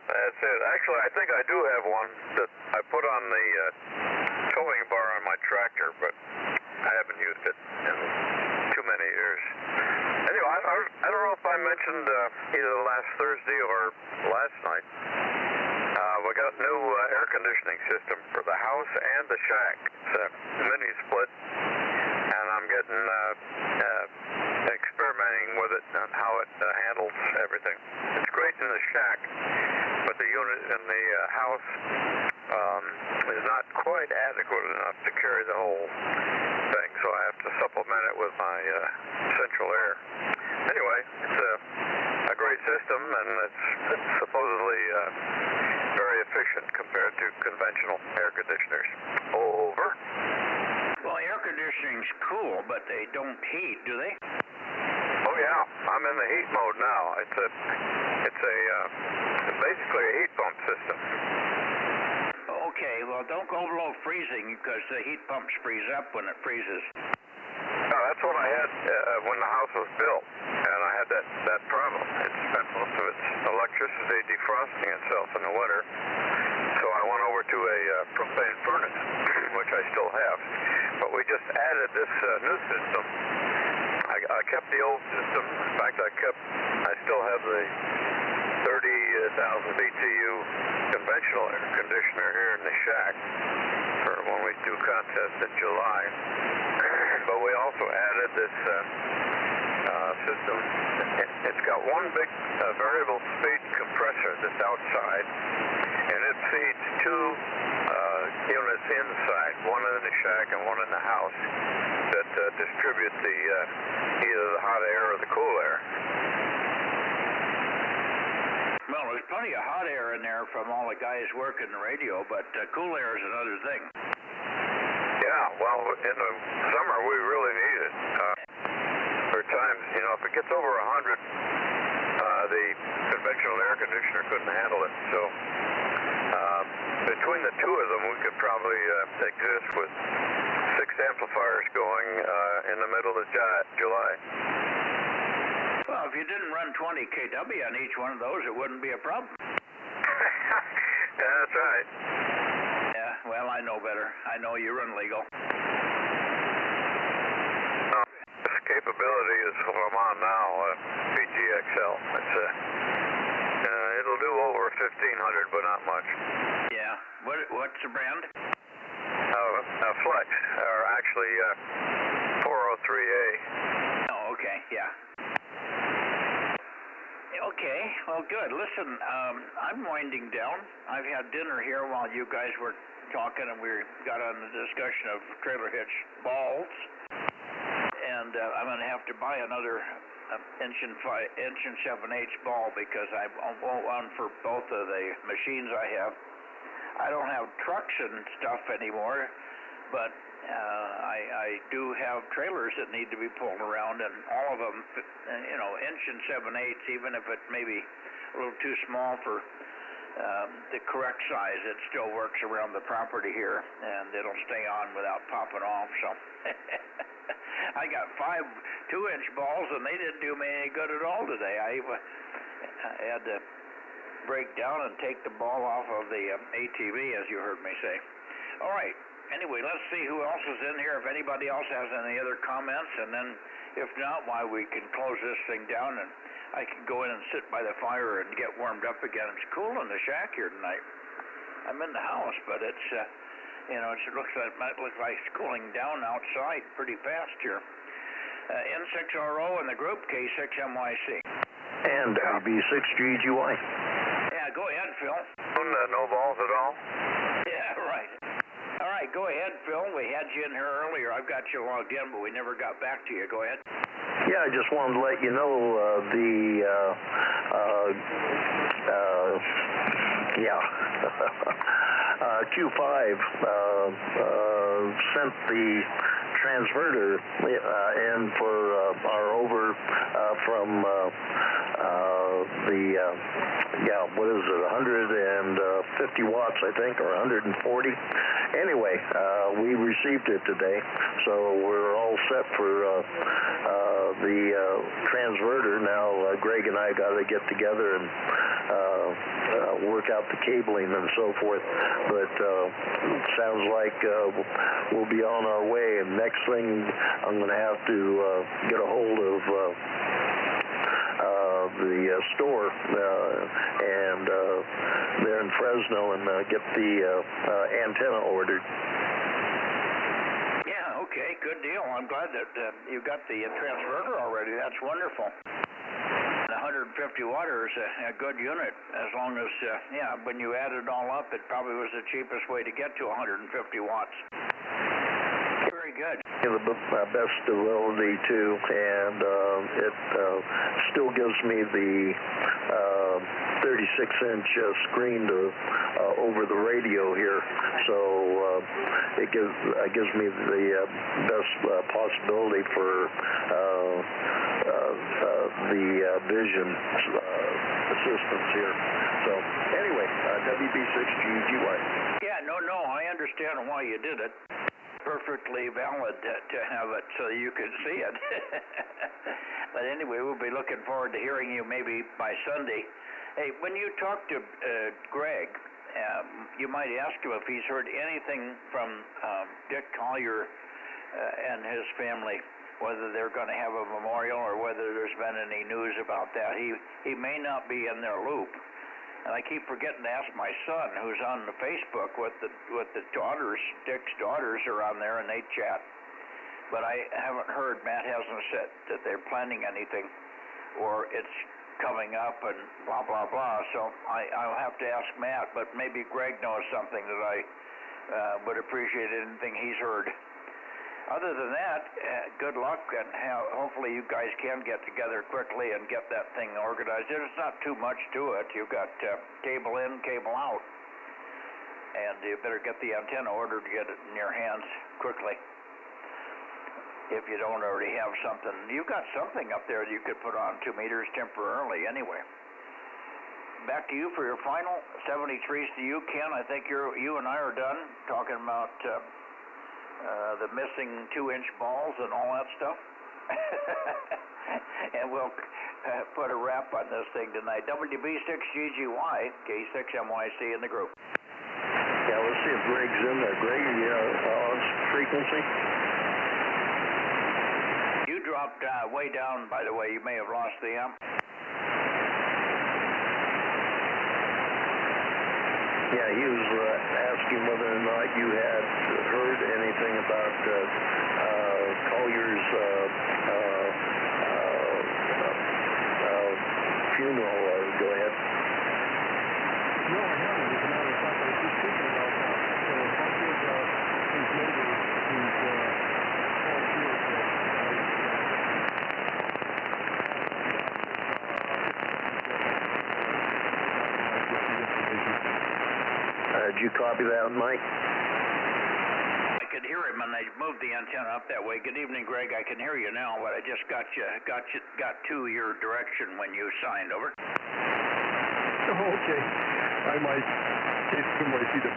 That's it. Actually, I think I do have one that I put on the towing bar on my tractor, but I haven't used it in too many years. Anyway, I don't know if I mentioned either last Thursday or last night. We got a new air conditioning system for the house and the shack. It's a mini split, and I'm getting experimenting with it and how it handles everything. It's great in the shack, but the unit in the house is not quite adequate enough to carry the whole thing, so I have to supplement it with my central air. Anyway, it's a great system, and it's supposedly very efficient compared to conventional air conditioners. Over. Well, air conditioning's cool, but they don't heat, do they? Oh yeah, I'm in the heat mode now. It's basically a heat pump system. Okay, well don't go below freezing because the heat pumps freeze up when it freezes. No, that's what I had when the house was built, and I had that problem. It spent most of its electricity defrosting itself in the winter, so I went over to a propane furnace, which I still have. But we just added this new system. I kept the old system. In fact, I still have the 30,000 BTU conventional air conditioner here in the shack for when we do contests in July. But we also added this system. It's got one big variable speed compressor that's outside, and it feeds two units inside, one in the shack and one in the house, that distribute the either the hot air or the cool air. Well, there's plenty of hot air in there from all the guys working the radio, but cool air is another thing. Yeah, well, in the summer we really need it. There are times, you know, if it gets over 100, the conventional air conditioner couldn't handle it. So between the two of them, we could probably exist with 6 amplifiers going in the middle of July. Well, if you didn't run 20 kW on each one of those, it wouldn't be a problem. Yeah, that's right. Yeah, well, I know better. I know you run legal. This capability is what I'm on now, PGXL. It's it'll do over 1,500, but not much. Yeah. What's the brand? Flex, or actually 403A. Oh, okay. Yeah. Okay, well, good. Listen, I'm winding down. I've had dinner here while you guys were talking, and we got on the discussion of trailer hitch balls. And I'm going to have to buy another inch and 7/8 ball because I want one for both of the machines I have. I don't have trucks and stuff anymore, but I do have trailers that need to be pulled around, and all of them, you know, inch and 7/8, even if it may be a little too small for the correct size, it still works around the property here, and it'll stay on without popping off. So I got 5 2-inch balls, and they didn't do me any good at all today. I had to break down and take the ball off of the ATV, as you heard me say. All right. Anyway, let's see who else is in here, if anybody else has any other comments, and then if not, why we can close this thing down and I can go in and sit by the fire and get warmed up again. It's cool in the shack here tonight. I'm in the house, but it's, you know, it might look like it's cooling down outside pretty fast here. N6RO in the group, K6MYC. And WB6GGY. Yeah, go ahead, Phil. No balls at all? Yeah, right. All right, go ahead, Phil. We had you in here earlier. I've got you logged in, but we never got back to you. Go ahead. Yeah, I just wanted to let you know Q5 sent the transverter in for our over from what is it, 150 watts, I think, or 140. Anyway, we received it today, so we're all set for the transverter. Now, Greg and I got to get together and work out the cabling and so forth, but sounds like we'll be on our way, and next thing I'm going to have to get a hold of the store and there in Fresno and get the antenna ordered. Yeah, okay, good deal. I'm glad that you got the transverter already. That's wonderful. 150 watt is a good unit, as long as, when you add it all up, it probably was the cheapest way to get to 150 watts. Very good. The best ability to, and it still gives me the 36-inch screen to over the radio here, so it gives me the best possibility for the vision assistance here. So anyway, WB6GGY. Yeah, no, I understand why you did it. Perfectly valid to have it so you can see it. But anyway, we'll be looking forward to hearing you maybe by Sunday. Hey, when you talk to Greg, you might ask him if he's heard anything from Dick Collier and his family, whether they're going to have a memorial or whether there's been any news about that. He may not be in their loop. And I keep forgetting to ask my son, who's on the Facebook with the daughters, Dick's daughters are on there, and they chat. But I haven't heard, Matt hasn't said that they're planning anything, or it's coming up and blah, blah, blah. So I'll have to ask Matt, but maybe Greg knows something that I would appreciate anything he's heard. Other than that, good luck, and hopefully you guys can get together quickly and get that thing organized. There's not too much to it. You've got cable in, cable out, and you better get the antenna ordered to get it in your hands quickly. If you don't already have something, you've got something up there that you could put on 2 meters temporarily anyway. Back to you for your final 73s to you, Ken. I think you and I are done talking about the missing 2-inch balls and all that stuff. And we'll put a wrap on this thing tonight. WB6GGY, K6MYC in the group. Yeah, let's see if Greg's in there. Greg, are you on frequency? You dropped way down, by the way. You may have lost the amp. Yeah, he was asking whether or not you had heard anything about Collier's funeral. Go ahead. No, I haven't. As a matter of fact, I was just thinking about that. So if I give his neighbor who's called here, did you copy that, Mike? I could hear him, and I moved the antenna up that way. Good evening, Greg. I can hear you now, but I just got to your direction when you signed. Over. Oh, okay. Hi, Mike. K6MYC,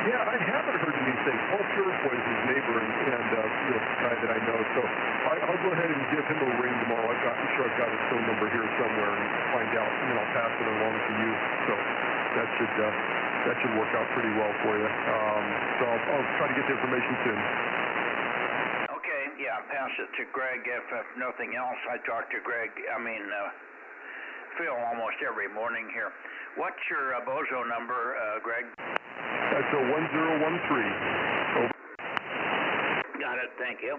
Yeah, I haven't heard anything. Paul Purefoy is his neighbor and the guy that I know, so I'll go ahead and give him a ring tomorrow. I'm sure I've got his phone number here somewhere and find out, and then I'll pass it along to you. So that should work out pretty well for you. So I'll try to get the information soon. Okay, yeah, pass it to Greg. If nothing else, I talk to Phil almost every morning here. What's your Bozo number, Greg? That's a 1013. Oh. Got it, thank you.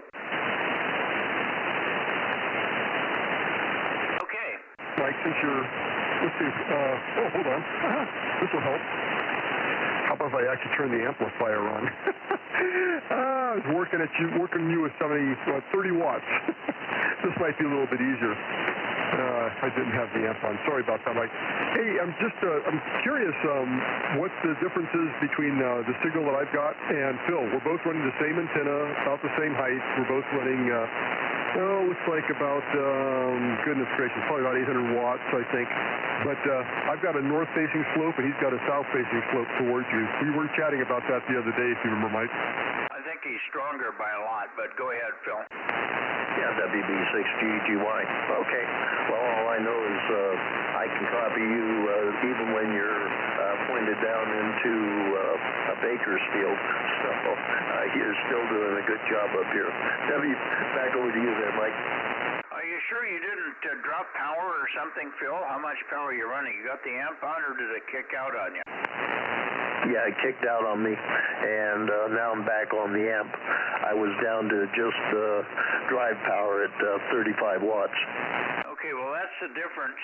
Okay. Mike, since let's see, hold on. This will help. How about if I actually turn the amplifier on? I was working you with 30 watts. This might be a little bit easier. I didn't have the amp on. Sorry about that, Mike. Hey, I'm curious what the difference is between the signal that I've got and Phil. We're both running the same antenna, about the same height. We're both running, looks like about, goodness gracious, probably about 800 watts, I think. But I've got a north-facing slope, and he's got a south-facing slope towards you. We were chatting about that the other day, if you remember, Mike. I think he's stronger by a lot, but go ahead, Phil. Yeah, WB6GGY. Okay. Well, all I know is I can copy you even when you're pointed down into a baker's field. So you're still doing a good job up here. Back over to you there, Mike. Are you sure you didn't drop power or something, Phil? How much power are you running? You got the amp on, or did it kick out on you? Yeah, it kicked out on me, and now I'm back on the amp. I was down to just drive power at 35 watts. Okay, well, that's the difference,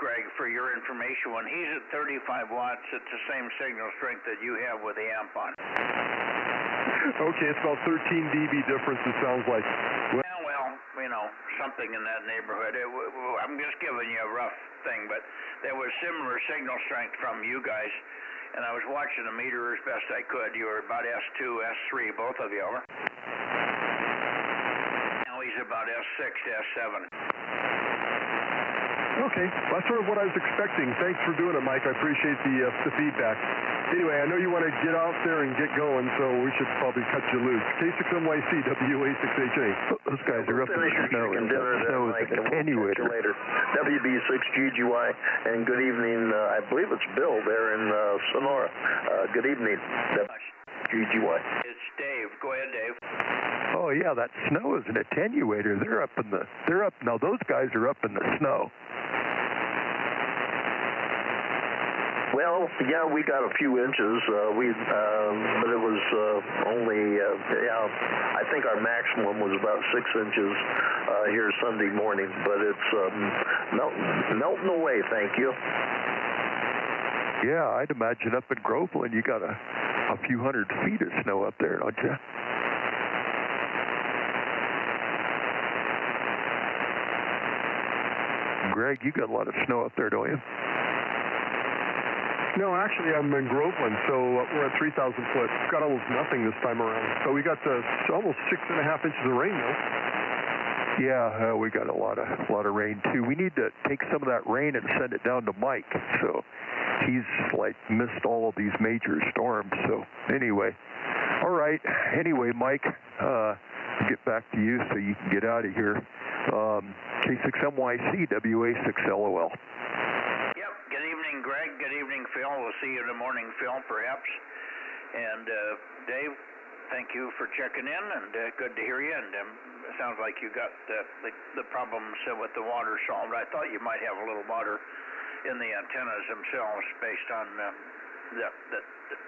Greg, for your information. When he's at 35 watts, it's the same signal strength that you have with the amp on. Okay, it's about 13 dB difference, it sounds like. Well, something in that neighborhood. I'm just giving you a rough thing, but there was similar signal strength from you guys. And I was watching the meter as best I could. You were about S2, S3, both of you, over. Now he's about S6, S7. Okay, well, that's sort of what I was expecting. Thanks for doing it, Mike. I appreciate the feedback. Anyway, I know you want to get out there and get going, so we should probably cut you loose. K6MYC, WA6HA. Those guys are up in the snow. The snow is an attenuator. WB6GGY, and good evening. I believe it's Bill there in Sonora. Good evening, GGY. It's Dave. Go ahead, Dave. Oh yeah, that snow is an attenuator. Now those guys are up in the snow. Well, yeah, we got a few inches. But it was only, I think our maximum was about 6 inches here Sunday morning. But it's melting away, thank you. Yeah, I'd imagine up in Groveland you got a few hundred feet of snow up there, don't you? Greg, you got a lot of snow up there, don't you? No, actually, I'm in Groveland, so we're at 3,000 foot. Got almost nothing this time around. So we got almost 6.5 inches of rain, though. Yeah, we got a lot of rain too. We need to take some of that rain and send it down to Mike. So he's like missed all of these major storms. So anyway, all right. Anyway, Mike, get back to you so you can get out of here. K6MYC, WA6LOL. Yep. Good evening, Greg. Good evening, Phil. We'll see you in the morning, Phil, perhaps. And Dave, thank you for checking in, and good to hear you. And it sounds like you got the problems with the water solved. I thought you might have a little water in the antennas themselves, based on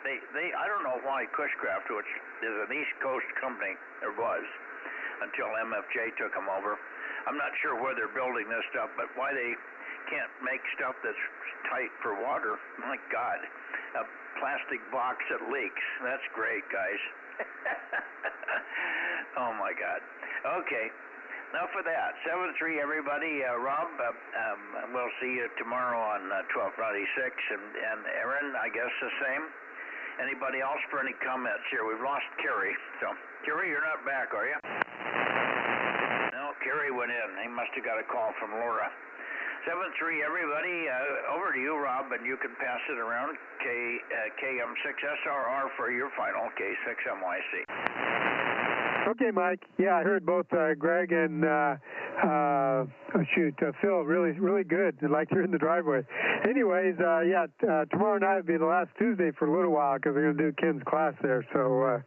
they. I don't know why Cushcraft, which is an East Coast company, or was until MFJ took them over. I'm not sure where they're building this stuff, but why they can't make stuff that's tight for water. My God, a plastic box that leaks. That's great, guys. Oh my God. Okay, enough of that. 7-3, everybody. Rob, we'll see you tomorrow on 1296, and Aaron, I guess the same. Anybody else for any comments here? We've lost Kerry. So, Kerry, you're not back, are you? No, Kerry went in. He must have got a call from Laura. 7-3, everybody. Over to you, Rob, and you can pass it around. KM6SRR for your final K6MYC. Okay, Mike. Yeah, I heard both Greg and Phil. Really good. Like you're in the driveway. Anyways, tomorrow night will be the last Tuesday for a little while because we're going to do Ken's class there. So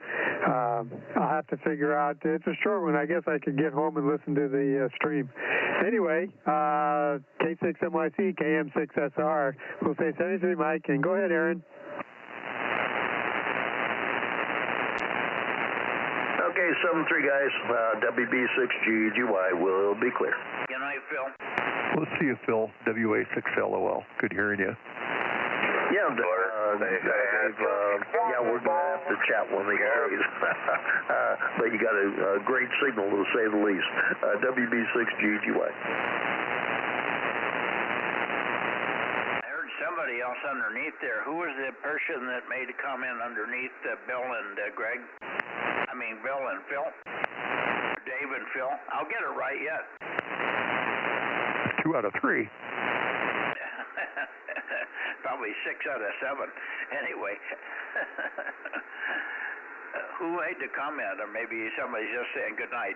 I'll have to figure out. It's a short one. I guess I could get home and listen to the stream. Anyway, K6MYC, KM6SR. We'll say 73, Mike. And go ahead, Aaron. Okay, 7-3, guys. WB6GGY will be clear. Good night, Phil. We'll see you, Phil. WA6LOL. Good hearing you. Yeah, we're going to have to chat one of these days. But you got a great signal, to say the least. WB6GGY. I heard somebody else underneath there. Who was the person that made a comment underneath Bill and Greg? I mean, Bill and Phil? Dave and Phil? I'll get it right yet. 2 out of 3. Probably 6 out of 7. Anyway. Who made the comment? Or maybe somebody's just saying good night.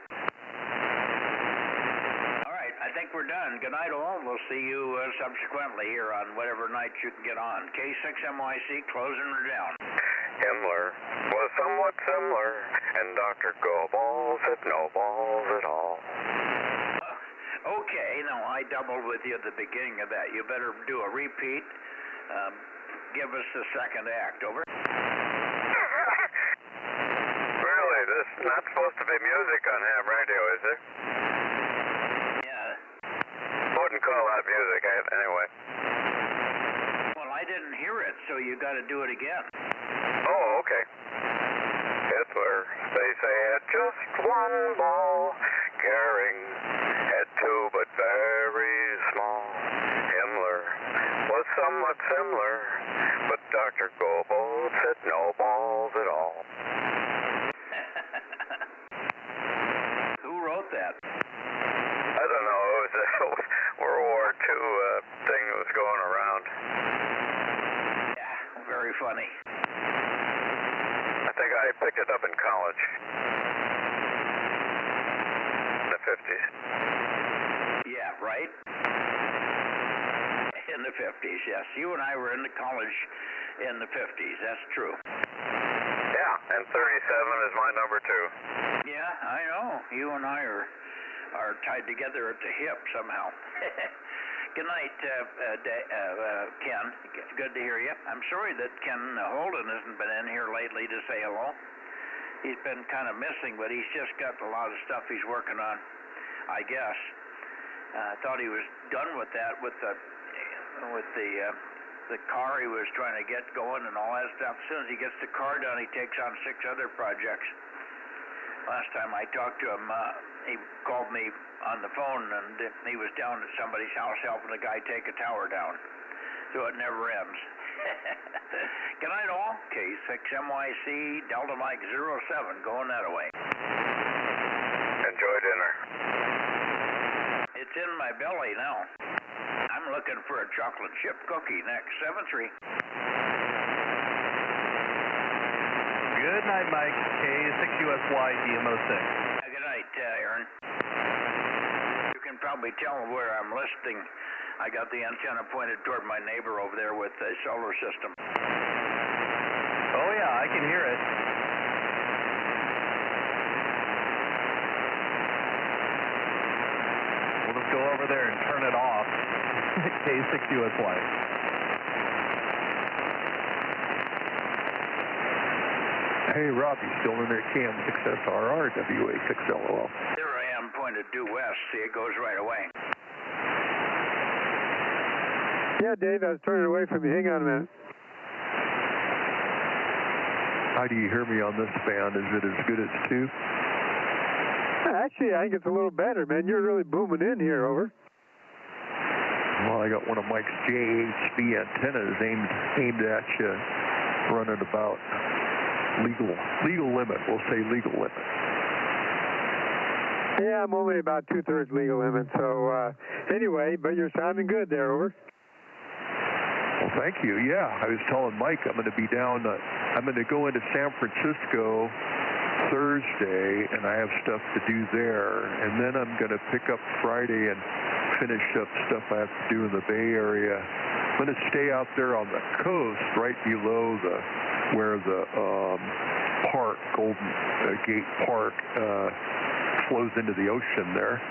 All right, I think we're done. Good night, all. We'll see you subsequently here on whatever night you can get on. K6MYC closing her down. Himmler was somewhat similar, and Dr. Goebel said no balls at all. Okay, now I doubled with you at the beginning of that. You better do a repeat. Give us the second act. Over. Really? This is not supposed to be music on ham radio, is it? Yeah. Wouldn't call that music anyway. Well, I didn't hear it, so you got to do it again. Oh, okay. Hitler, they say, had just one ball, carrying had two but very small. Himmler was somewhat similar, but Dr. Goebel said no balls at all. Who wrote that? I don't know. It was a World War II thing that was going around. Yeah, very funny. I think I picked it up in college. In the 50s. Yeah, right? In the 50s, yes. You and I were into college in the 50s. That's true. Yeah, and 37 is my number, too. Yeah, I know. You and I are tied together at the hip somehow. Good night, Ken. Good to hear you. I'm sorry that Ken Holden hasn't been in here lately to say hello. He's been kind of missing, but he's just got a lot of stuff he's working on, I guess. I thought he was done with that with the car he was trying to get going and all that stuff. As soon as he gets the car done, he takes on 6 other projects. Last time I talked to him, he called me on the phone, and he was down at somebody's house helping a guy take a tower down. So it never ends. Good night, all. K6MYC, Delta Mike 07, going that way. Enjoy dinner. It's in my belly now. I'm looking for a chocolate chip cookie next. 7-3. Good night, Mike. K6USY, DMO6. Good night, Aaron. You can probably tell where I'm listening. I got the antenna pointed toward my neighbor over there with the solar system. Oh, yeah, I can hear it. We'll just go over there and turn it off. K6USY. Hey, Robbie, still in there, KM6SRR, WA6LOL. There I am, pointed due west. See, it goes right away. Yeah, Dave, I was turning away from you. Hang on a minute. How do you hear me on this band? Is it as good as 2? Actually, I think it's a little better, man. You're really booming in here, over. Well, I got one of Mike's JHB antennas aimed at you, running about legal limit. We'll say legal limit. Yeah, I'm only about 2/3 legal limit. So anyway, but you're sounding good there, over. Well, thank you. Yeah, I was telling Mike I'm going to be down. I'm going to go into San Francisco Thursday, and I have stuff to do there. And then I'm going to pick up Friday and finish up stuff I have to do in the Bay Area. I'm going to stay out there on the coast, right below where the park, Golden Gate Park, flows into the ocean there.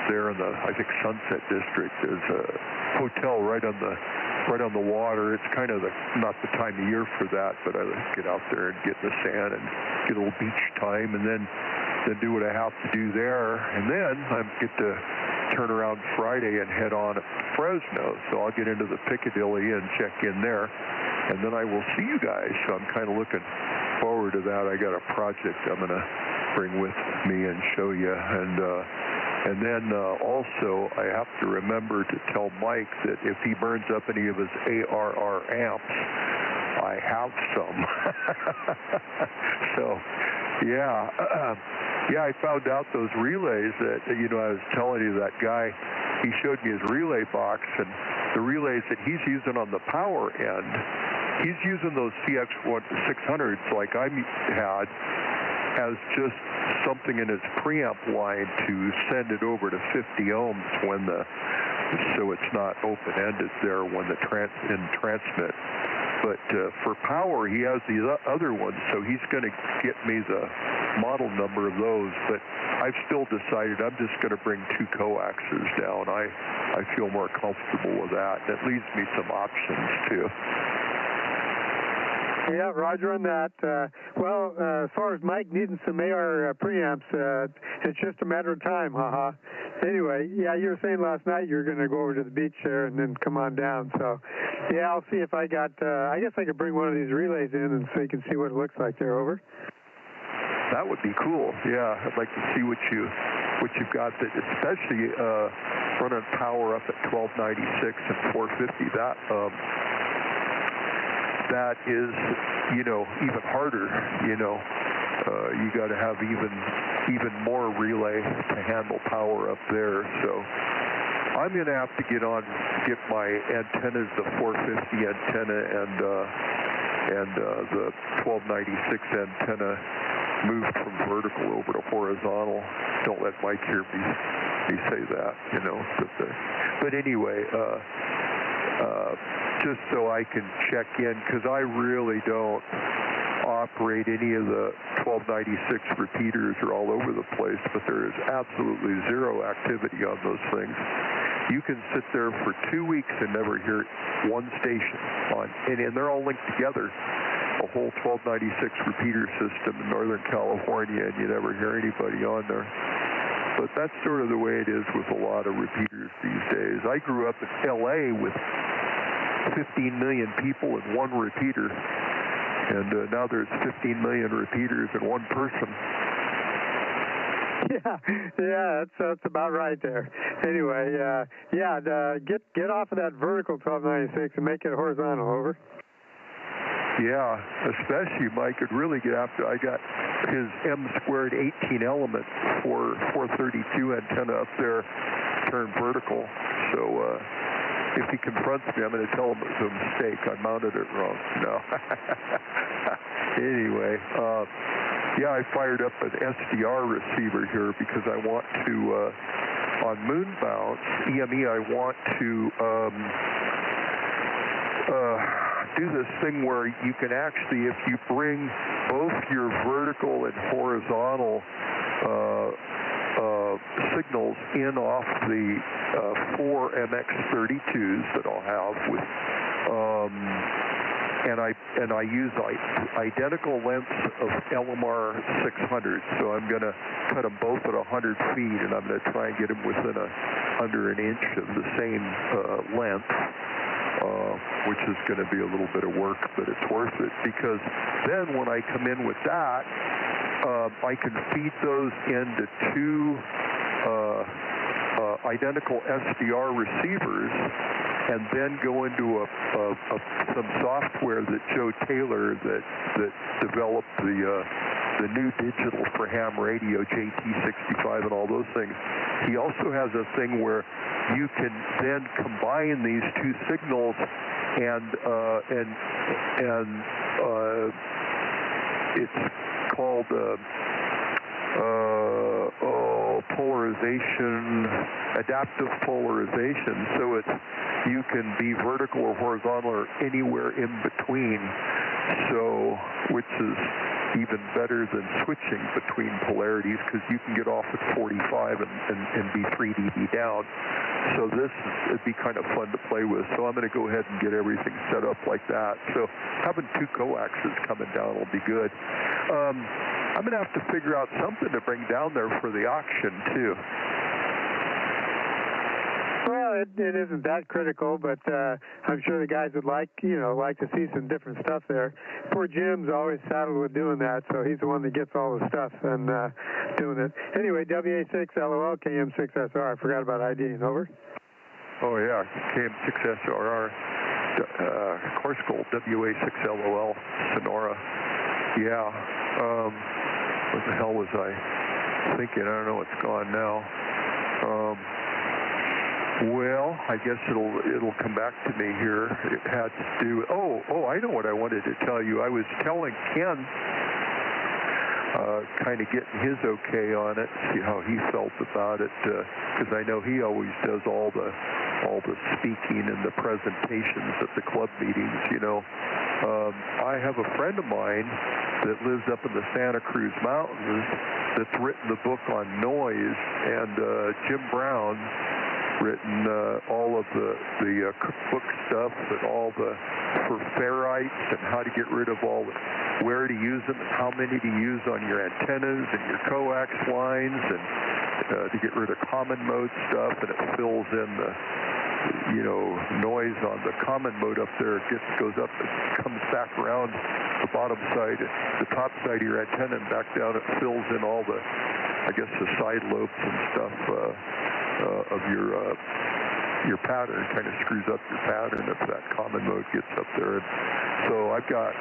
There in the, I think, Sunset District. There's a hotel right on the water. It's kind of not the time of year for that, but I get out there and get in the sand and get a little beach time, and then do what I have to do there, and then I get to turn around Friday and head on to Fresno. So I'll get into the Piccadilly and check in there, and then I will see you guys. So I'm kind of looking forward to that. I got a project I'm going to bring with me and show you, and then also I have to remember to tell Mike that if he burns up any of his ARR amps, I have some. So, yeah, I found out those relays that, I was telling you, that guy, he showed me his relay box, and the relays that he's using on the power end, he's using those CX600s like I had as just something in his preamp line to send it over to 50 ohms so it's not open-ended there when the transmit. But for power, he has these other ones, so he's going to get me the model number of those. But I've still decided I'm just going to bring 2 coaxes down. I feel more comfortable with that. That leaves me some options, too. Yeah, roger on that. As far as Mike needing some AR preamps, it's just a matter of time, haha. Anyway, yeah, you were saying last night you were going to go over to the beach there and then come on down. So, yeah, I'll see if I got, I guess I could bring one of these relays in and so you can see what it looks like there, over. That would be cool. Yeah, I'd like to see what you've got, that especially running power up at 1296 and 450. That is, even harder. You got to have even more relay to handle power up there. So I'm going to have to get my antennas, the 450 antenna and the 1296 antenna, moved from vertical over to horizontal. Don't let Mike hear me say that, But anyway, just so I can check in, because I really don't operate any of the 1296 repeaters. Are all over the place, but there is absolutely zero activity on those things. You can sit there for 2 weeks and never hear one station on, and they're all linked together. A whole 1296 repeater system in Northern California, and you never hear anybody on there. But that's sort of the way it is with a lot of repeaters these days. I grew up in L.A. with 15 million people and one repeater, and now there's 15 million repeaters and one person. Yeah, that's about right there. Anyway, get off of that vertical 1296 and make it horizontal. Over. Yeah, especially Mike could really get after. I got his M² 18 element for 432 antenna up there, turned vertical. So if he confronts me, I'm going to tell him it was a mistake. I mounted it wrong. No. Anyway, I fired up an SDR receiver here because I want to, on moon bounce, EME, I want to do this thing where you can actually, if you bring both your vertical and horizontal signals in off the 4 MX32s that I'll have with, and I use identical lengths of LMR 600, so I'm going to cut them both at 100 feet, and I'm going to try and get them within under an inch of the same length. Which is going to be a little bit of work, but it's worth it, because then when I come in with that, I can feed those into two identical SDR receivers and then go into some software that Joe Taylor that developed the new digital for ham radio, JT65 and all those things. He also has a thing where you can then combine these two signals and it's called polarization, adaptive polarization. So you can be vertical or horizontal or anywhere in between. So, which is even better than switching between polarities, because you can get off at 45 and be 3 dB down. So it'd be kind of fun to play with. So I'm going to go ahead and get everything set up like that. So having two coaxes coming down will be good. I'm going to have to figure out something to bring down there for the auction too. Well, it isn't that critical, but I'm sure the guys would like to see some different stuff there. Poor Jim's always saddled with doing that, so he's the one that gets all the stuff and doing it. Anyway, WA6LOL, KM6SR. I forgot about IDing. Over. Oh, yeah, KM6SRR, course gold, WA6LOL, Sonora. Yeah. What the hell was I thinking? I don't know what's gone now. Well, I guess it'll come back to me here. It had to do. Oh, I know what I wanted to tell you. I was telling Ken, kind of getting his okay on it, see how he felt about it, because I know he always does all the speaking and the presentations at the club meetings. I have a friend of mine that lives up in the Santa Cruz Mountains that's written the book on noise, and Jim Brown written all of the cookbook stuff and all for ferrites and how to get rid of where to use them and how many to use on your antennas and your coax lines, and to get rid of common mode stuff, and it fills in the noise on the common mode up there. It goes up and comes back around the bottom side, the top side of your antenna, and back down. It fills in all the side lobes and stuff of your pattern. Kind of screws up your pattern if that common mode gets up there. And so I've got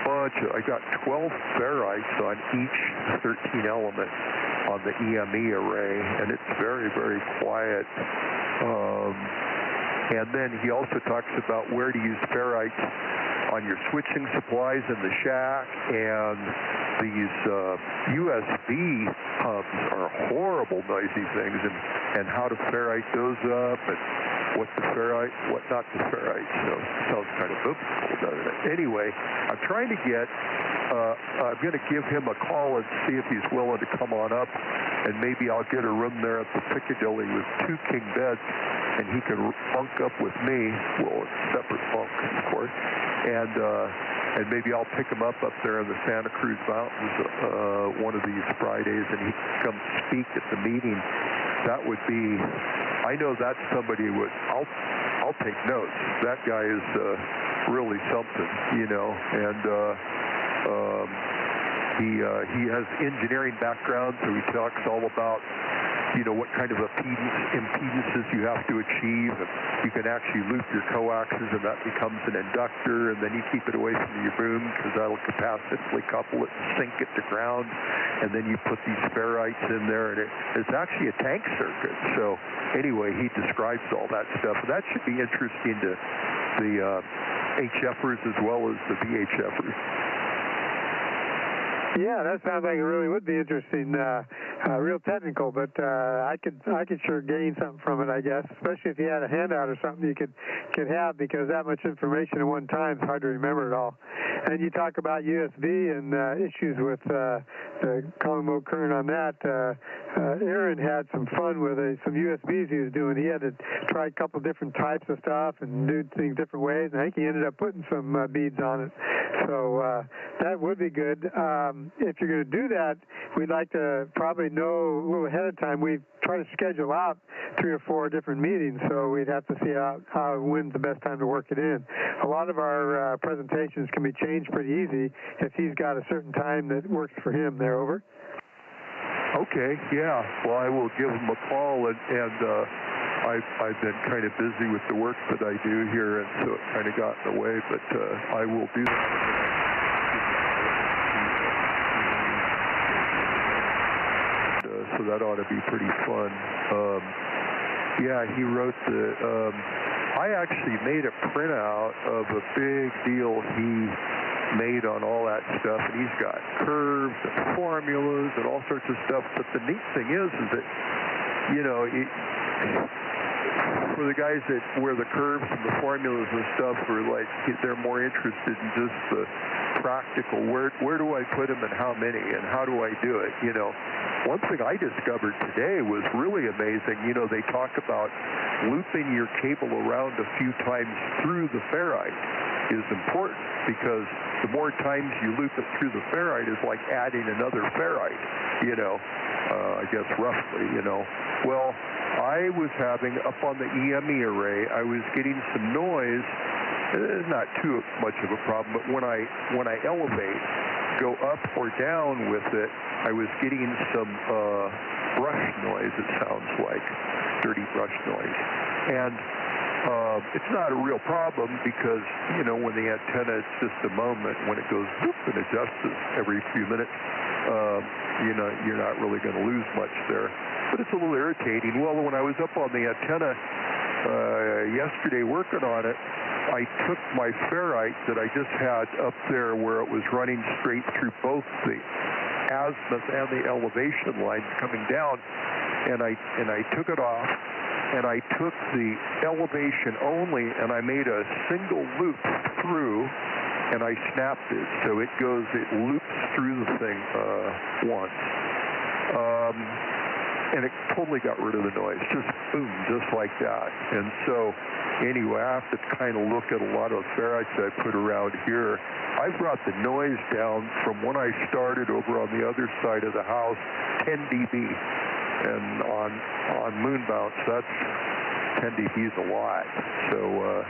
I got 12 ferrites on each 13 element on the EME array, and it's very, very quiet. And then he also talks about where to use ferrites on your switching supplies in the shack, and these USB hubs are horrible noisy things, and how to ferrite those up, and what to ferrite, what not to ferrite. So it sounds kind of biblical, doesn't it? Anyway, I'm trying to get, I'm going to give him a call and see if he's willing to come on up, and maybe I'll get a room there at the Piccadilly with 2 king beds, and he can bunk up with me. Well, it's separate bunks, of course. And and maybe I'll pick him up there in the Santa Cruz Mountains one of these Fridays, and he can come speak at the meeting. That would be, I know that's somebody would, I'll take notes. That guy is really something, you know, and he has engineering background, so he talks all about, you know, what kind of impedances you have to achieve. And you can actually loop your coaxes, and that becomes an inductor, and then you keep it away from your boom because that'll capacitively couple it and sink it to ground, and then you put these ferrites in there, and it's actually a tank circuit. So anyway, he describes all that stuff. And that should be interesting to the HFers as well as the VHFers. Yeah, that sounds like it really would be interesting. Real technical, but I could sure gain something from it, I guess. Especially if you had a handout or something you could have, because that much information at one time is hard to remember it all. And you talk about USB and issues with the calling mode current on that. Aaron had some fun with some USBs he was doing. He had to try a couple different types of stuff and do things different ways, and I think he ended up putting some beads on it. So that would be good. If you're going to do that, we'd like to probably know a little ahead of time. We try to schedule out 3 or 4 different meetings, so we'd have to see when's the best time to work it in. A lot of our presentations can be changed pretty easy if he's got a certain time that works for him. There, over. Okay, yeah. Well, I will give him a call, and I've been kind of busy with the work that I do here, and so it kind of got in the way, but I will do that. So that ought to be pretty fun. Yeah, he wrote I actually made a printout of a big deal he made on all that stuff, and he's got curves and formulas and all sorts of stuff. But the neat thing is that, you know, for the guys where the curves and the formulas and stuff are like, they're more interested in just the practical, where do I put them and how many and how do I do it, you know. One thing I discovered today was really amazing. You know, they talk about looping your cable around a few times through the ferrite is important, because the more times you loop it through the ferrite is like adding another ferrite, you know, I guess roughly, you know. Well, I was having, up on the EME array, I was getting some noise. It's not too much of a problem, but when I elevate, go up or down with it, I was getting some brush noise, it sounds like, dirty brush noise. And it's not a real problem because, you know, when the antenna, it's just a moment. When it goes whoop and adjusts every few minutes, you know, you're not really going to lose much there. But it's a little irritating. Well, when I was up on the antenna yesterday working on it, I took my ferrite that I just had up there where it was running straight through both the azimuth and the elevation lines coming down, and I took it off, and I took the elevation only, and I made a single loop through, and I snapped it, so it loops through the thing once. And it totally got rid of the noise, just boom, just like that. And so, anyway, I have to kind of look at a lot of ferrites I put around here. I brought the noise down from when I started over on the other side of the house, 10 dB. And on moon bounce, that's 10 dB is a lot. So,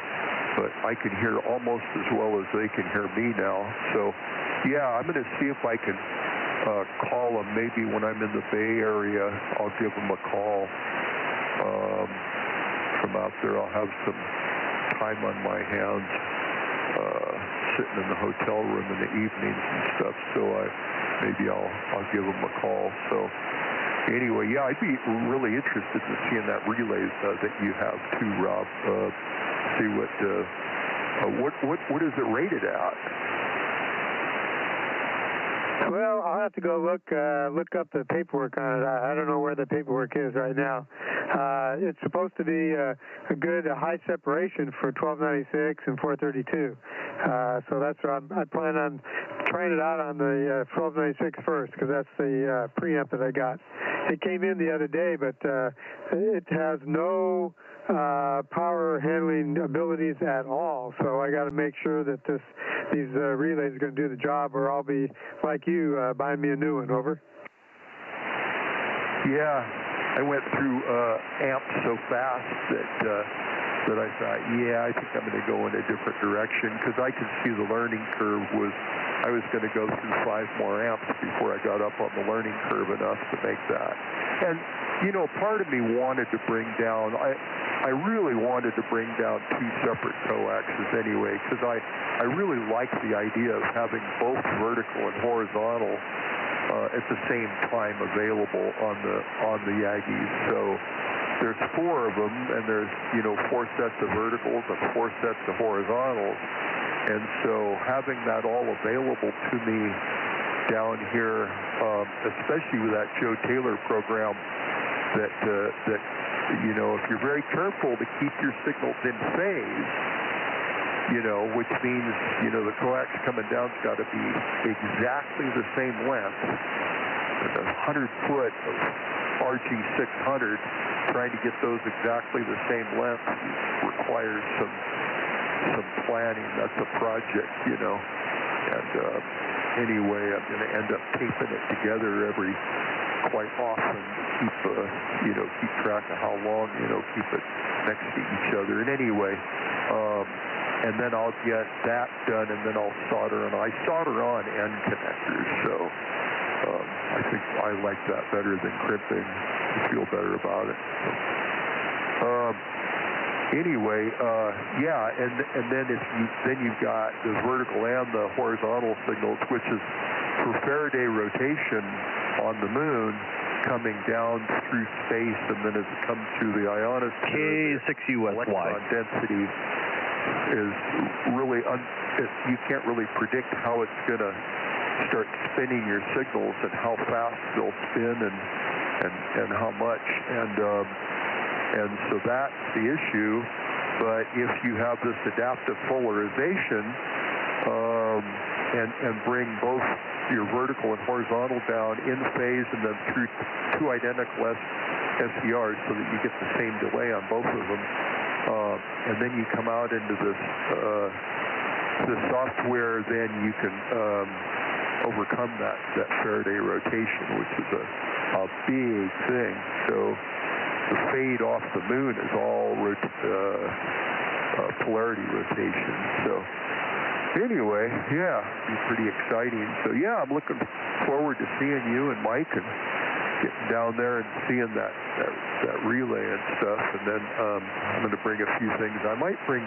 but I can hear almost as well as they can hear me now. So, yeah, I'm going to see if I can call them. Maybe when I'm in the Bay Area, I'll give them a call from out there. I'll have some time on my hands sitting in the hotel room in the evenings and stuff, so maybe I'll give them a call. So anyway, yeah, I'd be really interested in seeing that relay that you have too, Rob. See what is it rated at? Well, I'll have to go look up the paperwork on it. I don't know where the paperwork is right now. It's supposed to be a good high separation for 1296 and 432. So that's what I plan on trying it out on the 1296 first, because that's the preamp that I got. It came in the other day, but it has no power handling abilities at all. So I got to make sure that this these relays are going to do the job, or I'll be like you, buying me a new one. Over. Yeah, I went through amps so fast that I thought, yeah, I think I'm going to go in a different direction, because I could see the learning curve was, I was going to go through 5 more amps before I got up on the learning curve enough to make that. And, you know, part of me wanted to bring down, I really wanted to bring down 2 separate coaxes anyway, because I really like the idea of having both vertical and horizontal at the same time available on the Yagis. So there's 4 of them, and there's, you know, 4 sets of verticals and 4 sets of horizontals. And so having that all available to me down here, especially with that Joe Taylor program, that you know, if you're very careful to keep your signals in phase, you know, which means, you know, the coax coming down's got to be exactly the same length. And 100 foot of RG600, trying to get those exactly the same length requires some planning. That's a project, you know. And anyway, I'm going to end up taping it together quite often to keep track of how long, you know, keep it next to each other. And anyway, and then I'll get that done, and then I'll solder, and I solder on end connectors. So I think I like that better than crimping. I feel better about it. Anyway, yeah, and then you've got the vertical and the horizontal signals, which is for Faraday rotation on the moon, coming down through space, and then as it comes through the ionosphere, K6USY. Electron density is really you can't really predict how it's going to start spinning your signals and how fast they'll spin and how much, and so that's the issue. But if you have this adaptive polarization and bring both your vertical and horizontal down in phase and then through 2 identical SCRs so that you get the same delay on both of them, and then you come out into this software, then you can overcome that Faraday rotation, which is a big thing. So the fade off the moon is all polarity rotation. So anyway, yeah, it'd be pretty exciting. So yeah, I'm looking forward to seeing you and Mike and getting down there and seeing that relay and stuff. And then I'm going to bring a few things. I might bring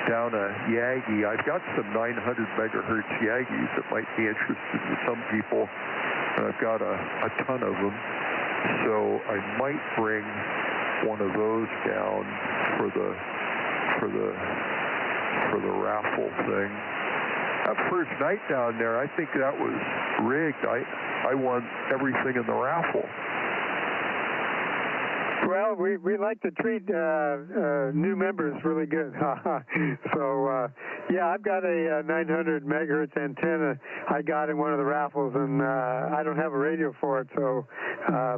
down a Yagi. I've got some 900 megahertz Yagis that might be interested to some people. I've got a ton of them. So I might bring one of those down for the raffle thing. That first night down there, I think that was rigged. I won everything in the raffle. Well, we like to treat new members really good. So, yeah, I've got a 900 megahertz antenna I got in one of the raffles, and I don't have a radio for it, so,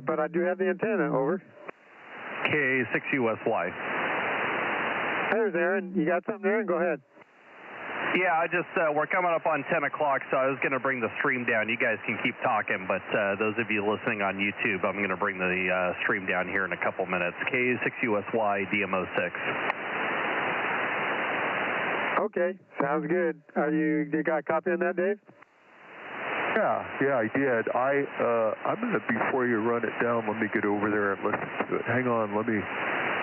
but I do have the antenna. Over. K6USY. There's Aaron. You got something, Aaron? Go ahead. Yeah, I just, we're coming up on 10 o'clock, so I was going to bring the stream down. You guys can keep talking, but those of you listening on YouTube, I'm going to bring the stream down here in a couple minutes. K6USY DMO6. Okay, sounds good. You got a copy on that, Dave? Yeah, I did. I'm going to, before you run it down, let me get over there and listen to it. Hang on,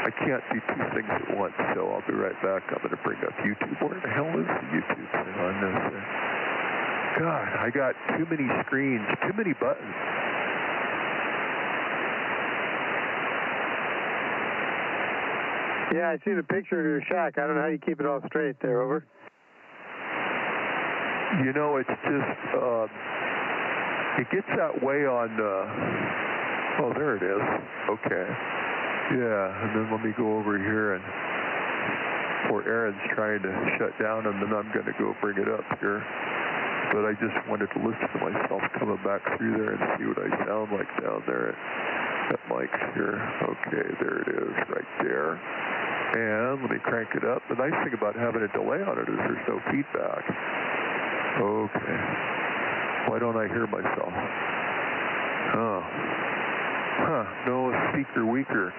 I can't do 2 things at once, so I'll be right back. I'm going to bring up YouTube. Where the hell is the YouTube thing on this thing? God, I got too many screens, too many buttons. Yeah, I see the picture of your shack. I don't know how you keep it all straight there. Over. You know, it's just, it gets that way on, oh, there it is. Okay. Yeah, and then let me go over here, and poor Aaron's trying to shut down, and then I'm going to go bring it up here. But I just wanted to listen to myself coming back through there and see what I sound like down there at Mike's here. Okay, there it is, right there. And let me crank it up. The nice thing about having a delay on it is there's no feedback. Okay. Why don't I hear myself? Oh. Huh. No, speaker weaker.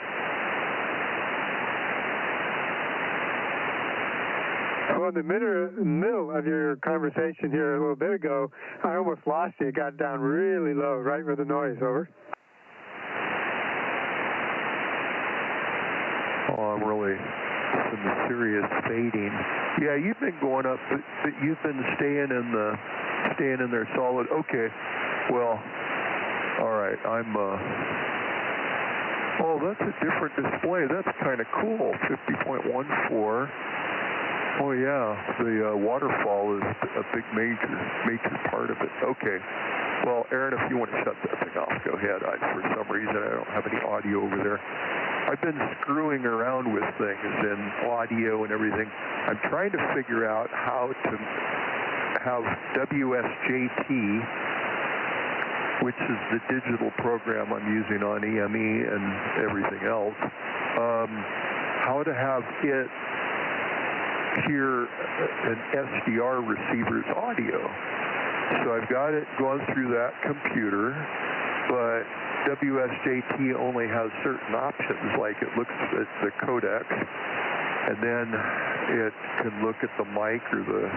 Well, in the middle of your conversation here a little bit ago, I almost lost you. It got down really low, right with the noise. Over. Oh, I'm really some serious fading. Yeah, you've been going up, but you've been staying in there solid. Okay. Well, all right. Oh, that's a different display. That's kind of cool. 50.14. Oh yeah, the waterfall is a big major part of it. Okay. Well, Aaron, if you want to shut that thing off, go ahead. For some reason, I don't have any audio over there. I've been screwing around with things and audio and everything. I'm trying to figure out how to have WSJT, which is the digital program I'm using on EME and everything else, how to have it hear an SDR receiver's audio. So I've got it going through that computer, but WSJT only has certain options, like it looks at the codec, and then it can look at the mic or the